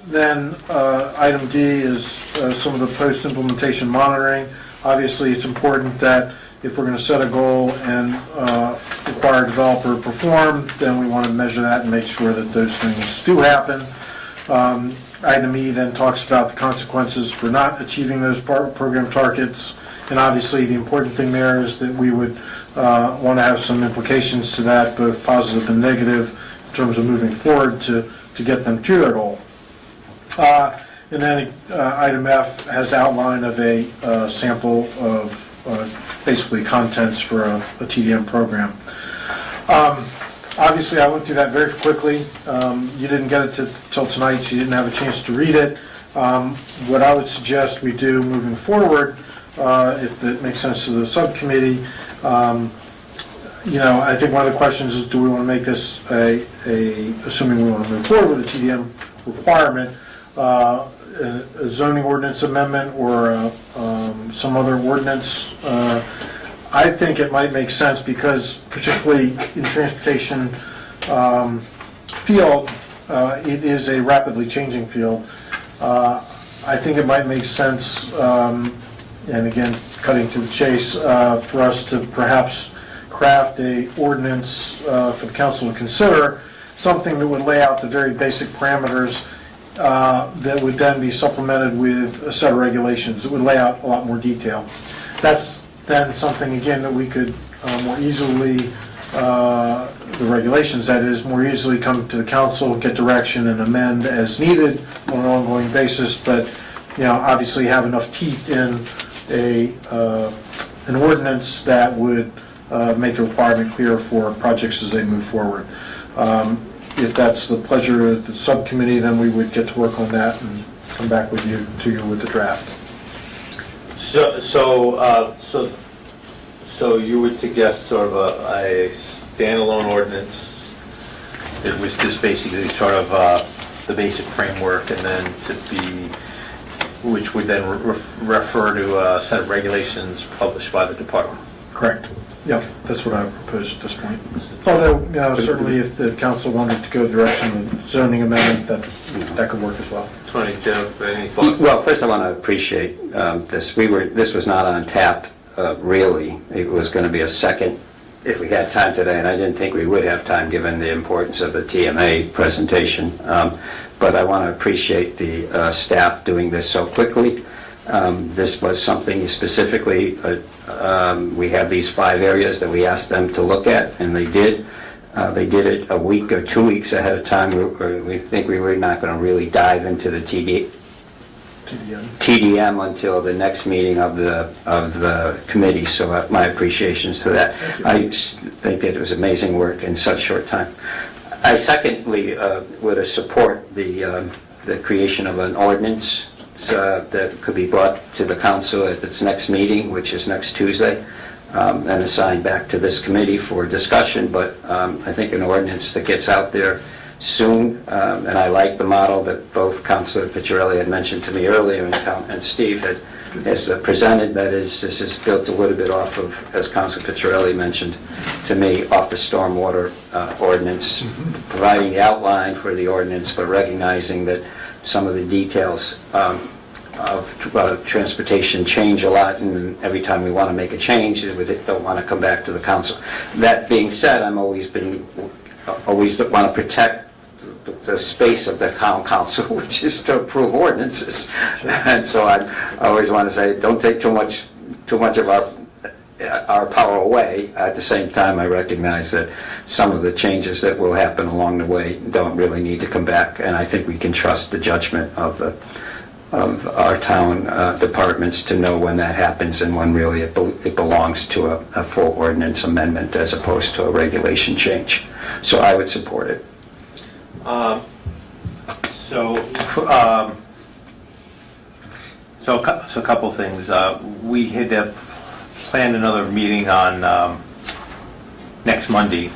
Speaker 3: Then item D is some of the post-implementation monitoring. Obviously, it's important that if we're going to set a goal and require a developer to perform, then we want to measure that and make sure that those things do happen. Item E then talks about the consequences for not achieving those program targets. And obviously, the important thing there is that we would want to have some implications to that, both positive and negative, in terms of moving forward to get them to their goal. And then item F has the outline of a sample of basically contents for a TDM program. Obviously, I went through that very quickly. You didn't get it till tonight, so you didn't have a chance to read it. What I would suggest we do moving forward, if it makes sense to the subcommittee, I think one of the questions is, do we want to make this assuming we want to move forward with a TDM requirement, a zoning ordinance amendment or some other ordinance? I think it might make sense because, particularly in transportation field, it is a rapidly changing field. I think it might make sense, and again, cutting to the chase, for us to perhaps craft a ordinance for the council to consider, something that would lay out the very basic parameters that would then be supplemented with a set of regulations. It would lay out a lot more detail. That's then something, again, that we could more easily, the regulations, that is, more easily come to the council, get direction, and amend as needed on an ongoing basis, but, obviously have enough teeth in an ordinance that would make the requirement clear for projects as they move forward. If that's the pleasure of the subcommittee, then we would get to work on that and come back to you with the draft.
Speaker 9: So you would suggest sort of a standalone ordinance that was just basically sort of the basic framework, and then to be, which would then refer to a set of regulations published by the department.
Speaker 3: Correct. Yep, that's what I would propose at this point. Although, certainly if the council wanted to go the direction of zoning amendment, that could work as well.
Speaker 9: Tony, do you have any thoughts?
Speaker 2: Well, first I want to appreciate this. This was not on tap, really. It was going to be a second if we had time today, and I didn't think we would have time given the importance of the TMA presentation. But I want to appreciate the staff doing this so quickly. This was something specifically, we have these 5 areas that we asked them to look at, and they did. They did it a week or 2 weeks ahead of time. We think we were not going to really dive into the TDM until the next meeting of the committee, so my appreciations to that. I think that it was amazing work in such short time. I secondly would support the creation of an ordinance that could be brought to the council at its next meeting, which is next Tuesday, and assigned back to this committee for discussion. But I think an ordinance that gets out there soon, and I like the model that both Councilor Picciarelli had mentioned to me earlier and Steve has presented. That is, this is built a little bit off of, as Councilor Picciarelli mentioned to me, off the stormwater ordinance, providing the outline for the ordinance, but recognizing that some of the details of transportation change a lot, and every time we want to make a change, we don't want to come back to the council. That being said, I'm always want to protect the space of the town council, which is to approve ordinances. And so I always want to say, don't take too much of our power away. At the same time, I recognize that some of the changes that will happen along the way don't really need to come back, and I think we can trust the judgment of our town departments to know when that happens and when really it belongs to a full ordinance amendment as opposed to a regulation change. So I would support it.
Speaker 9: So a couple things. We had planned another meeting on next Monday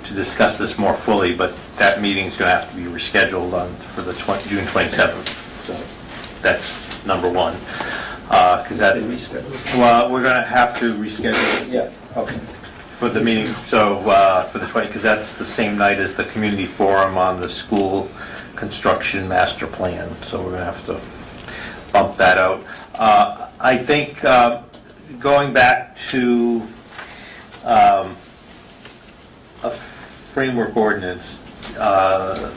Speaker 9: to discuss this more fully, but that meeting's going to have to be rescheduled for the June 27th. So that's number one. Because that, well, we're going to have to reschedule.
Speaker 2: Yeah. Okay.
Speaker 9: For the meeting, so for the 20, because that's the same night as the community forum on the school construction master plan. So we're going to have to bump that out. I think going back to a framework ordinance,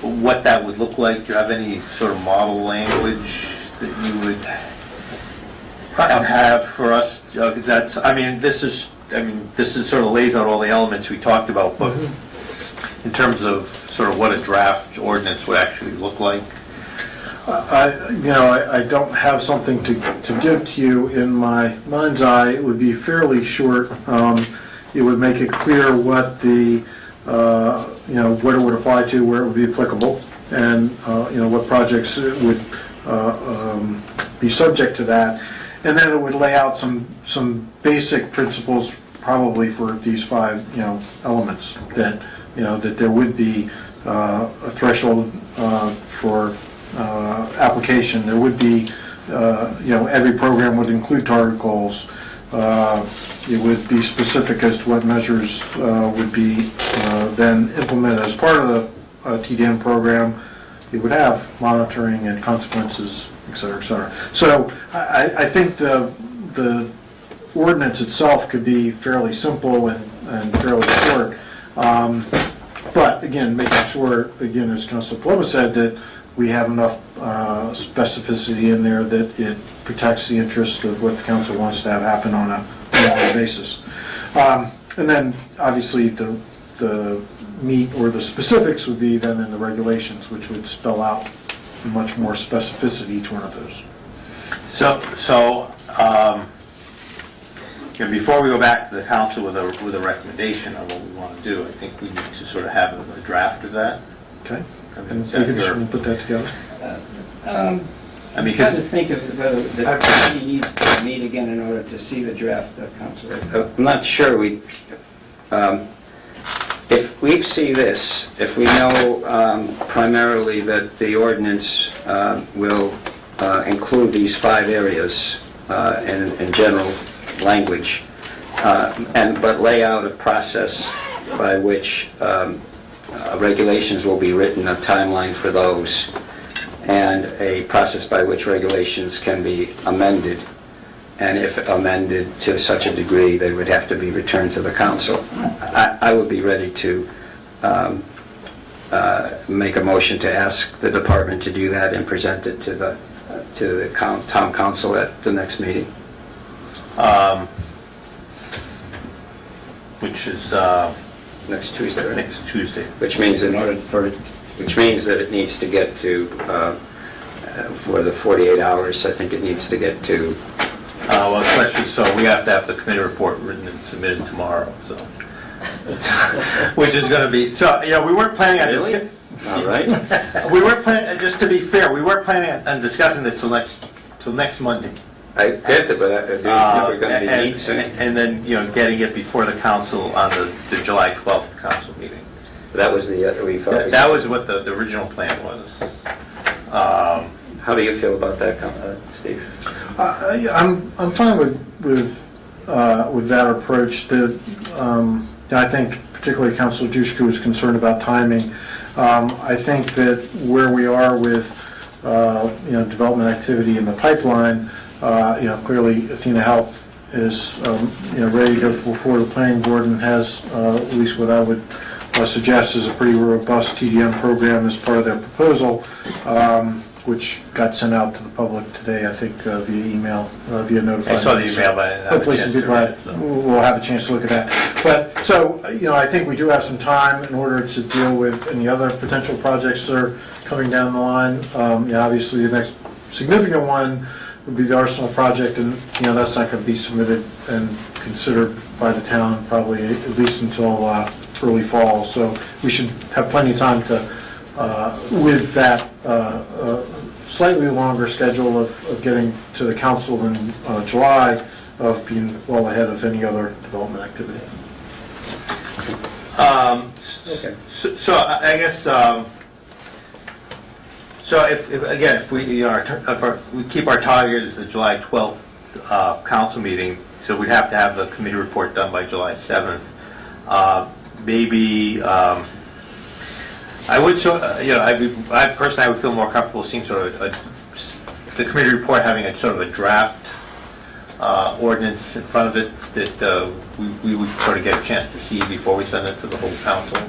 Speaker 9: what that would look like. Do you have any sort of model language that you would have for us? Because that's, this is sort of lays out all the elements we talked about, but in terms of sort of what a draft ordinance would actually look like.
Speaker 3: I don't have something to give to you in my mind's eye. It would be fairly short. It would make it clear what the, what it would apply to, where it would be applicable, and, what projects would be subject to that. And then it would lay out some basic principles probably for these 5, elements that, that there would be a threshold for application. There would be, every program would include target goals. It would be specific as to what measures would be then implemented as part of the TDM program. It would have monitoring and consequences, et cetera, et cetera. So I think the ordinance itself could be fairly simple and fairly short. But again, making sure, again, as Councilor Paloma said, that we have enough specificity in there that it protects the interest of what the council wants to have happen on a regular basis. And then obviously the meat or the specifics would be then in the regulations, which would spell out much more specificity each one of those.
Speaker 9: Before we go back to the council with a recommendation on what we want to do, I think we need to sort of have a draft of that.
Speaker 3: Okay. And we can certainly put that together.
Speaker 15: I'm trying to think of whether the committee needs to meet again in order to see the draft, Councilor.
Speaker 2: I'm not sure
Speaker 15: if we see this, if we know primarily that the ordinance will include these 5 areas in general language, but lay out a process by which regulations will be written, a timeline for those, and a process by which regulations can be amended, and if amended to such a degree, they would have to be returned to the council. I would be ready to make a motion to ask the department to do that and present it to the town council at the next meeting.
Speaker 9: Which is
Speaker 15: Next Tuesday, right?
Speaker 9: next Tuesday.
Speaker 15: Which means which means that it needs to get to, for the 48 hours, I think it needs to get to.
Speaker 9: Well, the question is, so we have to have the committee report written and submitted tomorrow, so. Which is gonna be, so, we weren't planning on this.
Speaker 15: Really? All right.
Speaker 9: We weren't planning, just to be fair, we weren't planning on discussing this till next Monday.
Speaker 15: I get it, but I do think we're going to be needing soon.
Speaker 9: And then, getting it before the council on the July 12th council meeting.
Speaker 15: That was we thought.
Speaker 9: That was what the original plan was.
Speaker 15: How do you feel about that, Steve?
Speaker 3: I'm fine with that approach. I think particularly Councilor Dushku is concerned about timing. I think that where we are with development activity in the pipeline, clearly Athena Health is ready to go before the planning board and has at least what I would suggest is a pretty robust TDM program as part of their proposal, which got sent out to the public today, I think, via email, via notification.
Speaker 9: I saw the email, but I didn't have a
Speaker 3: hopefully
Speaker 9: chance
Speaker 3: some
Speaker 9: to
Speaker 3: people
Speaker 9: read it,
Speaker 3: will have a chance to look at that. But, so, I think we do have some time in order to deal with any other potential projects that are coming down the line. Obviously, the next significant one would be the Arsenal project, and, that's not going to be submitted and considered by the town probably at least until early fall. So we should have plenty of time to, with that slightly longer schedule of getting to the council in July, of being well ahead of any other development activity.
Speaker 15: Okay.
Speaker 9: So I guess, so if we keep our target as the July 12th council meeting, so we'd have to have the committee report done by July 7th. Maybe, I would, I personally would feel more comfortable seeing sort of the committee report having a sort of a draft ordinance in front of it that we would sort of get a chance to see before we send it to the whole council.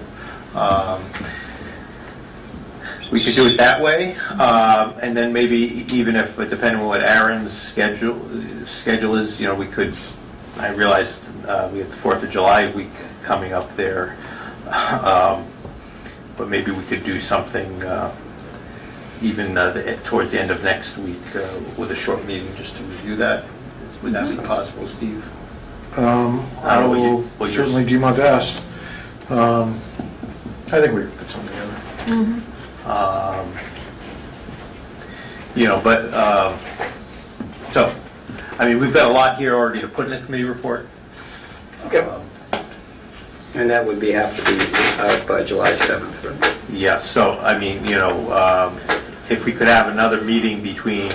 Speaker 9: We could do it that way, and then maybe even if, depending on what Aaron's schedule is, we could, I realized we have the 4th of July week coming up there, but maybe we could do something even towards the end of next week with a short meeting just to review that. Would that be possible, Steve?
Speaker 3: I will certainly do my best. I think we can put something together.
Speaker 8: Mm-hmm.
Speaker 9: So, we've got a lot here already to put in the committee report.
Speaker 15: Yep. And that would have to be out by July 7th, right?
Speaker 9: Yeah, so, if we could have another meeting between,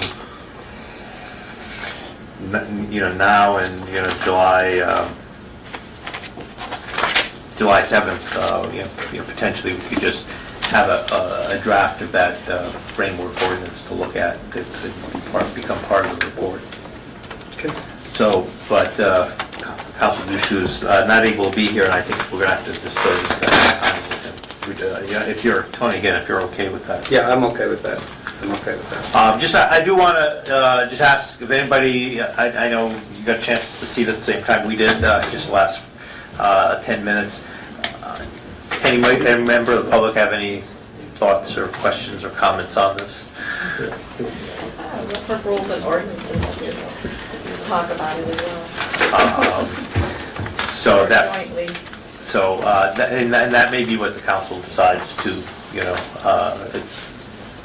Speaker 9: now and, July 7th, potentially we could just have a draft of that framework ordinance to look at that could become part of the report.
Speaker 15: Okay.
Speaker 9: So, but Council Dushku is not able to be here, and I think we're going to have to disclose that. If you're, Tony, again, if you're okay with that.
Speaker 15: Yeah, I'm okay with that.
Speaker 9: I do want to just ask if anybody, I know you got a chance to see this the same time we did, just the last 10 minutes. Any member of the public have any thoughts or questions or comments on this?
Speaker 14: For rules and ordinances, we'll talk about it as well.
Speaker 9: So that,
Speaker 14: Jointly.
Speaker 9: and that may be what the council decides to,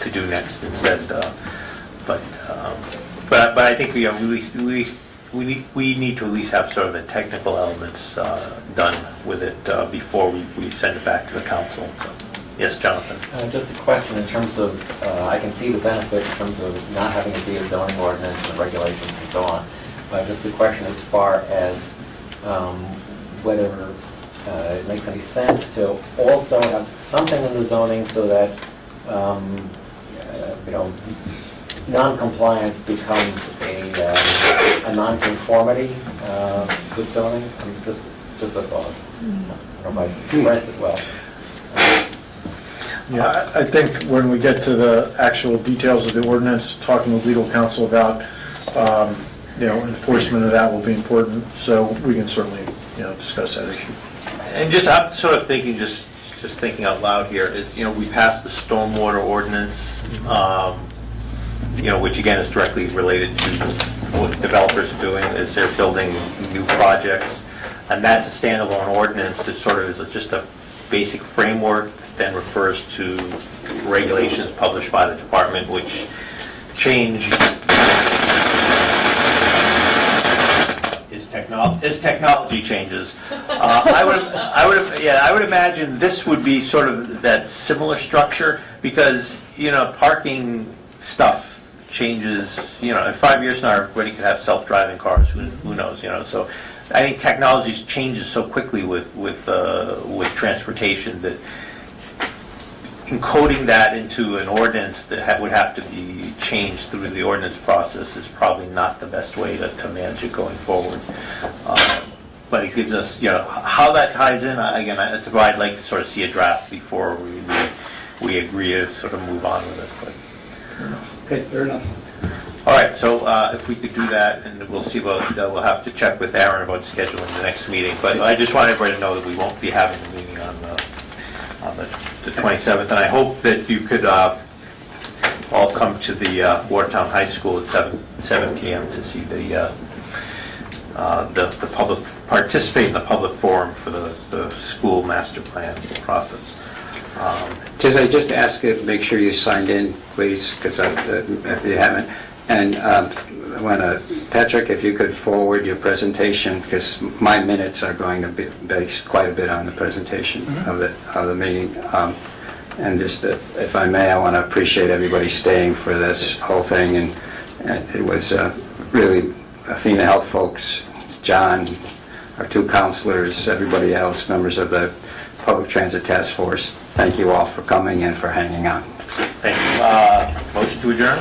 Speaker 9: to do next instead. But I think we at least we need to at least have sort of the technical elements done with it before we send it back to the council. So, yes, Jonathan?
Speaker 5: Just a question in terms of, I can see the benefit in terms of not having to be a zoning ordinance and regulations and so on. Just a question as far as whether it makes any sense to also have something in the zoning so that, non-compliance becomes a non-conformity with zoning. Just a thought. I don't know if I expressed it well.
Speaker 3: Yeah, I think when we get to the actual details of the ordinance, talking with legal counsel about, enforcement of that will be important, so we can certainly, discuss that issue.
Speaker 9: And just, I'm sort of thinking, just thinking out loud here, is, we passed the stormwater ordinance, which again is directly related to what developers are doing as they're building new projects. And that's a standalone ordinance that sort of is just a basic framework that then refers to regulations published by the department, which change as technology changes. I would imagine this would be sort of that similar structure, because parking stuff changes. In 5 years now, everybody could have self-driving cars. Who knows? So I think technology changes so quickly with transportation that encoding that into an ordinance that would have to be changed through the ordinance process is probably not the best way to manage it going forward. But it gives us, how that ties in. Again, that's why I'd like to sort of see a draft before we agree to sort of move on with it. But.
Speaker 2: Okay, fair enough.
Speaker 9: All right, so if we could do that, and we'll see about, we'll have to check with Aaron about scheduling the next meeting. But I just want everybody to know that we won't be having a meeting on the 27th, and I hope that you could all come to the Watertown High School at 7 p.m. to see the public, participate in the public forum for the school master plan process.
Speaker 2: Just ask it, make sure you signed in, please, because if you haven't. And I want to, Patrick, if you could forward your presentation, because my minutes are going to be based quite a bit on the presentation of the meeting. And just, if I may, I want to appreciate everybody staying for this whole thing. And it was really Athena Health folks, John, our two counselors, everybody else, members of the Public Transit Task Force. Thank you all for coming and for hanging on.
Speaker 9: Thank you. Motion to adjourn?